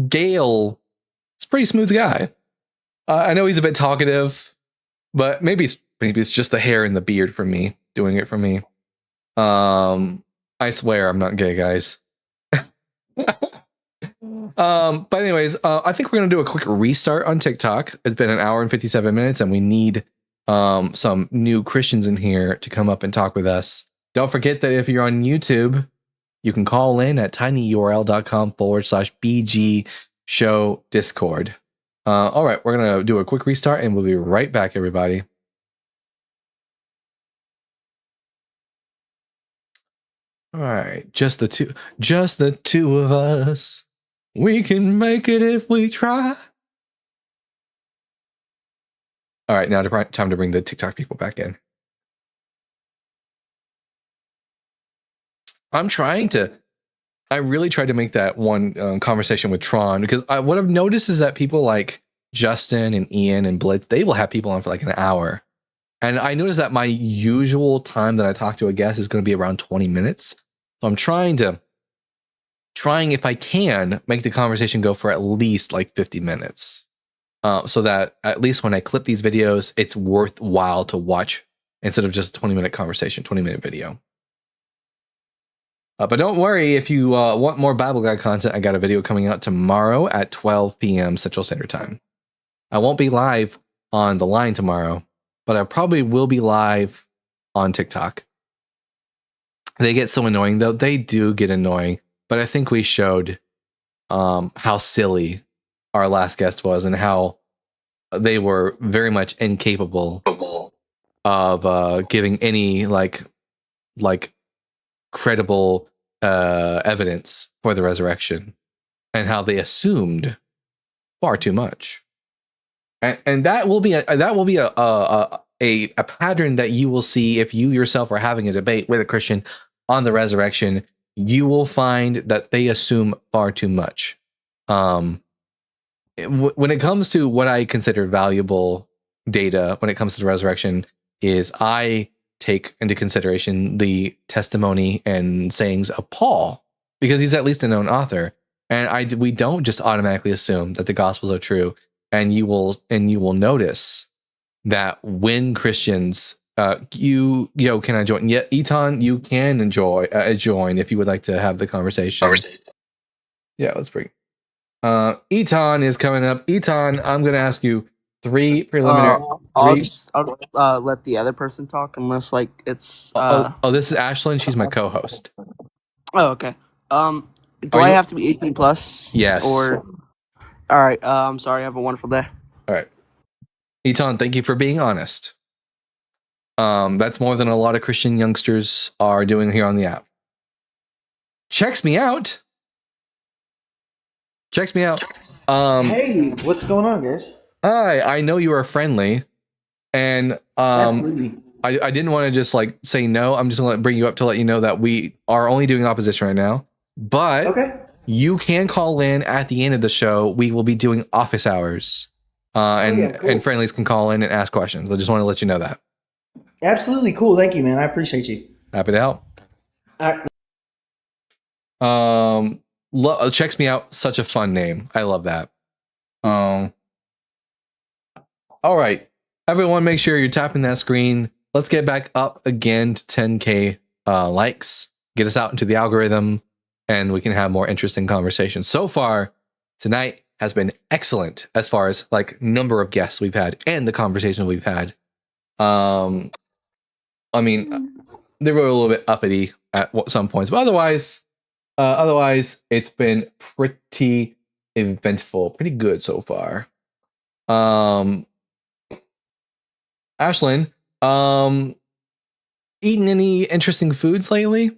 Gale. It's a pretty smooth guy. I know he's a bit talkative, but maybe it's just the hair and the beard for me doing it for me. I swear I'm not gay, guys. But anyways, I think we're gonna do a quick restart on TikTok. It's been an hour and 57 minutes, and we need some new Christians in here to come up and talk with us. Don't forget that if you're on YouTube, you can call in at tinyurl.com/BG show Discord. All right, we're gonna do a quick restart, and we'll be right back, everybody. All right, just the two of us. We can make it if we try. All right, now time to bring the TikTok people back in. I really tried to make that one conversation with Tron, because what I've noticed is that people like Justin and Ian and Blitz, they will have people on for like an hour. And I noticed that my usual time that I talk to a guest is going to be around 20 minutes. So I'm trying if I can make the conversation go for at least like 50 minutes. So that at least when I clip these videos, it's worthwhile to watch instead of just a 20-minute conversation, 20-minute video. But don't worry, if you want more Bible Guide content, I got a video coming out tomorrow at 12 p.m. Central Standard Time. I won't be live on the line tomorrow, but I probably will be live on TikTok. They get so annoying, though. They do get annoying. But I think we showed how silly our last guest was and how they were very much incapable of giving any like credible evidence for the resurrection, and how they assumed far too much. And that will be a pattern that you will see if you yourself are having a debate with a Christian on the resurrection. You will find that they assume far too much. When it comes to what I consider valuable data when it comes to the resurrection, is I take into consideration the testimony and sayings of Paul, because he's at least a known author, and we don't just automatically assume that the Gospels are true. And you will notice that when Christians, can I join? Yeah, Eton, you can join if you would like to have the conversation. Yeah, let's bring. Eton is coming up. Eton, I'm going to ask you 3 preliminary. I'll let the other person talk unless like it's. This is Ashlyn. She's my co-host. Oh, okay. Do I have to be 18 plus? Yes. Or. All right. I'm sorry. Have a wonderful day. All right. Eton, thank you for being honest. That's more than a lot of Christian youngsters are doing here on the app. Checks me out. Hey, what's going on, guys? Hi, I know you are friendly, and I didn't want to just like say no. I'm just going to bring you up to let you know that we are only doing opposition right now. But okay. You can call in at the end of the show. We will be doing office hours, and friendlies can call in and ask questions. I just want to let you know that. Absolutely cool. Thank you, man. I appreciate you. Happy to help. Checks me out. Such a fun name. I love that. All right, everyone, make sure you're tapping that screen. Let's get back up again to 10K likes. Get us out into the algorithm, and we can have more interesting conversations. So far, tonight has been excellent as far as like number of guests we've had and the conversation we've had. I mean, they were a little bit uppity at some points, but otherwise, it's been pretty eventful, pretty good so far. Ashlyn, eaten any interesting foods lately?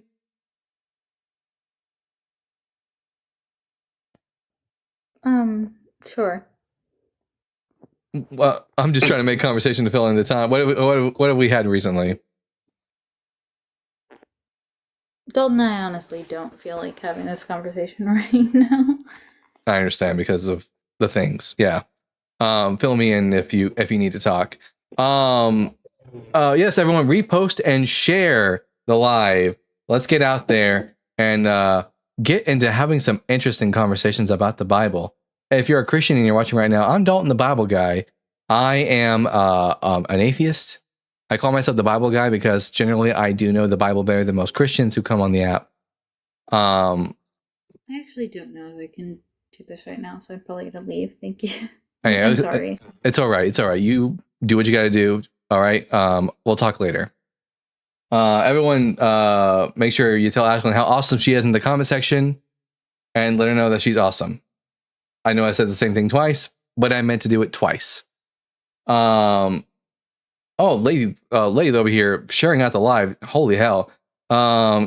Sure. Well, I'm just trying to make conversation to fill in the time. What have we had recently? Dalton and I honestly don't feel like having this conversation right now. I understand because of the things. Yeah. Fill me in if you need to talk. Yes, everyone, repost and share the live. Let's get out there and get into having some interesting conversations about the Bible. If you're a Christian and you're watching right now, I'm Dalton, the Bible guy. I am an atheist. I call myself the Bible guy because generally I do know the Bible better than most Christians who come on the app. I actually don't know if I can do this right now, so I'm probably gonna leave. Thank you. I'm sorry. It's all right. It's all right. You do what you got to do. All right. We'll talk later. Everyone, make sure you tell Ashlyn how awesome she is in the comment section, and let her know that she's awesome. I know I said the same thing twice, but I meant to do it twice. Lady over here sharing out the live. Holy hell.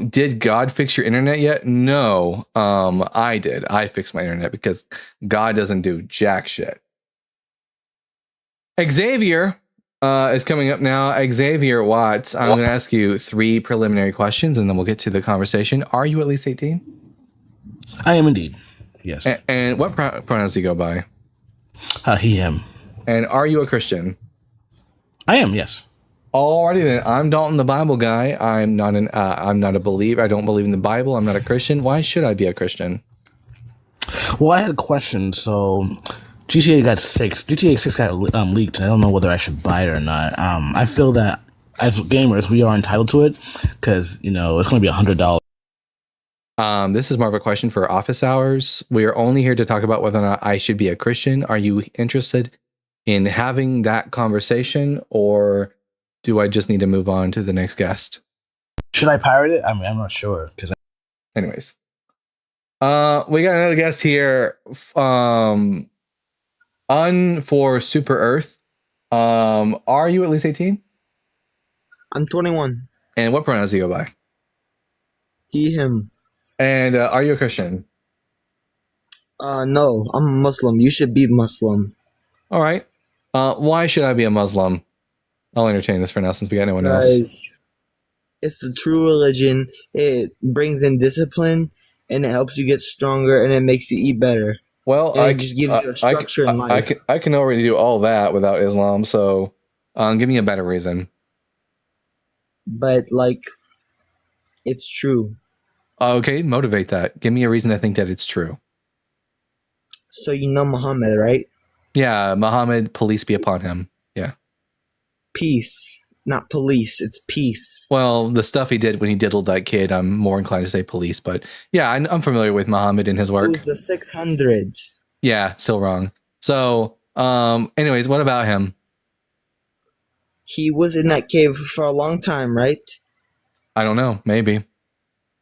Did God fix your internet yet? No. I did. I fixed my internet because God doesn't do jack shit. Xavier is coming up now. Xavier Watts, I'm going to ask you 3 preliminary questions and then we'll get to the conversation. Are you at least 18? I am indeed. Yes. And what pronouns do you go by? He, him. And are you a Christian? I am, yes. Alrighty then. I'm Dalton, the Bible guy. I'm not a believer. I don't believe in the Bible. I'm not a Christian. Why should I be a Christian? Well, I had a question. So, GTA 6 got leaked. I don't know whether I should buy it or not. I feel that as gamers, we are entitled to it because, it's going to be $100. This is more of a question for office hours. We are only here to talk about whether or not I should be a Christian. Are you interested in having that conversation, or do I just need to move on to the next guest? Should I pirate it? I mean, I'm not sure. Anyways, we got another guest here. For Super Earth. Are you at least 18? I'm 21. And what pronouns do you go by? He, him. And are you a Christian? No, I'm a Muslim. You should be Muslim. All right. Why should I be a Muslim? I'll entertain this for now since we got no one else. Guys, it's the true religion. It brings in discipline, and it helps you get stronger, and it makes you eat better. Well, and it just gives you a structure in life. I can already do all that without Islam, so give me a better reason. But, like, it's true. Okay, motivate that. Give me a reason to think that it's true. So you know Muhammad, right? Yeah, Muhammad, police be upon him. Yeah. Peace, not police. It's peace. Well, the stuff he did when he diddled that kid, I'm more inclined to say police, but yeah, I'm familiar with Muhammad and his work. It was the 600s. Yeah, still wrong. So, anyways, what about him? He was in that cave for a long time, right? I don't know, maybe.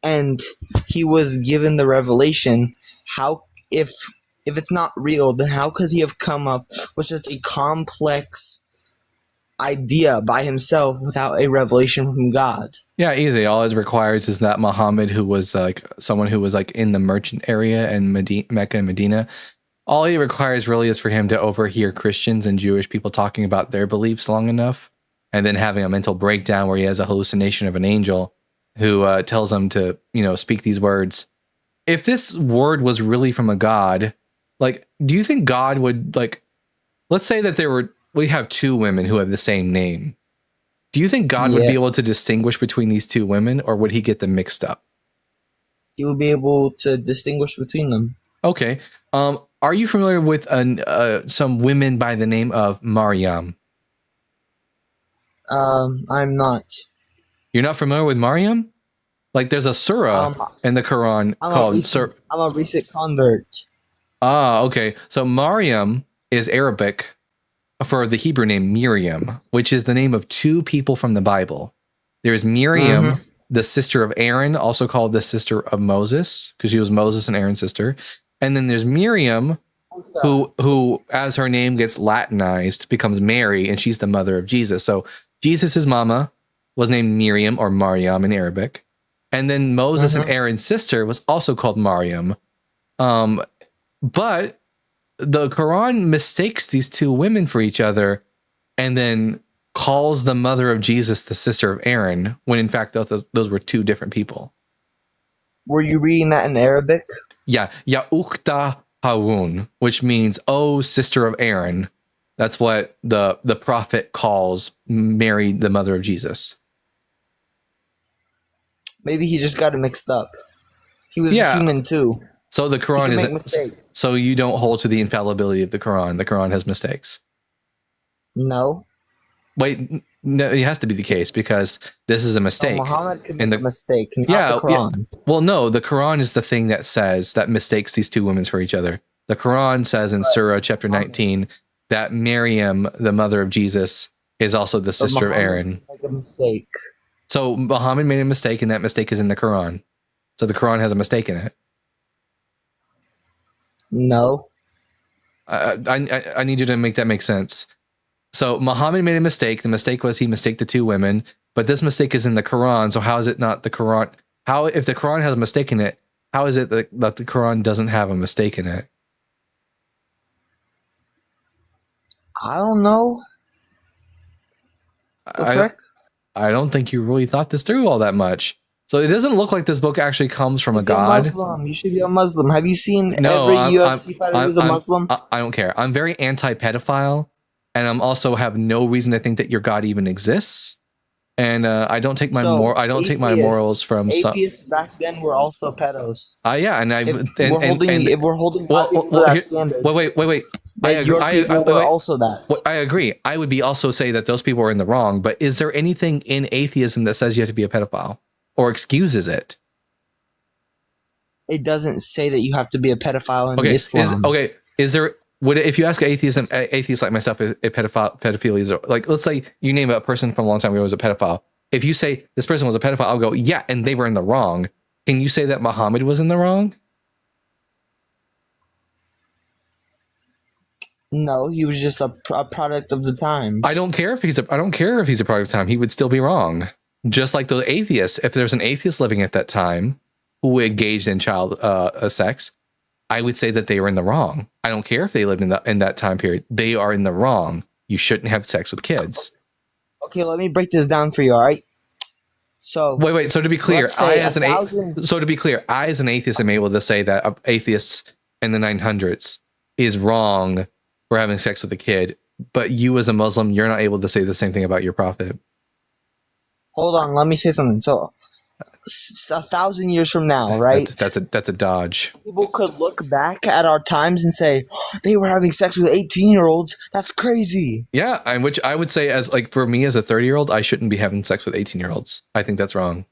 And he was given the revelation. How, if it's not real, then how could he have come up with such a complex idea by himself without a revelation from God? Yeah, easy. All it requires is that Muhammad, who was like someone who was like in the merchant area in Mecca and Medina, all he requires really is for him to overhear Christians and Jewish people talking about their beliefs long enough, and then having a mental breakdown where he has a hallucination of an angel who tells him to, speak these words. If this word was really from a God, like, do you think God would, like, let's say that we have two women who have the same name. Do you think God would be able to distinguish between these two women, or would he get them mixed up? He would be able to distinguish between them. Okay. Are you familiar with some women by the name of Maryam? I'm not. You're not familiar with Maryam? Like, there's a surah in the Quran called Surah. I'm a recent convert. Ah, okay. So Maryam is Arabic for the Hebrew name Miriam, which is the name of two people from the Bible. There's Miriam, the sister of Aaron, also called the sister of Moses, because she was Moses and Aaron's sister. And then there's Miriam, who, as her name gets Latinized, becomes Mary, and she's the mother of Jesus. So Jesus' mama was named Miriam, or Maryam in Arabic. And then Moses and Aaron's sister was also called Maryam. But the Quran mistakes these two women for each other and then calls the mother of Jesus the sister of Aaron, when in fact those were two different people. Were you reading that in Arabic? Yeah, Ya Ukhta Harun, which means, oh, sister of Aaron. That's what the prophet calls Mary, the mother of Jesus. Maybe he just got it mixed up. He was a human too. So the Quran make mistakes. So you don't hold to the infallibility of the Quran. The Quran has mistakes. No. Wait, no, it has to be the case because this is a mistake. Muhammad could make a mistake, not the Quran. Yeah. Well, no, the Quran is the thing that says that mistakes these two women for each other. The Quran says in Surah chapter 19 that Maryam, the mother of Jesus, is also the sister of Aaron. Make a mistake. So Muhammad made a mistake, and that mistake is in the Quran. So the Quran has a mistake in it. No. I need you to make that make sense. So Muhammad made a mistake. The mistake was he mistaked the two women, but this mistake is in the Quran. So how is it not the Quran? How, if the Quran has a mistake in it, how is it that the Quran doesn't have a mistake in it? I don't know. I don't think you really thought this through all that much. So it doesn't look like this book actually comes from a god. Muslim. You should be a Muslim. Have you seen every UFC fighter who's a Muslim? I don't care. I'm very anti-pedophile, and I'm also have no reason to think that your God even exists. And I don't take my take my morals from atheists back then were also pedos. Yeah, and if we're holding that standard. Wait. Also that. I agree. I would be also say that those people are in the wrong. But is there anything in atheism that says you have to be a pedophile or excuses it? It doesn't say that you have to be a pedophile in Islam. Is there? If you ask atheists like myself, if pedophilia is, like, let's say you name a person from a long time ago who was a pedophile. If you say this person was a pedophile, I'll go, yeah, and they were in the wrong. Can you say that Muhammad was in the wrong? No, he was just a product of the times. I don't care if he's a product of time. He would still be wrong. Just like those atheists. If there's an atheist living at that time, who engaged in child sex, I would say that they were in the wrong. I don't care if they lived in that time period. They are in the wrong. You shouldn't have sex with kids. Okay, let me break this down for you. All right. So wait. So to be clear, let's say I as an atheist am able to say that atheists in the 900s is wrong for having sex with a kid, but you as a Muslim, you're not able to say the same thing about your prophet. Hold on, let me say something. So 1,000 years from now, right? That's a dodge. People could look back at our times and say, oh, they were having sex with 18-year-olds. That's crazy. Yeah, which I would say as like for me as a 30-year-old, I shouldn't be having sex with 18-year-olds. I think that's wrong.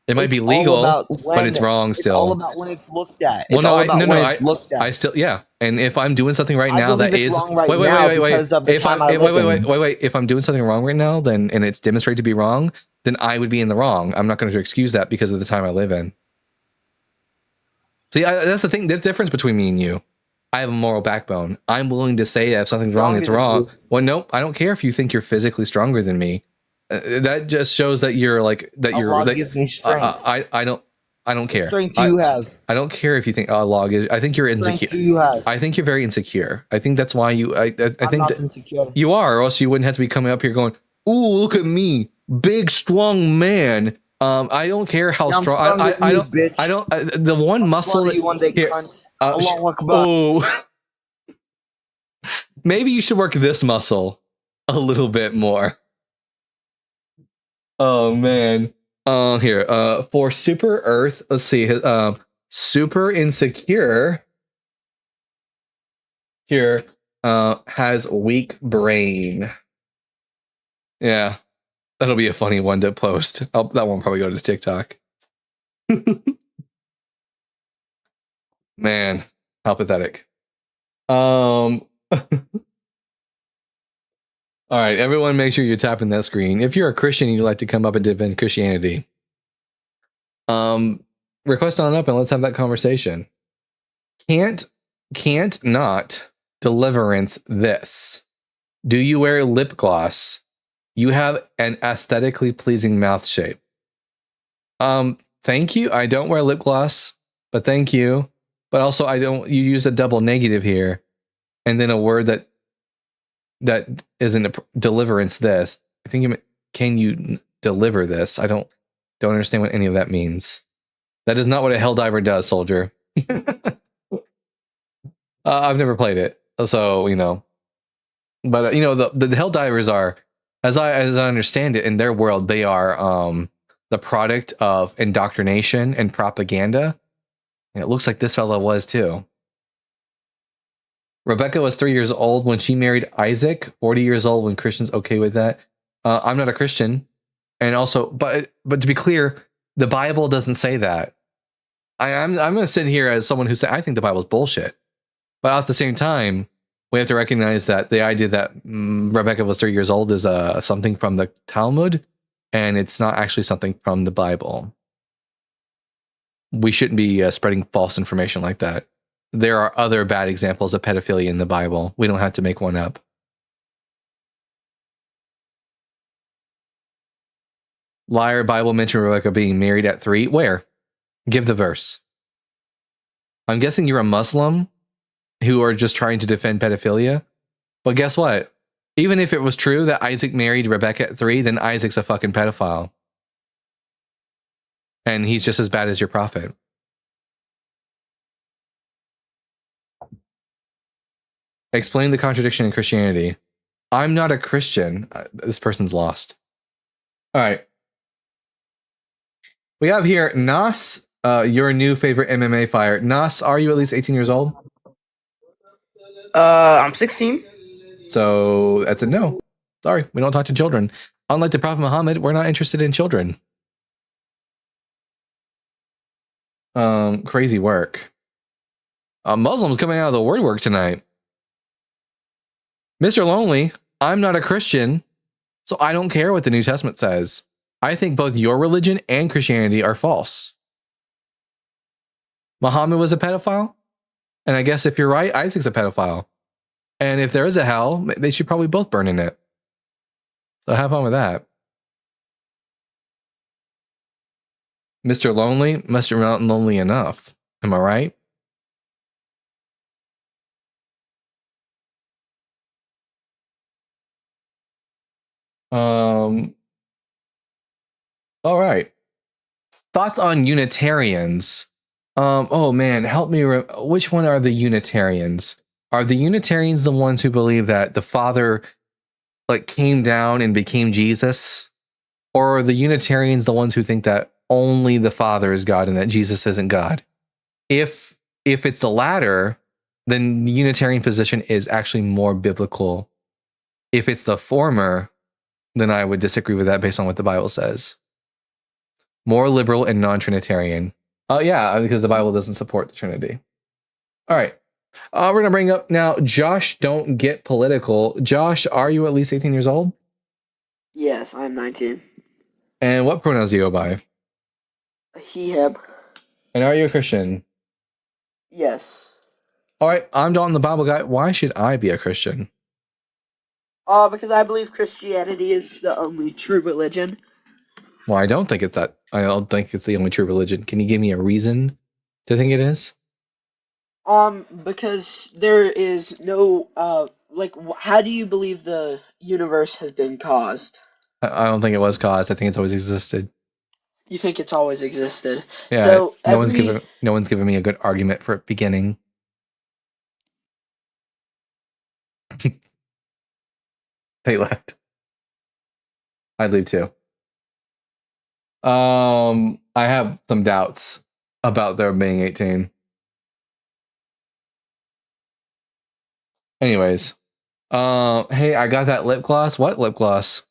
It might be legal, but it's wrong still. It's all about when it's looked at. Well, it's all about when it's looked at. I still, yeah. And if I'm doing something right now that is wait. If I'm doing something wrong right now, then and it's demonstrated to be wrong, then I would be in the wrong. I'm not going to excuse that because of the time I live in. See, that's the thing. The difference between me and you. I have a moral backbone. I'm willing to say that if something's wrong, it's wrong. Well, nope. I don't care if you think you're physically stronger than me. That just shows that you're like that. Allah gives me strength. I don't care. Strength do you have? I don't care if you think Allah is. I think you're insecure. Strength do you have? I think you're very insecure. I think that's why you. I think that insecure. You are, or else you wouldn't have to be coming up here going, "Ooh, look at me, big strong man." I don't care how strong. I don't. The one muscle that you one day, cunt. Allahu Akbar. Oh, maybe you should work this muscle a little bit more. Oh man. Here. For Super Earth, let's see. Super Insecure here has weak brain. Yeah. That'll be a funny one to post. That one probably go to TikTok. Man, how pathetic. All right, everyone, make sure you're tapping that screen. If you're a Christian and you'd like to come up and defend Christianity, request on up and let's have that conversation. Can't not deliverance this. Do you wear lip gloss? You have an aesthetically pleasing mouth shape. Thank you. I don't wear lip gloss, but thank you. But also, I don't. You use a double negative here, and then a word that isn't a deliverance. This. I think you meant, can you deliver this? I don't understand what any of that means. That is not what a Helldiver does, soldier. I've never played it, so you know. But you know the Helldivers are, as I understand it, in their world, they are the product of indoctrination and propaganda. And it looks like this fella was too. Rebecca was 3 years old when she married Isaac. 40 years old when Christians okay with that. I'm not a Christian, and also, but to be clear, the Bible doesn't say that. I'm going to sit here as someone who said I think the Bible's bullshit, but at the same time, we have to recognize that the idea that Rebecca was 3 years old is something from the Talmud, and it's not actually something from the Bible. We shouldn't be spreading false information like that. There are other bad examples of pedophilia in the Bible. We don't have to make one up. Liar Bible mentioned Rebecca being married at 3. Where? Give the verse. I'm guessing you're a Muslim who are just trying to defend pedophilia. But guess what? Even if it was true that Isaac married Rebecca at 3, then Isaac's a fucking pedophile. And he's just as bad as your prophet. Explain the contradiction in Christianity. I'm not a Christian. This person's lost. All right. We have here Nas, your new favorite MMA fighter. Nas, are you at least 18 years old? I'm 16. So that's a no. Sorry, we don't talk to children. Unlike the Prophet Muhammad, we're not interested in children. Crazy work. Muslims coming out of the word work tonight. Mr. Lonely, I'm not a Christian, so I don't care what the New Testament says. I think both your religion and Christianity are false. Muhammad was a pedophile, and I guess if you're right, Isaac's a pedophile. And if there is a hell, they should probably both burn in it. So have fun with that. Mr. Lonely must have not lonely enough. Am I right? All right. Thoughts on Unitarians? Oh man, help me. Which one are the Unitarians? Are the Unitarians the ones who believe that the Father like came down and became Jesus? Or are the Unitarians the ones who think that only the Father is God and that Jesus isn't God? If it's the latter, then the Unitarian position is actually more biblical. If it's the former, then I would disagree with that based on what the Bible says. More liberal and non-Trinitarian. Oh yeah, because the Bible doesn't support the Trinity. All right. We're going to bring up now Josh Don't Get Political. Josh, are you at least 18 years old? Yes, I'm 19. And what pronouns do you go by? He, him. And are you a Christian? Yes. All right, I'm Dalton the Bible Guy. Why should I be a Christian? Because I believe Christianity is the only true religion. Well, I don't think it's that. I don't think it's the only true religion. Can you give me a reason to think it is? Because there is no, how do you believe the universe has been caused? I don't think it was caused. I think it's always existed. You think it's always existed? Yeah. So no one's given me a good argument for it beginning. They left. I'd leave too. I have some doubts about their being 18. Anyways, hey, I got that lip gloss. What lip gloss?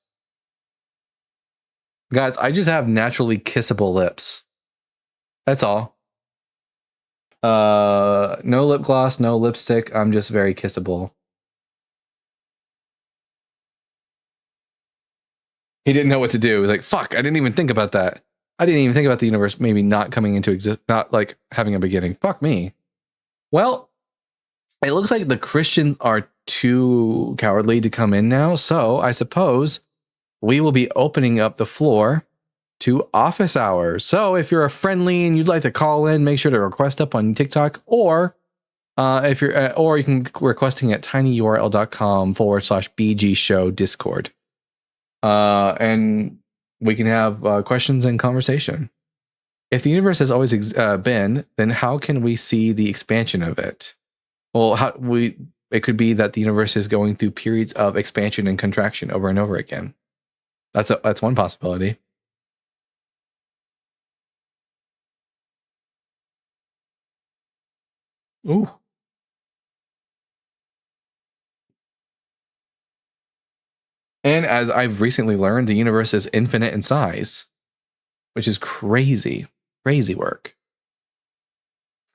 Guys, I just have naturally kissable lips. That's all. No lip gloss, no lipstick. I'm just very kissable. He didn't know what to do. He was like, fuck, I didn't even think about that. I didn't even think about the universe maybe not coming into existence, not like having a beginning. Fuck me. Well, it looks like the Christians are too cowardly to come in now. So I suppose we will be opening up the floor to office hours. So if you're a friendly and you'd like to call in, make sure to request up on TikTok, or if you're, or you can requesting at tinyurl.com/BG show Discord. And we can have questions and conversation. If the universe has always been, then how can we see the expansion of it? Well, it could be that the universe is going through periods of expansion and contraction over and over again. That's one possibility. Ooh. And as I've recently learned, the universe is infinite in size, which is crazy. Crazy work.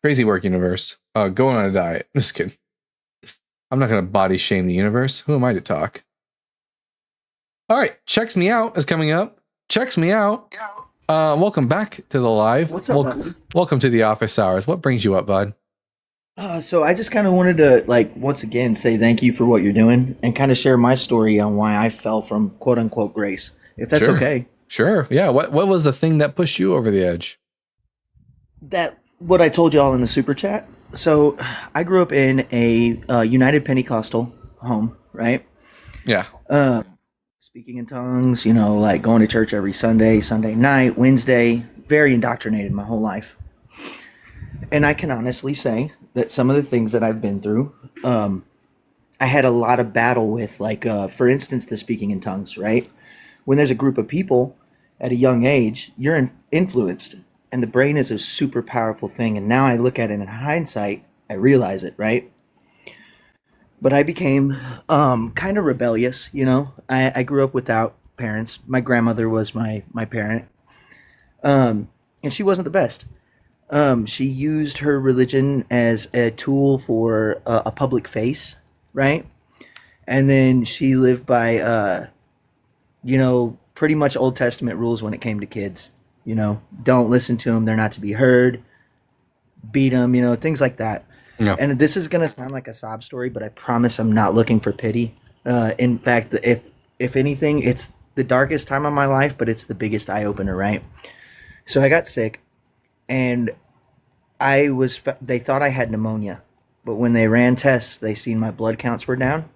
Crazy work, universe. Going on a diet. Just kidding. I'm not going to body shame the universe. Who am I to talk? All right. Checks Me Out is coming up. Checks Me Out. Welcome back to the live. What's up, buddy? Welcome to the office hours. What brings you up, bud? So I just kind of wanted to, once again, say thank you for what you're doing and kind of share my story on why I fell from quote unquote grace, if that's okay. Sure. Yeah. What was the thing that pushed you over the edge? What I told y'all in the super chat. So I grew up in a United Pentecostal home, right? Yeah. Speaking in tongues, going to church every Sunday, Sunday night, Wednesday, very indoctrinated my whole life. And I can honestly say that some of the things that I've been through, I had a lot of battle with, for instance, the speaking in tongues, right? When there's a group of people at a young age, you're influenced, and the brain is a super powerful thing. And now I look at it in hindsight, I realize it, right? But I became kind of rebellious, I grew up without parents. My grandmother was my parent, and she wasn't the best. She used her religion as a tool for a public face, right? And then she lived by, pretty much Old Testament rules when it came to kids. Don't listen to them; they're not to be heard. Beat them, things like that. Yeah. And this is gonna sound like a sob story, but I promise I'm not looking for pity. In fact, if anything, it's the darkest time of my life, but it's the biggest eye opener, right? So I got sick, and they thought I had pneumonia, but when they ran tests, they seen my blood counts were down,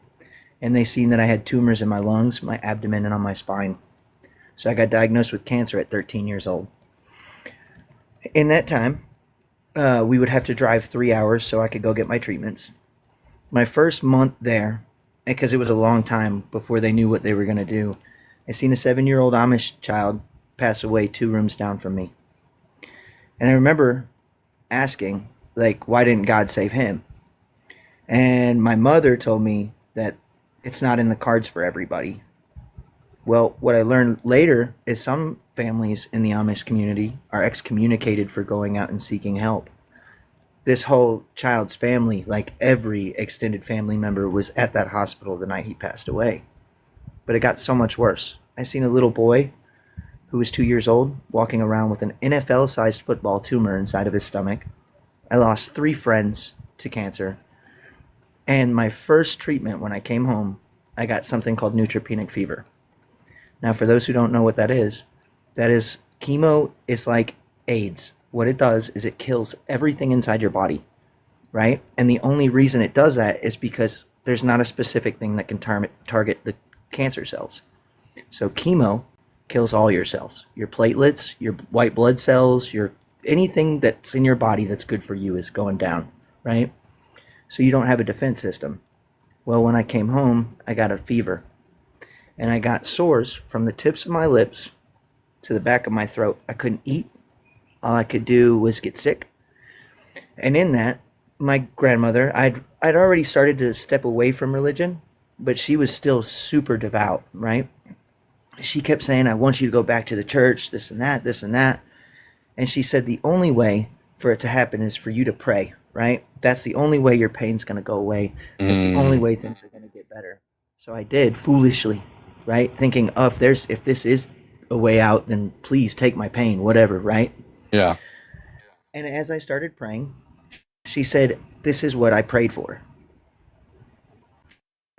and they seen that I had tumors in my lungs, my abdomen, and on my spine. So I got diagnosed with cancer at 13 years old. In that time, we would have to drive 3 hours so I could go get my treatments. My first month there, because it was a long time before they knew what they were going to do, I seen a 7-year-old Amish child pass away 2 rooms down from me. And I remember asking, like, why didn't God save him? And my mother told me that it's not in the cards for everybody. Well, what I learned later is some families in the Amish community are excommunicated for going out and seeking help. This whole child's family, like every extended family member, was at that hospital the night he passed away. But it got so much worse. I seen a little boy who was 2 years old walking around with an NFL-sized football tumor inside of his stomach. I lost 3 friends to cancer. And my first treatment when I came home, I got something called neutropenic fever. Now, for those who don't know what that is chemo is like AIDS. What it does is it kills everything inside your body, right? And the only reason it does that is because there's not a specific thing that can target the cancer cells. So chemo kills all your cells, your platelets, your white blood cells, anything that's in your body that's good for you is going down, right? So you don't have a defense system. Well, when I came home, I got a fever. And I got sores from the tips of my lips to the back of my throat. I couldn't eat. All I could do was get sick. And in that, my grandmother, I'd already started to step away from religion, but she was still super devout, right? She kept saying, I want you to go back to the church, this and that, this and that. And she said the only way for it to happen is for you to pray, right? That's the only way your pain's going to go away. That's the only way things are going to get better. So I did, foolishly, right? Thinking, oh, if this is a way out, then please take my pain, whatever, right? Yeah. And as I started praying, she said, this is what I prayed for.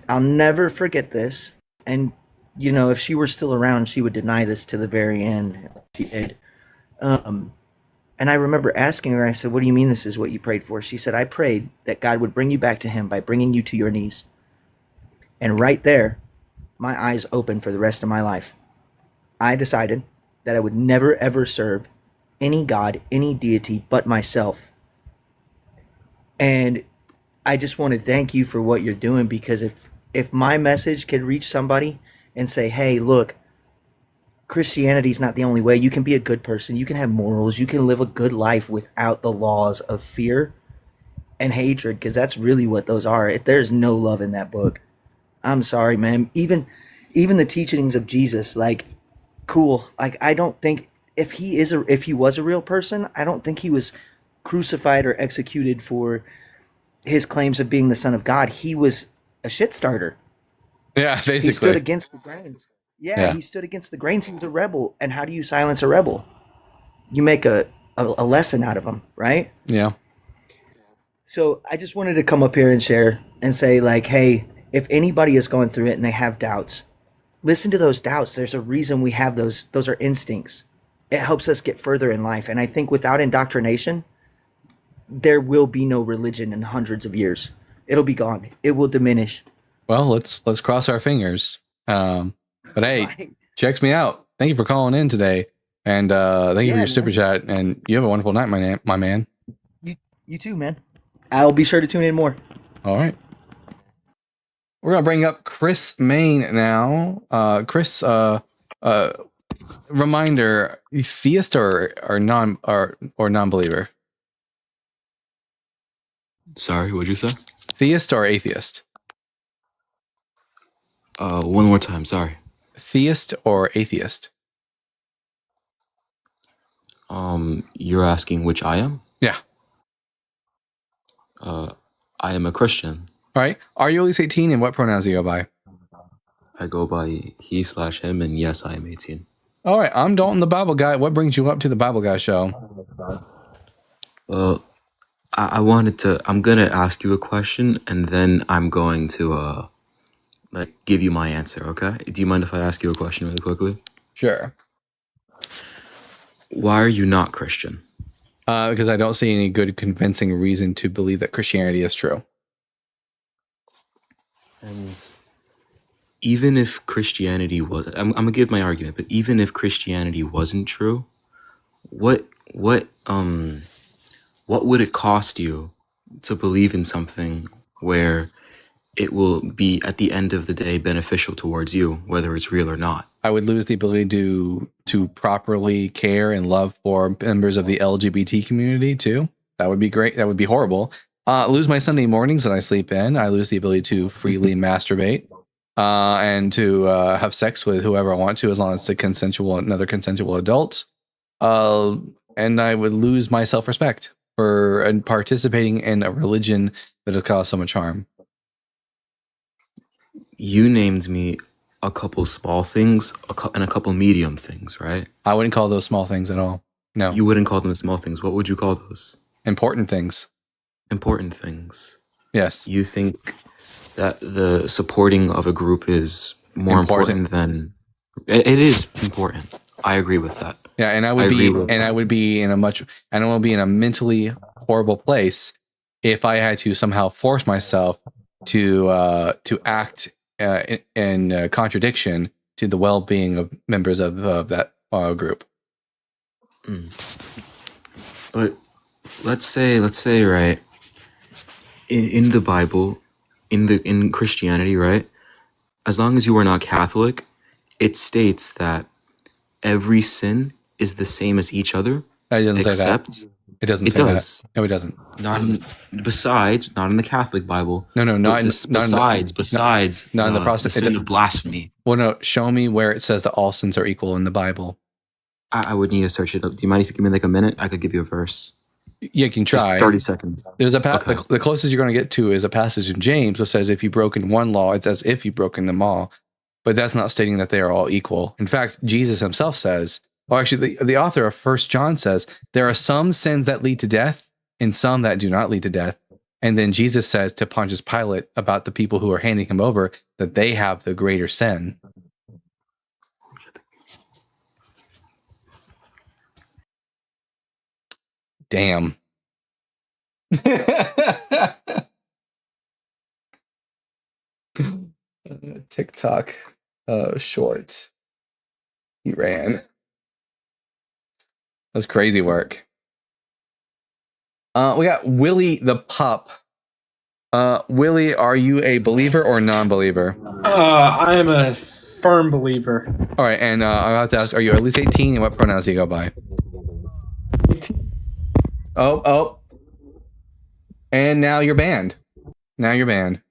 I'll never forget this. And, if she were still around, she would deny this to the very end. She did. And I remember asking her, I said, what do you mean this is what you prayed for? She said, I prayed that God would bring you back to him by bringing you to your knees. And right there, my eyes opened for the rest of my life. I decided that I would never, ever serve any God, any deity but myself. And I just want to thank you for what you're doing, because if my message could reach somebody and say, hey, look, Christianity's not the only way. You can be a good person. You can have morals. You can live a good life without the laws of fear and hatred, because that's really what those are. If there's no love in that book, I'm sorry, man. Even the teachings of Jesus, like, cool. Like, I don't think if he was a real person, I don't think he was crucified or executed for his claims of being the Son of God. He was a shit starter. Yeah, basically. He stood against the grains. Yeah, he stood against the grains. He was a rebel. And how do you silence a rebel? You make a lesson out of him, right? Yeah. So I just wanted to come up here and share and say, like, hey, if anybody is going through it and they have doubts, listen to those doubts. There's a reason we have those. Those are instincts. It helps us get further in life. And I think without indoctrination, there will be no religion in hundreds of years. It'll be gone. It will diminish. Well, let's cross our fingers. But hey, checks me out. Thank you for calling in today. And thank you for your super chat. And you have a wonderful night, my man. You too, man. I'll be sure to tune in more. All right. We're gonna bring up Chris Main now. Chris, reminder: theist or non-believer? Sorry, what'd you say? Theist or atheist? One more time. Sorry. Theist or atheist? You're asking which I am? Yeah. I am a Christian. All right. Are you at least 18, and what pronouns do you go by? I go by he/him, and yes, I am 18. All right. I'm Dalton, the Bible guy. What brings you up to the Bible guy show? Well, I'm gonna ask you a question, and then I'm going to give you my answer. Okay? Do you mind if I ask you a question really quickly? Sure. Why are you not Christian? Because I don't see any good convincing reason to believe that Christianity is true. And even if Christianity was, I'm gonna give my argument, but even if Christianity wasn't true, what what um what would it cost you to believe in something where it will be at the end of the day beneficial towards you, whether it's real or not? I would lose the ability to properly care and love for members of the LGBT community too. That would be great. That would be horrible. Lose my Sunday mornings that I sleep in. I lose the ability to freely masturbate and to have sex with whoever I want to, as long as it's another consensual adult. And I would lose my self-respect for participating in a religion that has caused so much harm. You named me a couple small things and a couple medium things, right? I wouldn't call those small things at all. No. You wouldn't call them small things. What would you call those? Important things. Important things. Yes. You think that the supporting of a group is more important than it is important. I agree with that. Yeah, and I would be in a mentally horrible place if I had to somehow force myself to act in contradiction to the well-being of members of that group. But let's say right, in the Bible, in Christianity, right, as long as you are not Catholic, it states that every sin is the same as each other. It doesn't say that. It doesn't say that. No, it doesn't. Not in the Catholic Bible. No, not in besides not in the the sin of blasphemy. Well, no, show me where it says that all sins are equal in the Bible. I would need to search it up. Do you mind if you give me like a minute? I could give you a verse. Yeah, you can try. Just 30 seconds. There's the closest you're going to get to is a passage in James which says if you've broken one law, it's as if you've broken them all. But that's not stating that they are all equal. In fact, Jesus himself says, or actually the author of 1 John says, there are some sins that lead to death and some that do not lead to death. And then Jesus says to Pontius Pilate about the people who are handing him over that they have the greater sin. Damn. TikTok short. He ran. That's crazy work. We got Willie the Pup. Willie, are you a believer or non-believer? I am a firm believer. All right, and I have to ask, are you at least 18, and what pronouns do you go by? Oh. And now you're banned. I agree.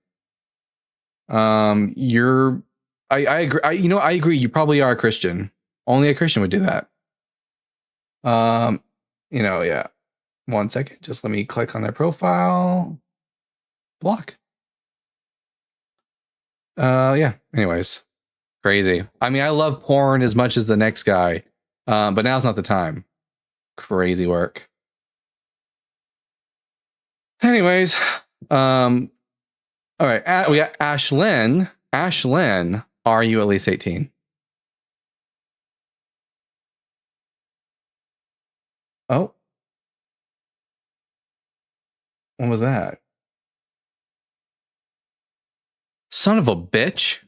I agree. You probably are a Christian. Only a Christian would do that. Yeah. 1 second. Just let me click on their profile. Block. Yeah. Anyways, crazy. I mean, I love porn as much as the next guy, but now's not the time. Crazy work. Anyways, all right. We got Ashlyn. Ashlyn, are you at least 18? Oh. What was that? Son of a bitch.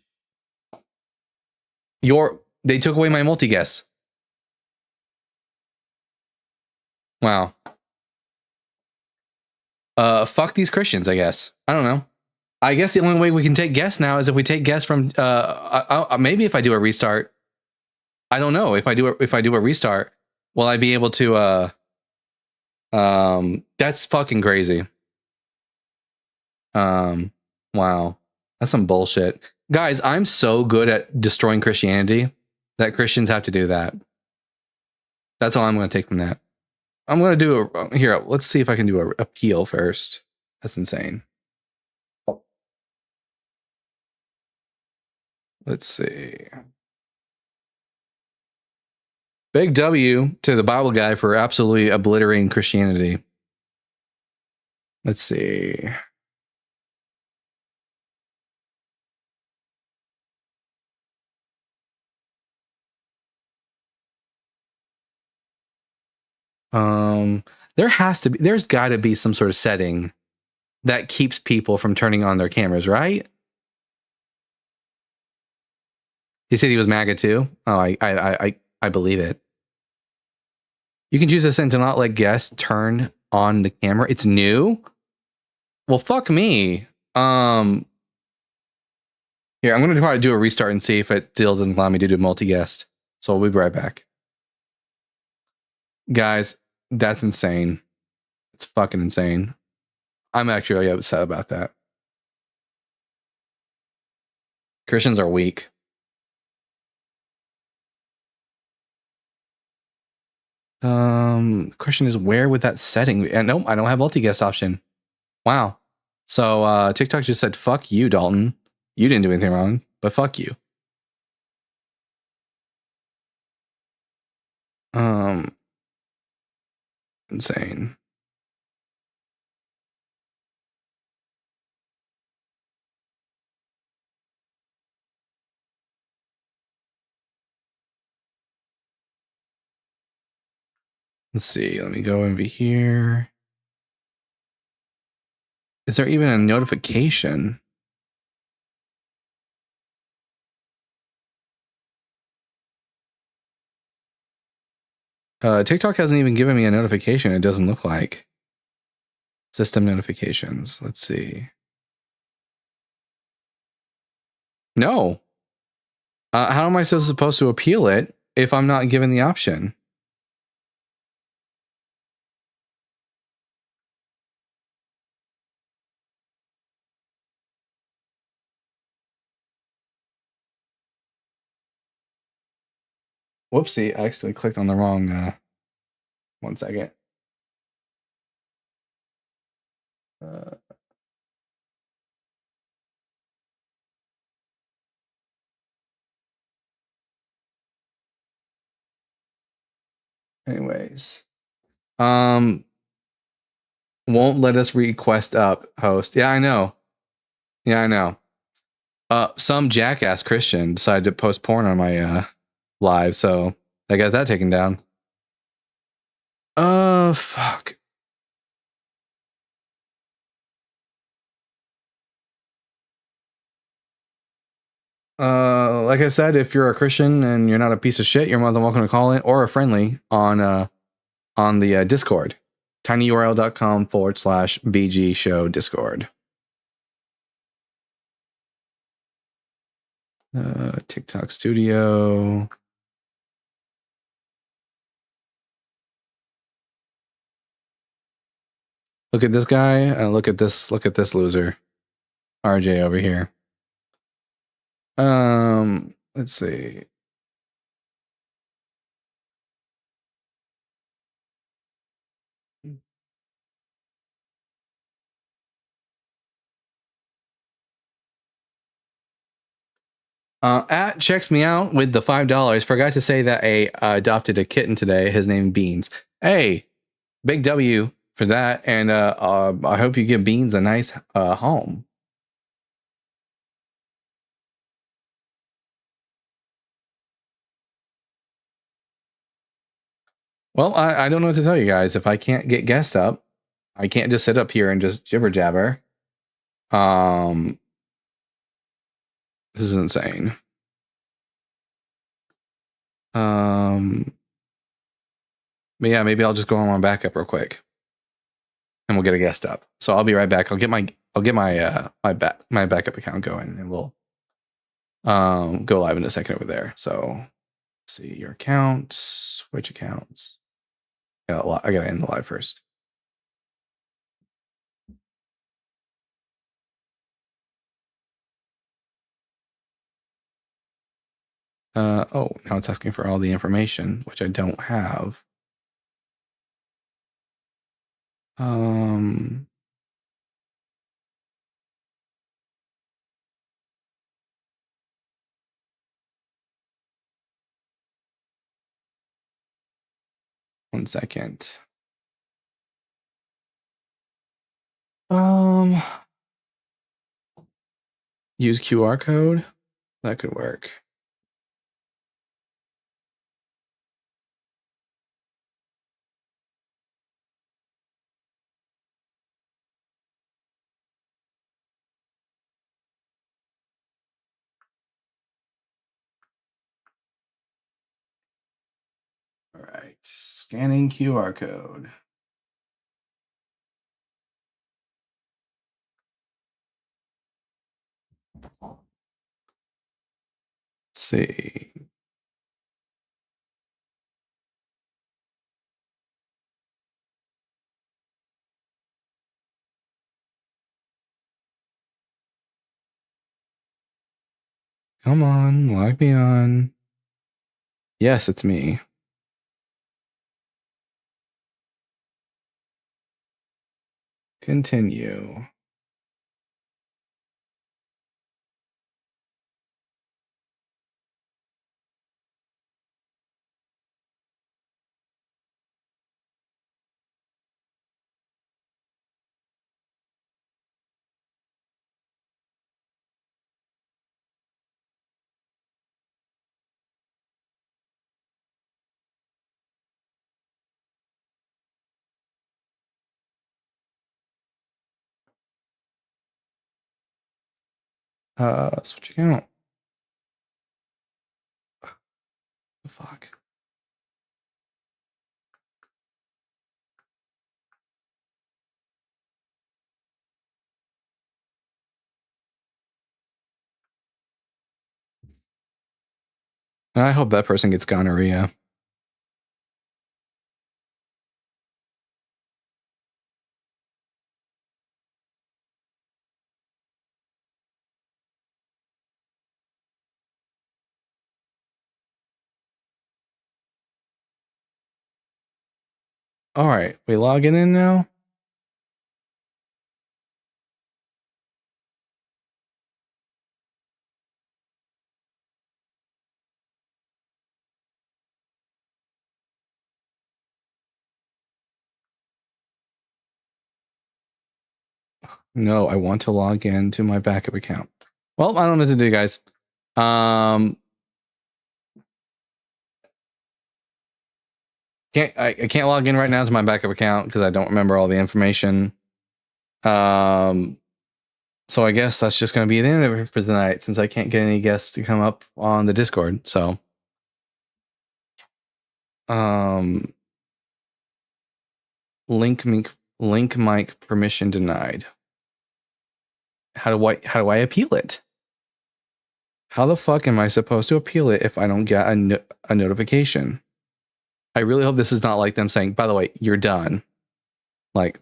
They took away my multi-guess. Wow. Fuck these Christians, I guess. I don't know. I guess the only way we can take guests now is if we take guests from maybe if I do a restart. I don't know. If I do a restart, will I be able to that's fucking crazy. Wow. That's some bullshit. Guys, I'm so good at destroying Christianity that Christians have to do that. That's all I'm going to take from that. I'm going to do here. Let's see if I can do a appeal first. That's insane. Let's see. Big W to the Bible guy for absolutely obliterating Christianity. Let's see. There's got to be some sort of setting that keeps people from turning on their cameras, right? He said he was MAGA too. Oh, I believe it. You can choose this and to not let guests turn on the camera. It's new. Well, fuck me. Here, I'm going to try to do a restart and see if it still doesn't allow me to do multi-guest. So we'll be right back. Guys, that's insane. It's fucking insane. I'm actually really upset about that. Christians are weak. The question is, where would that setting be? And nope, I don't have multi-guest option. Wow. So TikTok just said, fuck you, Dalton. You didn't do anything wrong, but fuck you. Insane. Let's see. Let me go over here. Is there even a notification? TikTok hasn't even given me a notification. It doesn't look like. System notifications. Let's see. No. How am I still supposed to appeal it if I'm not given the option? Whoopsie, I actually clicked on the wrong, 1 second. Anyways. Won't let us request up host. Yeah, I know. Yeah, I know. Some jackass Christian decided to post porn on my live, so I got that taken down. Fuck. Like I said, if you're a Christian and you're not a piece of shit, you're more than welcome to call it or a friendly on the Discord. tinyurl.com/BG show Discord. TikTok Studio. Look at this guy and look at this loser. RJ over here. Let's see. At checks me out with the $5. Forgot to say that I adopted a kitten today. His name Beans. Hey, big W for that. And I hope you give Beans a nice home. Well, I don't know what to tell you guys. If I can't get guests up, I can't just sit up here and just jibber jabber. This is insane. But yeah, maybe I'll just go on my backup real quick, and we'll get a guest up. So I'll be right back. I'll get my backup account going, and we'll go live in a second over there. So see your accounts, switch accounts. I gotta end the live first. Oh, now it's asking for all the information, which I don't have. 1 second. Use QR code. That could work. Scanning QR code. Let's see. Come on, log me on. Yes, it's me. Continue. Switch account. The fuck. I hope that person gets gonorrhea. All right, we logging in now. No, I want to log into my backup account. Well, I don't know what to do, guys. I can't log in right now to my backup account because I don't remember all the information. So I guess that's just going to be the end of it for tonight, since I can't get any guests to come up on the Discord. So, link mic permission denied. How do I appeal it? How the fuck am I supposed to appeal it if I don't get a notification? I really hope this is not like them saying, by the way, you're done. Like,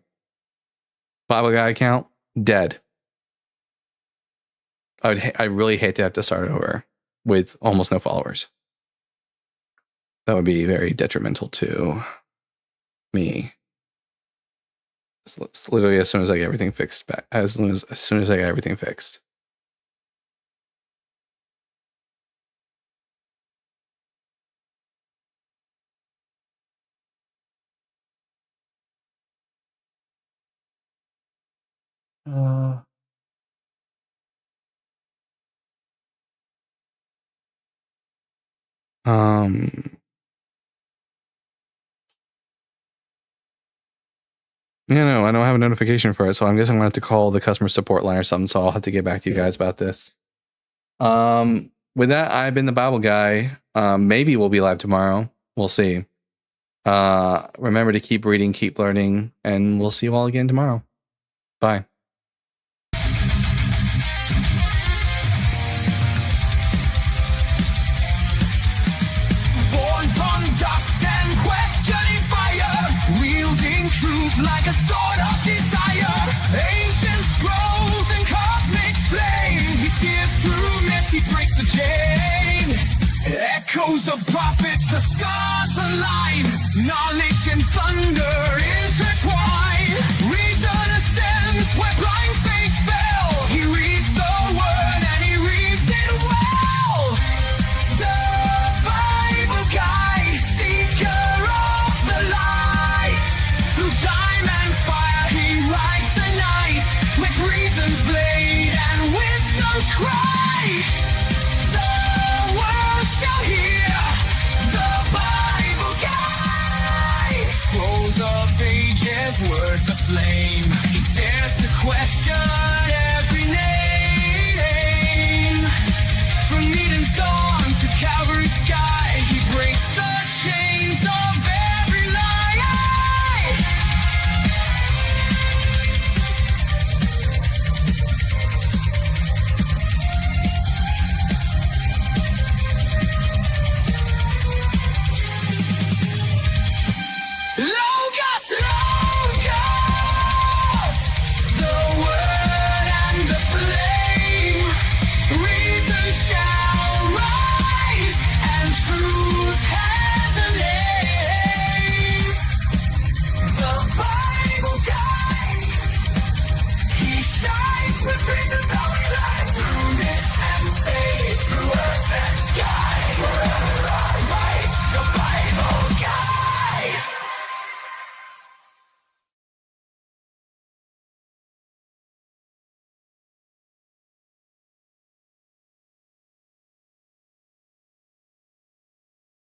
Bible Guy account, dead. I really hate to have to start over with almost no followers. That would be very detrimental to me. It's literally as soon as I get everything fixed back. As soon as I get everything fixed. No, I don't have a notification for it, so I'm guessing I'm gonna have to call the customer support line or something. So I'll have to get back to you guys about this. With that, I've been the Bible Guy. Maybe we'll be live tomorrow. We'll see. Remember to keep reading, keep learning, and we'll see you all again tomorrow. Bye. Born from dust and questioning fire, wielding truth like a sword of desire. Ancient scrolls and cosmic flame. He tears through myth, he breaks the chain. Echoes of prophets, the stars align. Knowledge and thunder intertwine. Reason ascends where blind faith fell. He reads the word and he reads it well. The Bible Guy, seeker of the light. Through time and fire he rides the night. With reason's blade and wisdom's cry. The world shall hear the Bible Guy. Scrolls of ages, words aflame. He dares to question